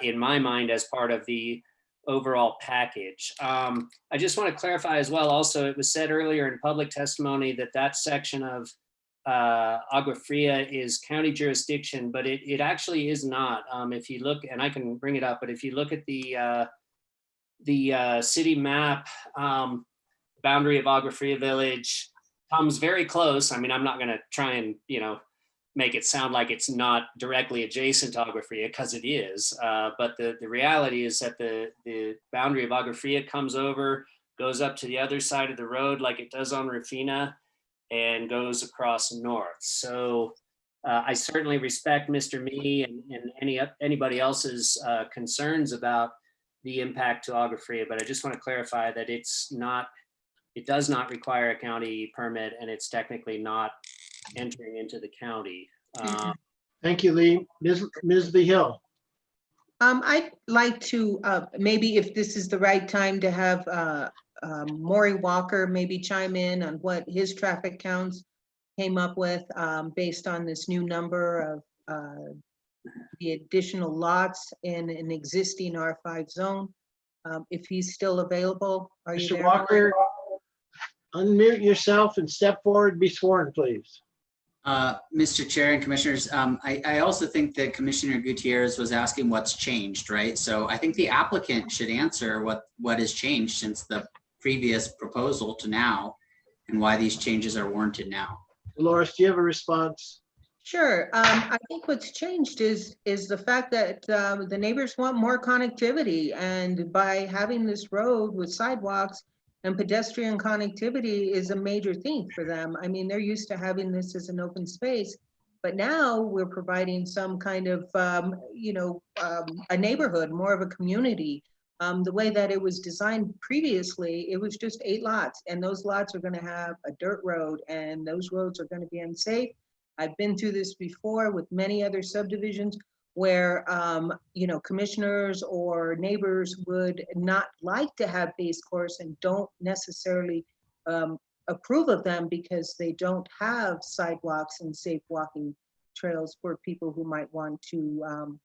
in my mind, as part of the overall package. I just want to clarify as well, also, it was said earlier in public testimony that that section of Agua Fria is county jurisdiction, but it actually is not. If you look, and I can bring it up, but if you look at the city map, boundary of Agua Fria Village comes very close. I mean, I'm not going to try and, make it sound like it's not directly adjacent to Agua Fria, because it is. But the reality is that the boundary of Agua Fria comes over, goes up to the other side of the road like it does on Rufina, and goes across north. So I certainly respect Mr. Mee and anybody else's concerns about the impact to Agua Fria, but I just want to clarify that it does not require a county permit, and it's technically not entering into the county. Thank you, Lee. Ms. Behill. I'd like to, maybe if this is the right time to have Maury Walker maybe chime in on what his traffic counts came up with based on this new number of the additional lots in an existing R5 zone. If he's still available, are you Mr. there? Walker, unmute yourself and step forward, be sworn, please. Mr. Chair and Commissioners, I also think that Commissioner Gutierrez was asking what's changed, right? So I think the applicant should answer what has changed since the previous proposal to now, and why these changes are warranted now. Dolores, do you have a response? Sure. I think what's changed is the fact that the neighbors want more connectivity, and by having this road with sidewalks and pedestrian connectivity is a major thing for them. I mean, they're used to having this as an open space, but now we're providing some kind of, a neighborhood, more of a community. The way that it was designed previously, it was just 8 lots, and those lots are going to have a dirt road, and those roads are going to be unsafe. I've been through this before with many other subdivisions where, commissioners or neighbors would not like to have base course and don't necessarily approve of them because they don't have sidewalks and safe walking trails for people who might want to,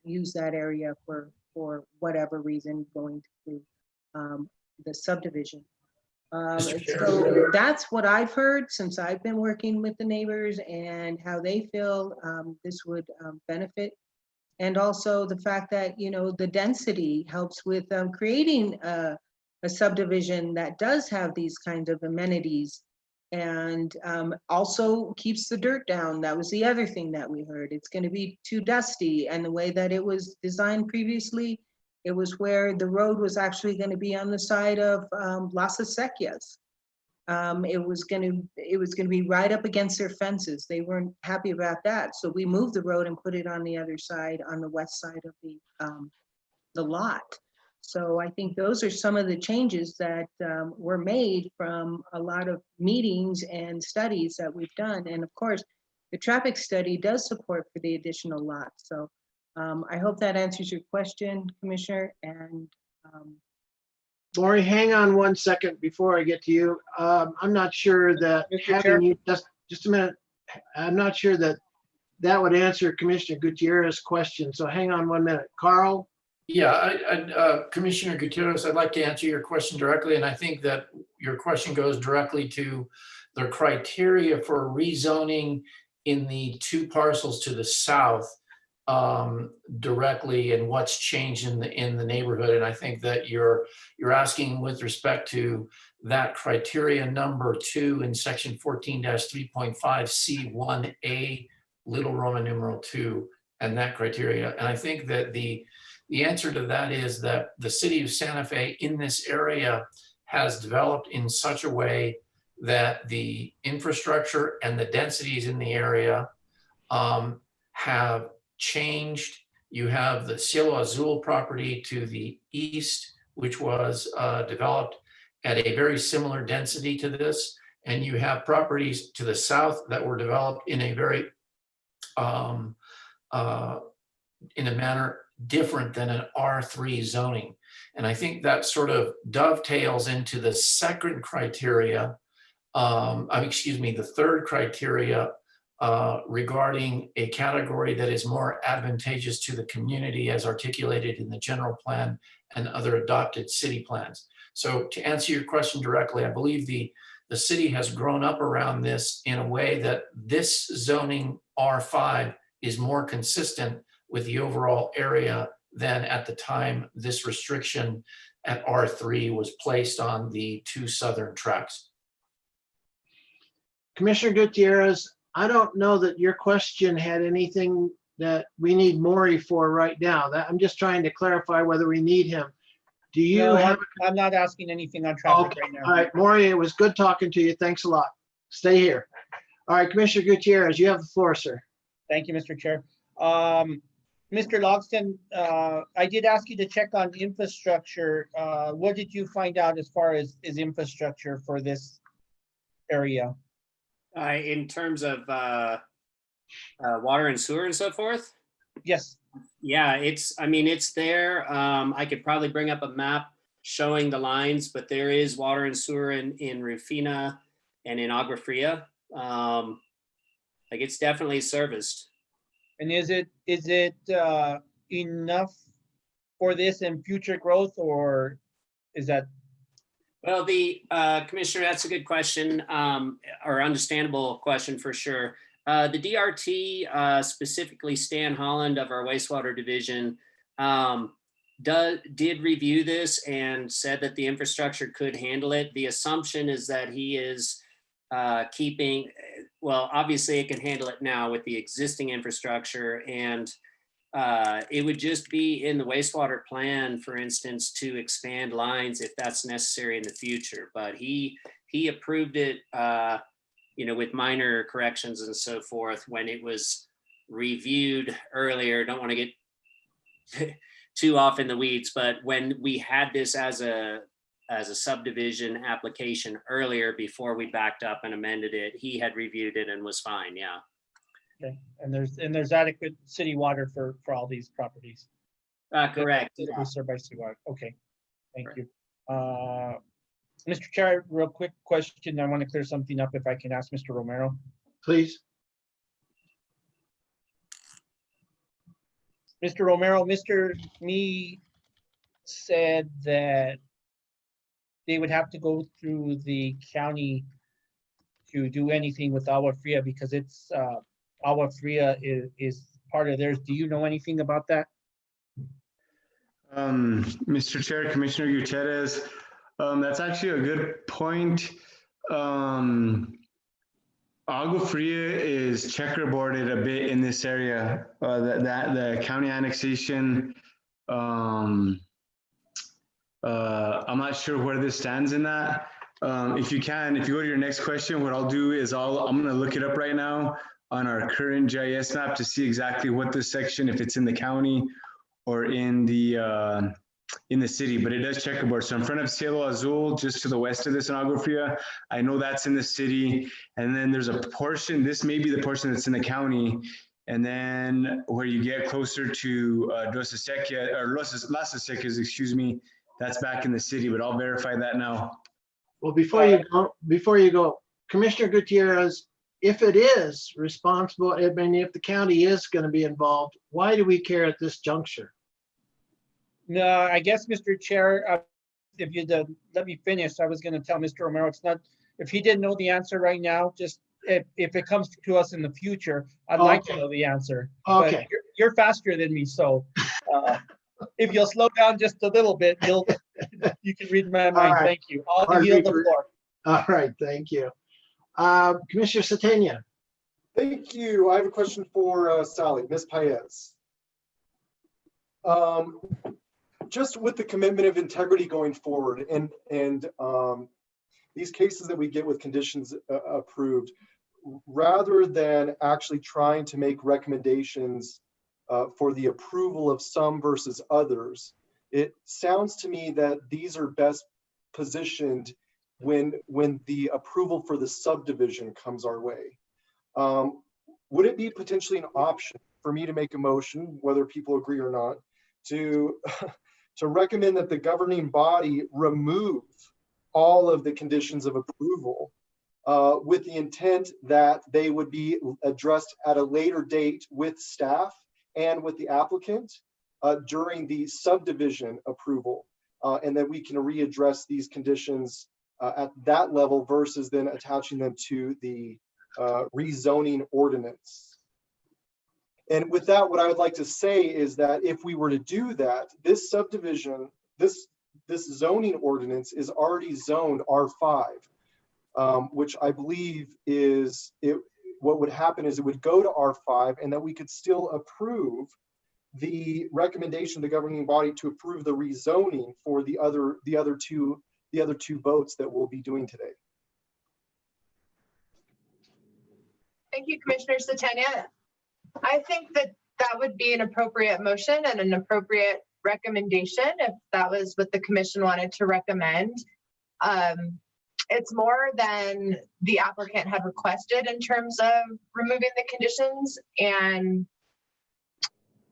use that area for whatever reason going through the subdivision. So that's what I've heard since I've been working with the neighbors and how they feel this would benefit. And also the fact that, the density helps with creating a subdivision that does have these kinds of amenities, and also keeps the dirt down. That was the other thing that we heard. It's going to be too dusty, and the way that it was designed previously, it was where the road was actually going to be on the side of Las Acequias. It was going to be right up against their fences. They weren't happy about that, so we moved the road and put it on the other side, on the west side of the lot. So I think those are some of the changes that were made from a lot of meetings and studies that we've done. And of course, the traffic study does support for the additional lots. So I hope that answers your question, Commissioner. And Lori, hang on 1 second before I get to you. I'm not sure that having you, just a minute. I'm not sure that would answer Commissioner Gutierrez's question. So hang on 1 minute. Carl? Yeah, Commissioner Gutierrez, I'd like to answer your question directly, and I think that your question goes directly to the criteria for rezoning in the 2 parcels to the south directly, and what's changed in the neighborhood. And I think that you're asking with respect to that criteria number 2 in section 14-3.5 C1A little Roman numeral 2, and that criteria. And I think that the answer to that is that the city of Santa Fe in this area has developed in such a way that the infrastructure and the densities in the area have changed. You have the Cielo Azul property to the east, which was developed at a very similar density to this. and you have properties to the south that were developed in a very in a manner different than an R3 zoning. And I think that sort of dovetails into the second criteria, the third criteria regarding a category that is more advantageous to the community as articulated in the general plan and other adopted city plans. So to answer your question directly, I believe the city has grown up around this in a way that this zoning R5 is more consistent with the overall area than at the time this restriction at R3 was placed on the two southern tracks. Commissioner Gutierrez, I don't know that your question had anything that we need Maury for right now. I'm just trying to clarify whether we need him. Do you No, have? I'm not asking anything on traffic Okay. right now. All right, Maury, it was good talking to you. Thanks a lot. Stay here. All right, Commissioner Gutierrez, you have the floor, sir. Thank you, Mr. Chair. Mr. Logston, I did ask you to check on infrastructure. What did you find out as far as infrastructure for this area? In terms of water and sewer and so forth? Yes. Yeah, it's there. I could probably bring up a map showing the lines, but there is water and sewer in Rufina and in Agua Fria. Like it's definitely serviced. And is it enough for this and future growth, or is that? Well, the Commissioner, that's a good question, or understandable question for sure. The DRT, specifically Stan Holland of our wastewater division, did review this and said that the infrastructure could handle it. The assumption is that he is keeping, well, obviously it can handle it now with the existing infrastructure, and it would just be in the wastewater plan, for instance, to expand lines if that's necessary in the future. But he approved it, with minor corrections and so forth when it was reviewed earlier. Don't want to get too off in the weeds, but when we had this as a subdivision application earlier before we backed up and amended it, he had reviewed it and was fine. Yeah. Okay. And there's adequate city water for all these properties. Correct. Yeah. Served by city water. Okay. Thank you. Mr. Chair, real quick question. I want to clear something up if I can ask Mr. Romero. Please. Mr. Romero, Mr. Me said that they would have to go through the county to do anything with Agua Fria because it's Agua Fria is part of theirs. Do you know anything about that? Mr. Chair, Commissioner Gutierrez, that's actually a good point. Agua Fria is checkerboarded a bit in this area. The county annexation, I'm not sure where this stands in that. If you go to your next question, what I'll do is I'm going to look it up right now on our current GIS map to see exactly what this section, if it's in the county or in the city, but it does checkerboard. So in front of Cielo Azul, just to the west of this in Agua Fria, I know that's in the city. And then there's a portion, this may be the portion that's in the county. And then where you get closer to Las Acequias, excuse me, that's back in the city, but I'll verify that now. Well, before you go, Commissioner Gutierrez, if it is responsible, if the county is going to be involved, why do we care at this juncture? No, I guess, Mr. Chair, if you'd let me finish, I was going to tell Mr. Romero, it's not, if he didn't know the answer right now, just if it comes to us in the future, I'd like to know the answer. Okay. But you're faster than me, so if you'll slow down just a little bit, you can read my mind. Right. Thank you. I'll yield the floor. All right, thank you. Commissioner Satania. Thank you. I have a question for Sally, Ms. Paez. Just with the commitment of integrity going forward and these cases that we get with conditions approved, rather than actually trying to make recommendations for the approval of some versus others, it sounds to me that these are best positioned when the approval for the subdivision comes our way. Would it be potentially an option for me to make a motion, whether people agree or not, to to recommend that the governing body remove all of the conditions of approval with the intent that they would be addressed at a later date with staff and with the applicant during the subdivision approval, and that we can readdress these conditions at that level versus then attaching them to the rezoning ordinance. And with that, what I would like to say is that if we were to do that, this subdivision, this zoning ordinance is already zoned R5, which I believe is what would happen is it would go to R5, and that we could still approve the recommendation of the governing body to approve the rezoning for the other two votes that we'll be doing today. Thank you, Commissioner Satania. I think that would be an appropriate motion and an appropriate recommendation if that was what the commission wanted to recommend. It's more than the applicant had requested in terms of removing the conditions. And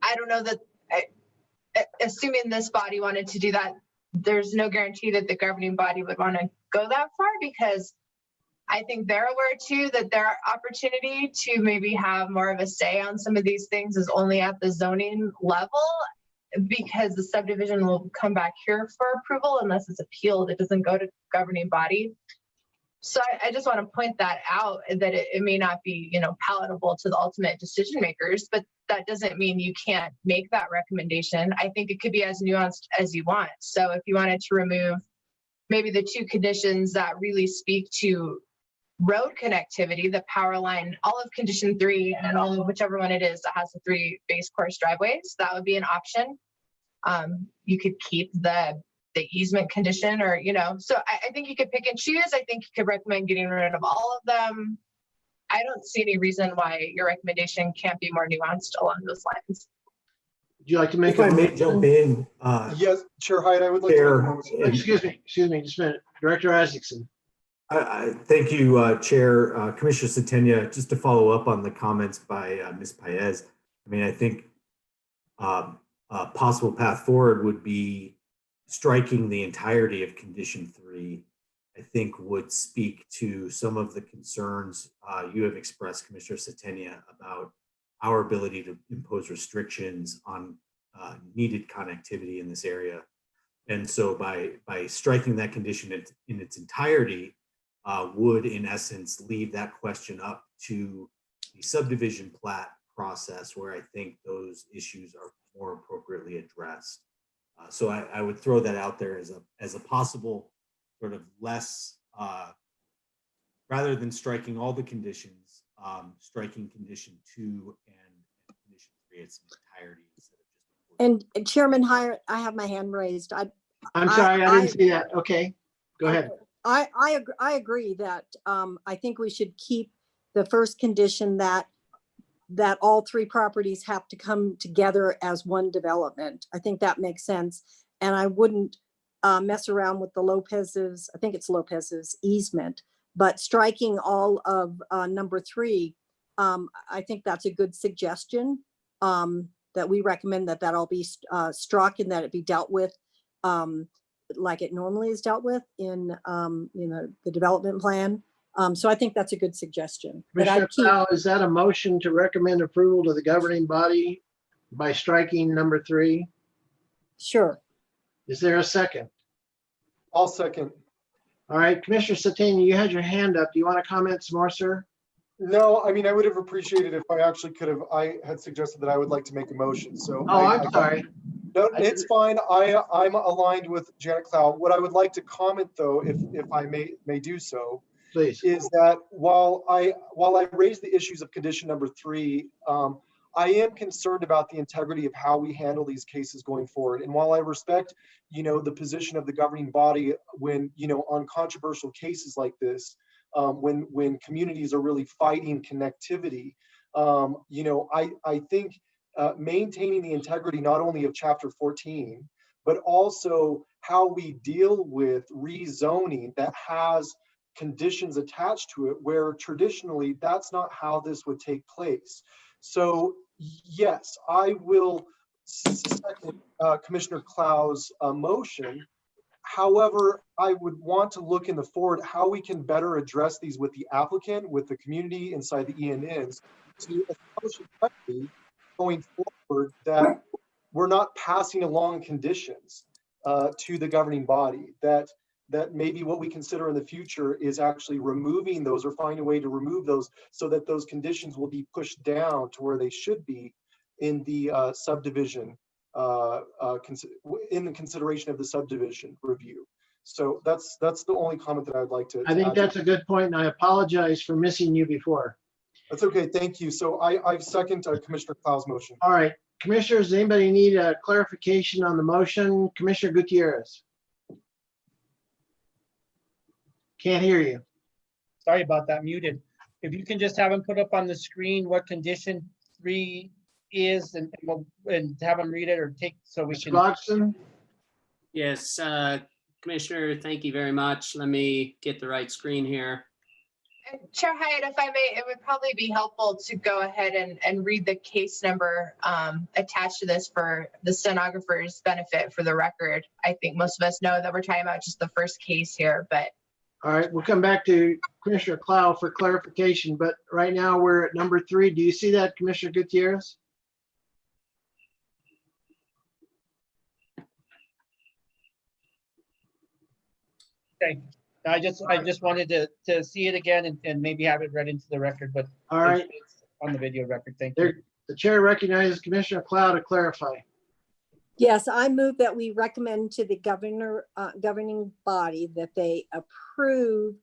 I don't know that, assuming this body wanted to do that, there's no guarantee that the governing body would want to go that far, because I think they're aware too that their opportunity to maybe have more of a say on some of these things is only at the zoning level, because the subdivision will come back here for approval unless it's appealed. It doesn't go to governing body. So I just want to point that out, that it may not be, palatable to the ultimate decision makers, but that doesn't mean you can't make that recommendation. I think it could be as nuanced as you want. So if you wanted to remove maybe the two conditions that really speak to road connectivity, the power line, all of condition 3 and all of whichever one it is that has the 3 base course driveways, that would be an option. You could keep the easement condition, or, so I think you could pick and choose. I think you could recommend getting rid of all of them. I don't see any reason why your recommendation can't be more nuanced along those lines. Would you like to make If I may jump in. Yes, Chair Hyde, I would like to. Excuse me, just a minute. Director Isaacson. Thank you, Chair. Commissioner Satania, just to follow up on the comments by Ms. Paez, I think a possible path forward would be striking the entirety of condition 3. I think would speak to some of the concerns you have expressed, Commissioner Satania, about our ability to impose restrictions on needed connectivity in this area. And so by striking that condition in its entirety, would in essence leave that question up to the subdivision plat process, where I think those issues are more appropriately addressed. So I would throw that out there as a possible sort of less, rather than striking all the conditions, striking condition 2 and condition 3 in its entirety instead of just. And Chairman Hyatt, I have my hand raised. I'm sorry, I didn't see that. Okay, go ahead. I agree that I think we should keep the first condition that all 3 properties have to come together as one development. I think that makes sense. And I wouldn't mess around with the Lopez's, I think it's Lopez's easement, but striking all of number 3, I think that's a good suggestion, that we recommend that all be struck and that it be dealt with like it normally is dealt with in the development plan. So I think that's a good suggestion. Commissioner Powell, is that a motion to recommend approval to the governing body by striking number 3? Sure. Is there a second? I'll second. All right, Commissioner Satania, you had your hand up. Do you want to comment some more, sir? No, I would have appreciated if I had suggested that I would like to make a motion. So I'm sorry. No, it's fine. I'm aligned with Janet Clow. What I would like to comment, though, if I may do so, please, is that while I raise the issues of condition number 3, I am concerned about the integrity of how we handle these cases going forward. And while I respect, the position of the governing body when, on controversial cases like this, when communities are really fighting connectivity, I think maintaining the integrity not only of Chapter 14, but also how we deal with rezoning that has conditions attached to it, where traditionally that's not how this would take place. So yes, I will second Commissioner Klau's motion. However, I would want to look in the forward how we can better address these with the applicant, with the community inside the ENNs, to establish correctly going forward that we're not passing along conditions to the governing body, that maybe what we consider in the future is actually removing those or finding a way to remove those so that those conditions will be pushed down to where they should be in the subdivision, in the consideration of the subdivision review. So that's the only comment that I'd like to I think add. that's a good point, and I apologize for missing you before. That's okay, thank you. So I second Commissioner Klau's motion. All right, commissioners, does anybody need a clarification on the motion? Commissioner Gutierrez. Can't hear you. Sorry about that, muted. If you can just have him put up on the screen what condition 3 is and have him read it or take so we Mr. can. Godson? Yes, Commissioner, thank you very much. Let me get the right screen here. Chair Hyatt, if I may, it would probably be helpful to go ahead and read the case number attached to this for the stenographer's benefit for the record. I think most of us know that we're talking about just the first case here, but. All right, we'll come back to Commissioner Clow for clarification, but right now we're at number 3. Do you see that, Commissioner Gutierrez? Okay, I just wanted to see it again and maybe have it read into the record, but All right. it's on the video record. Thank you. The chair recognizes Commissioner Clow to clarify. Yes, I move that we recommend to the governing body that they approve.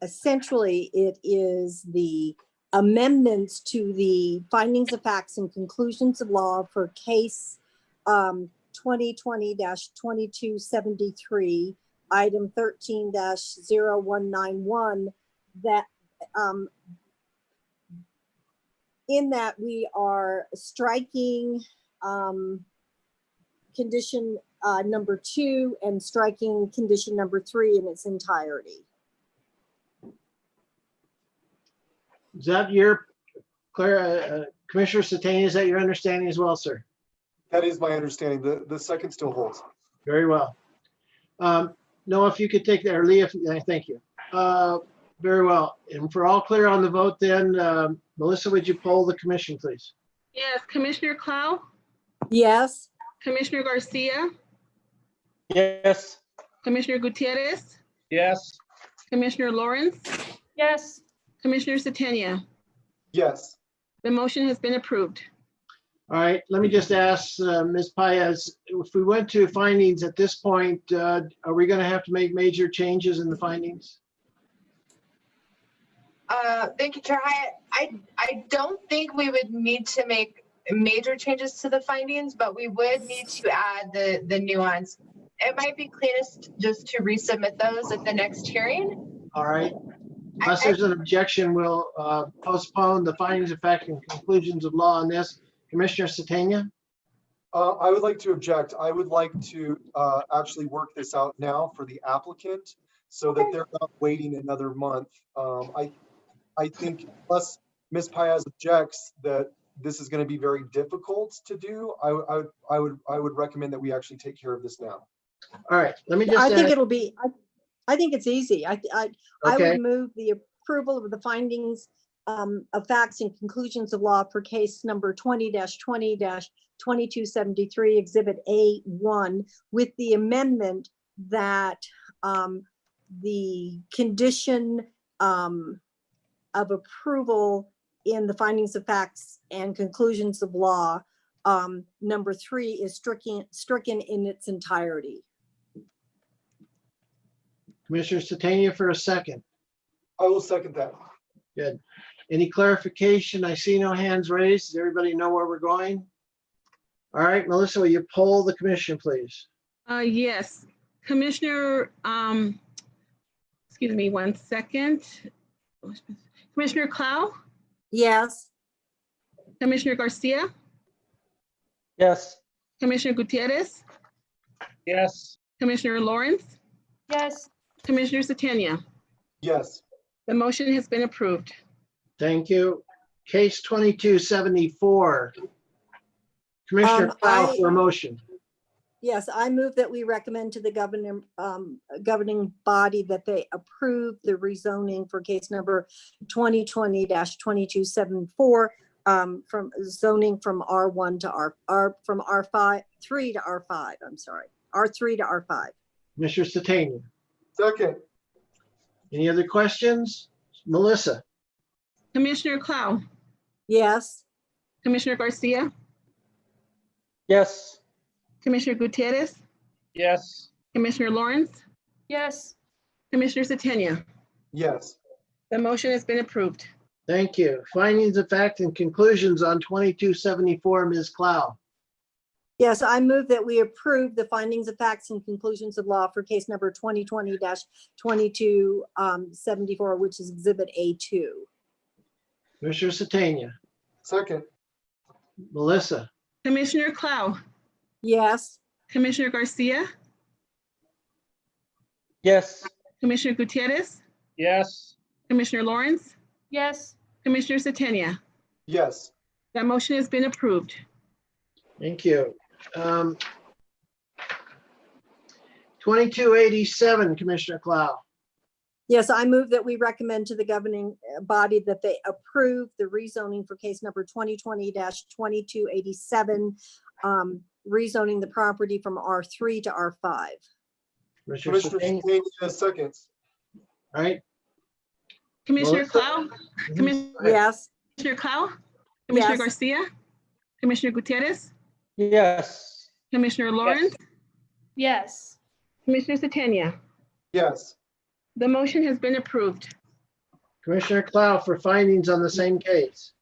Essentially, it is the amendments to the findings of facts and conclusions of law for case 2020-2273, item 13-0191, that in that we are striking condition number 2 and striking condition number 3 in its entirety. Is that your, Commissioner Satania, is that your understanding as well, sir? That is my understanding. The second still holds. Very well. Noah, if you could take that, or Leah, thank you. Very well. And for all clear on the vote then, Melissa, would you poll the commission, please? Yes, Commissioner Clow, Yes. Commissioner Garcia, Yes. Commissioner Gutierrez, Yes. Commissioner Lawrence, Yes. Commissioner Satania. Yes. The motion has been approved. All right, let me just ask Ms. Paez, if we went to findings at this point, are we going to have to make major changes in the findings? Thank you, Chair Hyatt. I don't think we would need to make major changes to the findings, but we would need to add the nuance. It might be cleanest just to resubmit those at the next hearing. All right. Unless there's an objection, we'll postpone the findings of fact and conclusions of law on this. Commissioner Satania? I would like to object. I would like to actually work this out now for the applicant so that they're not waiting another month. I think unless Ms. Paez objects that this is going to be very difficult to do, I would recommend that we actually take care of this now. All right, let me just I think add- it'll be, I think it's easy. I Okay. would move the approval of the findings of facts and conclusions of law for case number 20-20-2273, Exhibit A1, with the amendment that the condition of approval in the findings of facts and conclusions of law, number 3 is stricken in its entirety. Commissioner Satania for a second. I will second that. Good. Any clarification? I see no hands raised. Does everybody know where we're going? All right, Melissa, will you poll the commission, please? Yes, Commissioner, excuse me 1 second. Commissioner Clow, Yes. Commissioner Garcia, Yes. Commissioner Gutierrez, Yes. Commissioner Lawrence, Yes. Commissioner Satania. Yes. The motion has been approved. Thank you. Case 2274. Commissioner Clow for a motion. Yes, I move that we recommend to the governing body that they approve the rezoning for case number 2020-2274 from zoning from R1 to from R5, 3 to R5, I'm sorry, R3 to R5. Commissioner Satania. Second. Any other questions? Melissa? Commissioner Clow, Yes. Commissioner Garcia, Yes. Commissioner Gutierrez, Yes. Commissioner Lawrence, Yes. Commissioner Satania. Yes. The motion has been approved. Thank you. Findings of fact and conclusions on 2274, Ms. Clow. Yes, I move that we approve the findings of facts and conclusions of law for case number 2020-2274, which is Exhibit A2. Commissioner Satania. Second. Melissa? Commissioner Clow, Yes. Commissioner Garcia, Yes. Commissioner Gutierrez, Yes. Commissioner Lawrence, Yes. Commissioner Satania. Yes. That motion has been approved. Thank you. 2287, Commissioner Clow. Yes, I move that we recommend to the governing body that they approve the rezoning for case number 2020-2287, rezoning the property from R3 to R5. Commissioner Satania, seconds. all right. Commissioner Melissa? Clow, Commissioner Yes. Clow, Commissioner Yes. Garcia, Commissioner Gutierrez, Yes. Commissioner Lawrence, Yes. Commissioner Satania. Yes. The motion has been approved. Commissioner Clow for findings on the same case.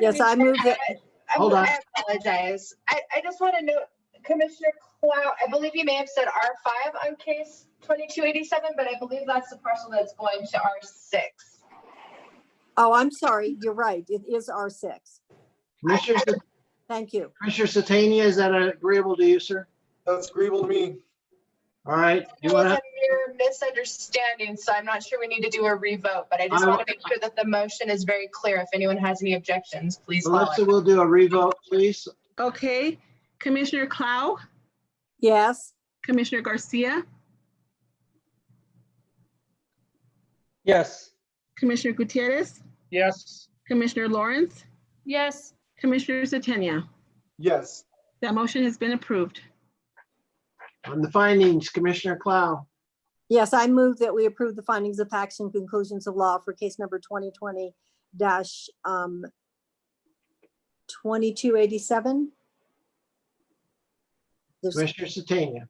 Yes, I move that. Hold on. I apologize. I just want to note, Commissioner Clow, I believe you may have said R5 on case 2287, but I believe that's the parcel that's going to R6. Oh, I'm sorry. You're right. It is R6. Commissioner Thank you. Satania, is that agreeable to you, sir? That's agreeable to me. All right. It You was want a mere misunderstanding, so I'm not sure we need to do a revote, but I just I- want to make sure that the motion is very clear. If anyone has any objections, please call Melissa it. will do a revote, please. Okay, Commissioner Clow, Yes. Commissioner Garcia, Yes. Commissioner Gutierrez, Yes. Commissioner Lawrence, Yes. Commissioner Satania. Yes. That motion has been approved. On the findings, Commissioner Clow. Yes, I move that we approve the findings of facts and conclusions of law for case number 2020-2287. Commissioner Satania.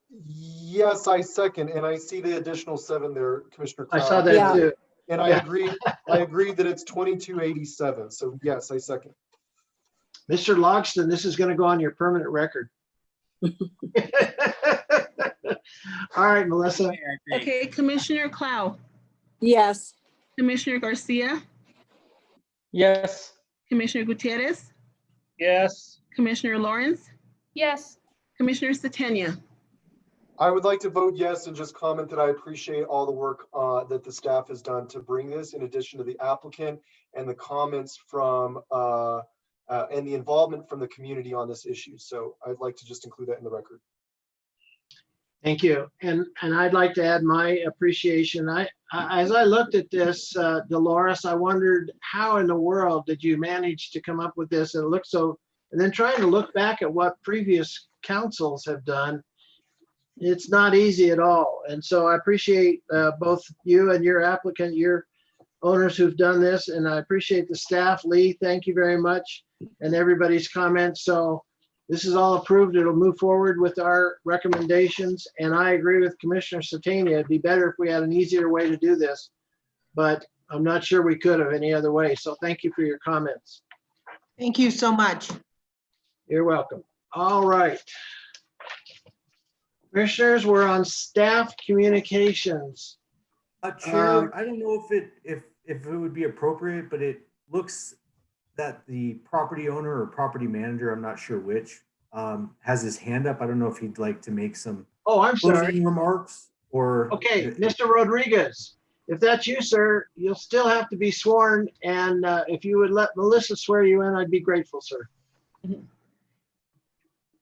Yes, I second, and I see the additional 7 there, Commissioner I Clow. saw that too. And I Yeah. agree that it's 2287, so yes, I second. Mr. Logston, this is going to go on your permanent record. All right, Melissa. Okay, Commissioner Clow, Yes. Commissioner Garcia, Yes. Commissioner Gutierrez, Yes. Commissioner Lawrence, Yes. Commissioner Satania. I would like to vote yes and just comment that I appreciate all the work that the staff has done to bring this, in addition to the applicant and the comments from and the involvement from the community on this issue. So I'd like to just include that in the record. Thank you. And I'd like to add my appreciation. As I looked at this, Dolores, I wondered how in the world did you manage to come up with this? And it looked so, and then trying to look back at what previous councils have done, it's not easy at all. And so I appreciate both you and your applicant, your owners who've done this, and I appreciate the staff. Lee, thank you very much, and everybody's comments. So this is all approved. It'll move forward with our recommendations. And I agree with Commissioner Satania. It'd be better if we had an easier way to do this, but I'm not sure we could have any other way. So thank you for your comments. Thank you so much. You're welcome. All right. Commissioners, we're on staff communications. Chair, I don't know if it would be appropriate, but it looks that the property owner or property manager, I'm not sure which, has his hand up. I don't know if he'd like to make some Oh, I'm sorry. closing remarks or. Okay, Mr. Rodriguez, if that's you, sir, you'll still have to be sworn. And if you would let Melissa swear you in, I'd be grateful, sir.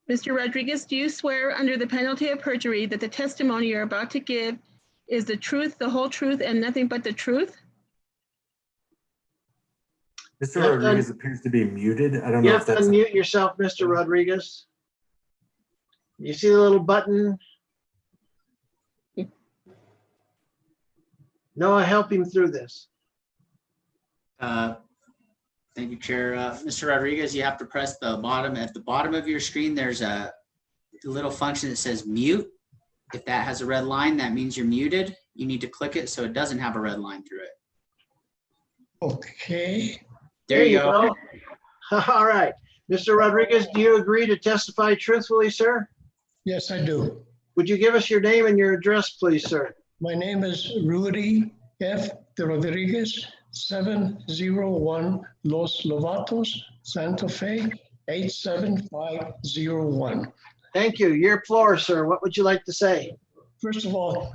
Mr. Rodriguez, do you swear under the penalty of perjury that the testimony you're about to give is the truth, the whole truth, and nothing but the truth? Mr. Rodriguez appears to be muted. I don't You know have if to that's. unmute yourself, Mr. Rodriguez. You see the little button? Noah, help him through this. Thank you, Chair. Mr. Rodriguez, you have to press the bottom. At the bottom of your screen, there's a little function that says mute. If that has a red line, that means you're muted. You need to click it so it doesn't have a red line through it. Okay. There you go. All right. Mr. Rodriguez, do you agree to testify truthfully, sir? Yes, I do. Would you give us your name and your address, please, sir? My name is Rudy F. de Rodriguez, 701 Los Lovatos, Santa Fe, 87501. Thank you. Your floor, sir. What would you like to say? First of all,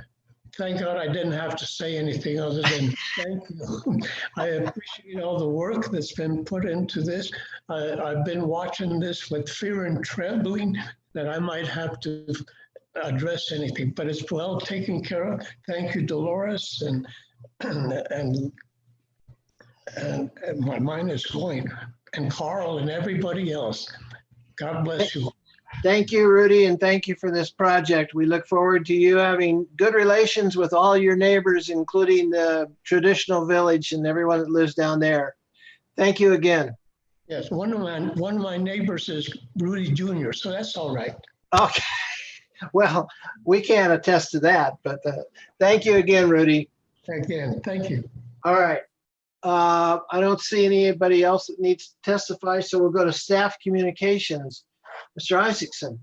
thank God I didn't have to say anything other than thank you. I appreciate all the work that's been put into this. I've been watching this with fear and trembling that I might have to address anything, but it's well taken care of. Thank you, Dolores, and my mind is going, and Carl and everybody else. God bless you. Thank you, Rudy, and thank you for this project. We look forward to you having good relations with all your neighbors, including the traditional village and everyone that lives down there. Thank you again. Yes, one of my neighbors is Rudy Jr., so that's all right. Okay. Well, we can't attest to that, but thank you again, Rudy. Again, thank you. All right. I don't see anybody else that needs to testify, so we'll go to staff communications. Mr. Isaacson.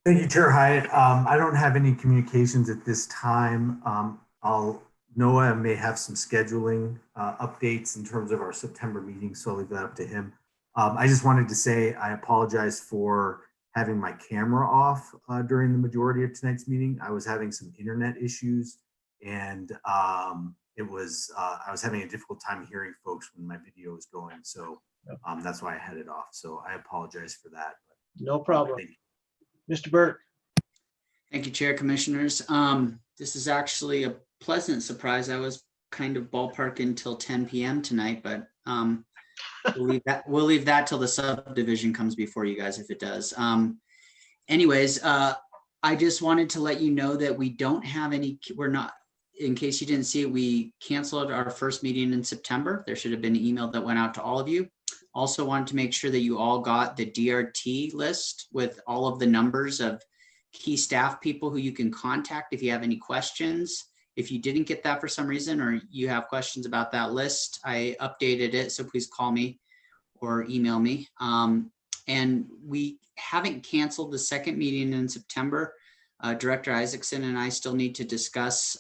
Thank you, Chair Hyatt. I don't have any communications at this time. Noah may have some scheduling updates in terms of our September meeting, so I'll leave that up to him. I just wanted to say I apologize for having my camera off during the majority of tonight's meeting. I was having some internet issues, and I was having a difficult time hearing folks when my video was going. So that's why I had it off. So I apologize for that. No problem. Mr. Burke. Thank you, Chair, Commissioners. This is actually a pleasant surprise. I was kind of ballparking until 10 p.m. tonight, but we'll leave that till the subdivision comes before you guys if it does. Anyways, I just wanted to let you know that we don't have any, in case you didn't see it, we canceled our first meeting in September. There should have been an email that went out to all of you. Also wanted to make sure that you all got the DRT list with all of the numbers of key staff people who you can contact if you have any questions. If you didn't get that for some reason, or you have questions about that list, I updated it, so please call me or email me. And we haven't canceled the second meeting in September. Director Isaacson and I still need to discuss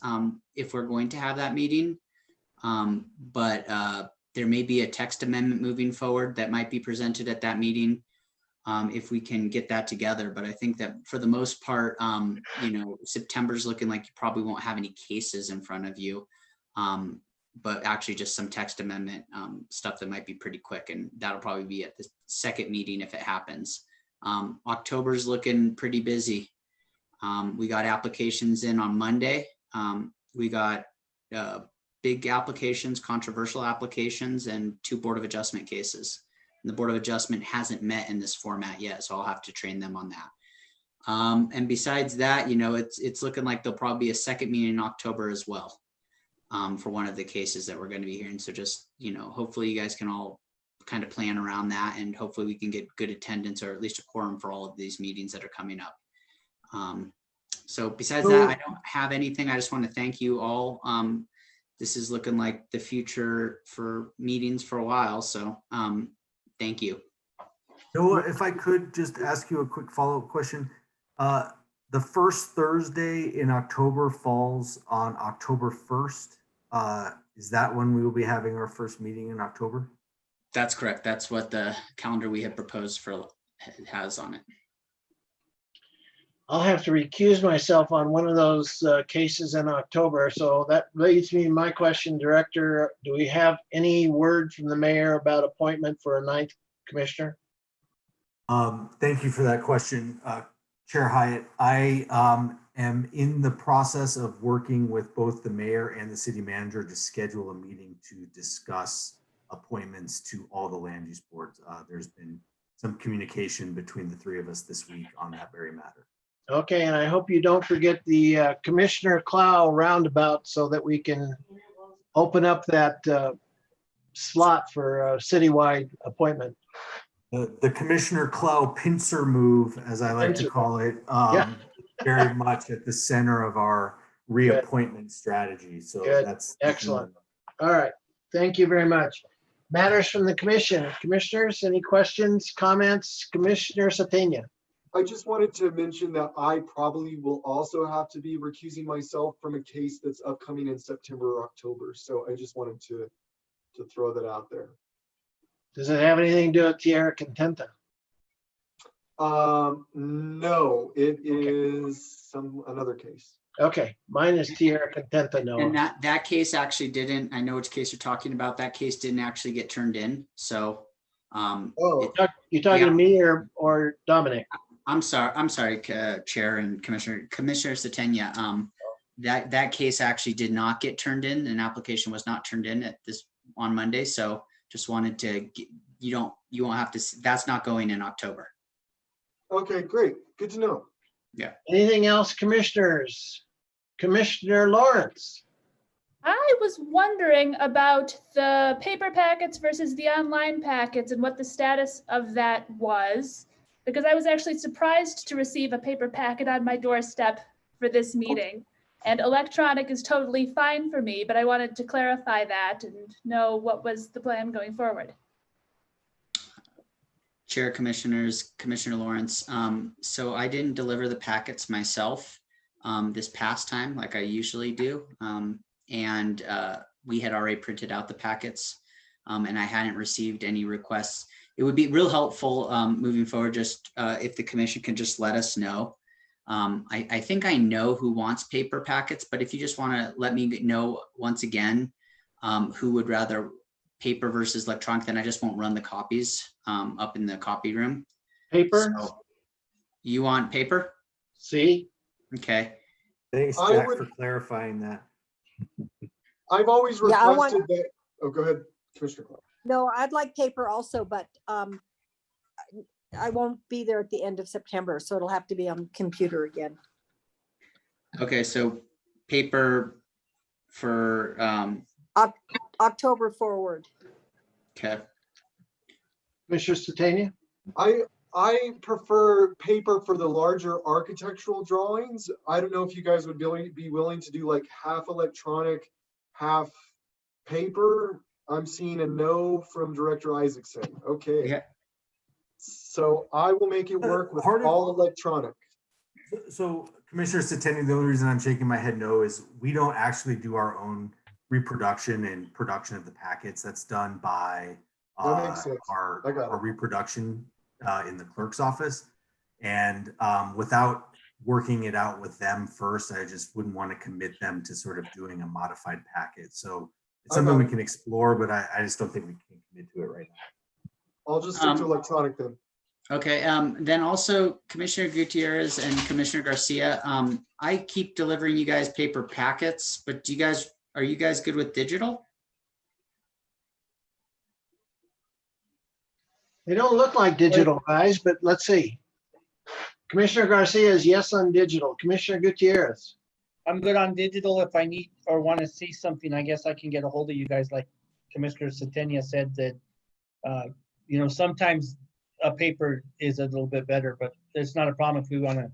if we're going to have that meeting. But there may be a text amendment moving forward that might be presented at that meeting if we can get that together. But I think that for the most part, September's looking like you probably won't have any cases in front of you, but actually just some text amendment stuff that might be pretty quick. And that'll probably be at the second meeting if it happens. October's looking pretty busy. We got applications in on Monday. We got big applications, controversial applications, and 2 Board of Adjustment cases. And the Board of Adjustment hasn't met in this format yet, so I'll have to train them on that. And besides that, it's looking like there'll probably be a second meeting in October as well for one of the cases that we're going to be hearing. So just, hopefully you guys can all kind of plan around that, and hopefully we can get good attendance, or at least a quorum for all of these meetings that are coming up. So besides that, I don't have anything. I just want to thank you all. This is looking like the future for meetings for a while. So thank you. Noah, if I could just ask you a quick follow-up question. The first Thursday in October falls on October 1st. Is that when we will be having our first meeting in October? That's correct. That's what the calendar we had proposed for has on it. I'll have to recuse myself on one of those cases in October. So that leads me to my question, Director. Do we have any word from the mayor about appointment for a 9th commissioner? Thank you for that question, Chair Hyatt. I am in the process of working with both the mayor and the city manager to schedule a meeting to discuss appointments to all the land use boards. There's been some communication between the three of us this week on that very matter. Okay, and I hope you don't forget the Commissioner Clow roundabout so that we can open up that slot for a citywide appointment. The Commissioner Clow pincer move, as I like to call it, very much at the center of our reappointment strategy. So Good. that's Excellent. All right, thank you very much. Matters from the commission. Commissioners, any questions, comments? Commissioner Satania. I just wanted to mention that I probably will also have to be recusing myself from a case that's upcoming in September or October. So I just wanted to throw that out there. Does it have anything to do with Tierra Contenta? No, it is another case. Okay, mine is Tierra Contenta, no. And that case actually didn't, I know which case you're talking about. That case didn't actually get turned in. So you talking to me or Dominic? I'm sorry, Chair and Commissioner Satania. That case actually did not get turned in. An application was not turned in on Monday. So just wanted to you won't have to. That's not going in October. Okay, great. Good to know. Yeah. Anything else, commissioners? Commissioner Lawrence. I was wondering about the paper packets versus the online packets and what the status of that was, because I was actually surprised to receive a paper packet on my doorstep for this meeting. And electronic is totally fine for me, but I wanted to clarify that and know what was the plan going forward. Chair, Commissioners, Commissioner Lawrence. So I didn't deliver the packets myself this past time like I usually do. We had already printed out the packets and I hadn't received any requests. It would be real helpful moving forward, just if the commission can just let us know. I think I know who wants paper packets, but if you just want to let me know once again who would rather paper versus electronic, then I just won't run the copies up in the copy room. Paper? So, you want paper? See? Okay. Thanks, Jack, for clarifying that. I've always requested that. Oh, go ahead, Commissioner Clark. No, I'd like paper also, but I won't be there at the end of September, so it'll have to be on computer again. Okay, so paper for October forward. Okay. Commissioner Satania? I prefer paper for the larger architectural drawings. I don't know if you guys would be willing to do like half electronic, half paper. I'm seeing a no from Director Isaacson. Okay. Yeah. So I will make it work with all electronic. So Commissioner Satania, the only reason I'm shaking my head no is we don't actually do our own reproduction and production of the packets. That's done by our reproduction in the clerk's office. And without working it out with them first, I just wouldn't want to commit them to sort of doing a modified packet. So it's something we can explore, but I just don't think we can commit to it right now. I'll just stick to electronic then. Okay, then also Commissioner Gutierrez and Commissioner Garcia, I keep delivering you guys paper packets, but are you guys good with digital? They don't look like digital, guys, but let's see. Commissioner Garcia is yes on digital. Commissioner Gutierrez. I'm good on digital. If I need or want to see something, I guess I can get a hold of you guys. Like Commissioner Satania said that, sometimes a paper is a little bit better, but it's not a problem if we want to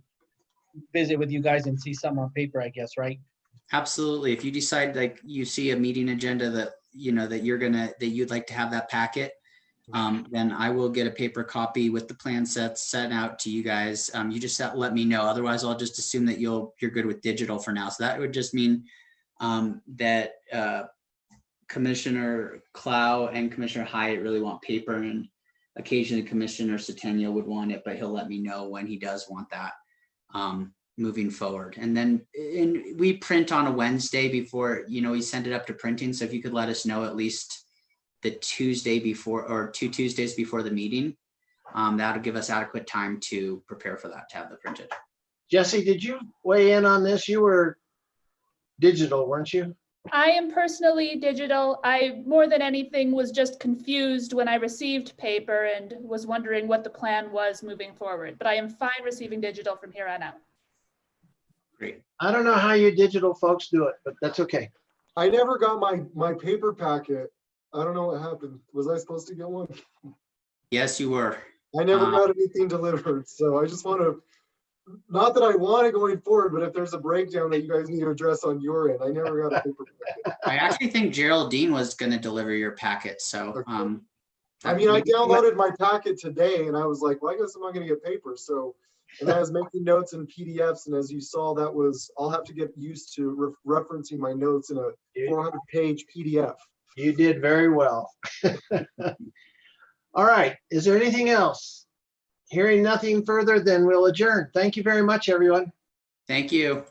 visit with you guys and see something on paper, I guess, right? Absolutely. If you decide like you see a meeting agenda that, that you'd like to have that packet, then I will get a paper copy with the plan sets sent out to you guys. You just let me know. Otherwise, I'll just assume that you're good with digital for now. So that would just mean that Commissioner Clow and Commissioner Hyatt really want paper, and occasionally Commissioner Satania would want it, but he'll let me know when he does want that moving forward. And then we print on a Wednesday before, we send it up to printing. So if you could let us know at least the Tuesday before or 2 Tuesdays before the meeting, that'll give us adequate time to prepare for that, to have the printed. Jesse, did you weigh in on this? You were digital, weren't you? I am personally digital. I, more than anything, was just confused when I received paper and was wondering what the plan was moving forward. But I am fine receiving digital from here on out. Great. I don't know how you digital folks do it, but that's okay. I never got my paper packet. I don't know what happened. Was I supposed to get one? Yes, you were. I never got anything delivered. So I just want to, not that I want it going forward, but if there's a breakdown that you guys need to address on your end, I never got a paper packet. I actually think Geraldine was going to deliver your packet. So, I mean, I downloaded my packet today and I was like, well, I guess I'm not going to get paper. So, and I was making notes in PDFs. And as you saw, that was, I'll have to get used to referencing my notes in a 400-page PDF. You did very well. All right. Is there anything else? Hearing nothing further, then we'll adjourn. Thank you very much, everyone. Thank you.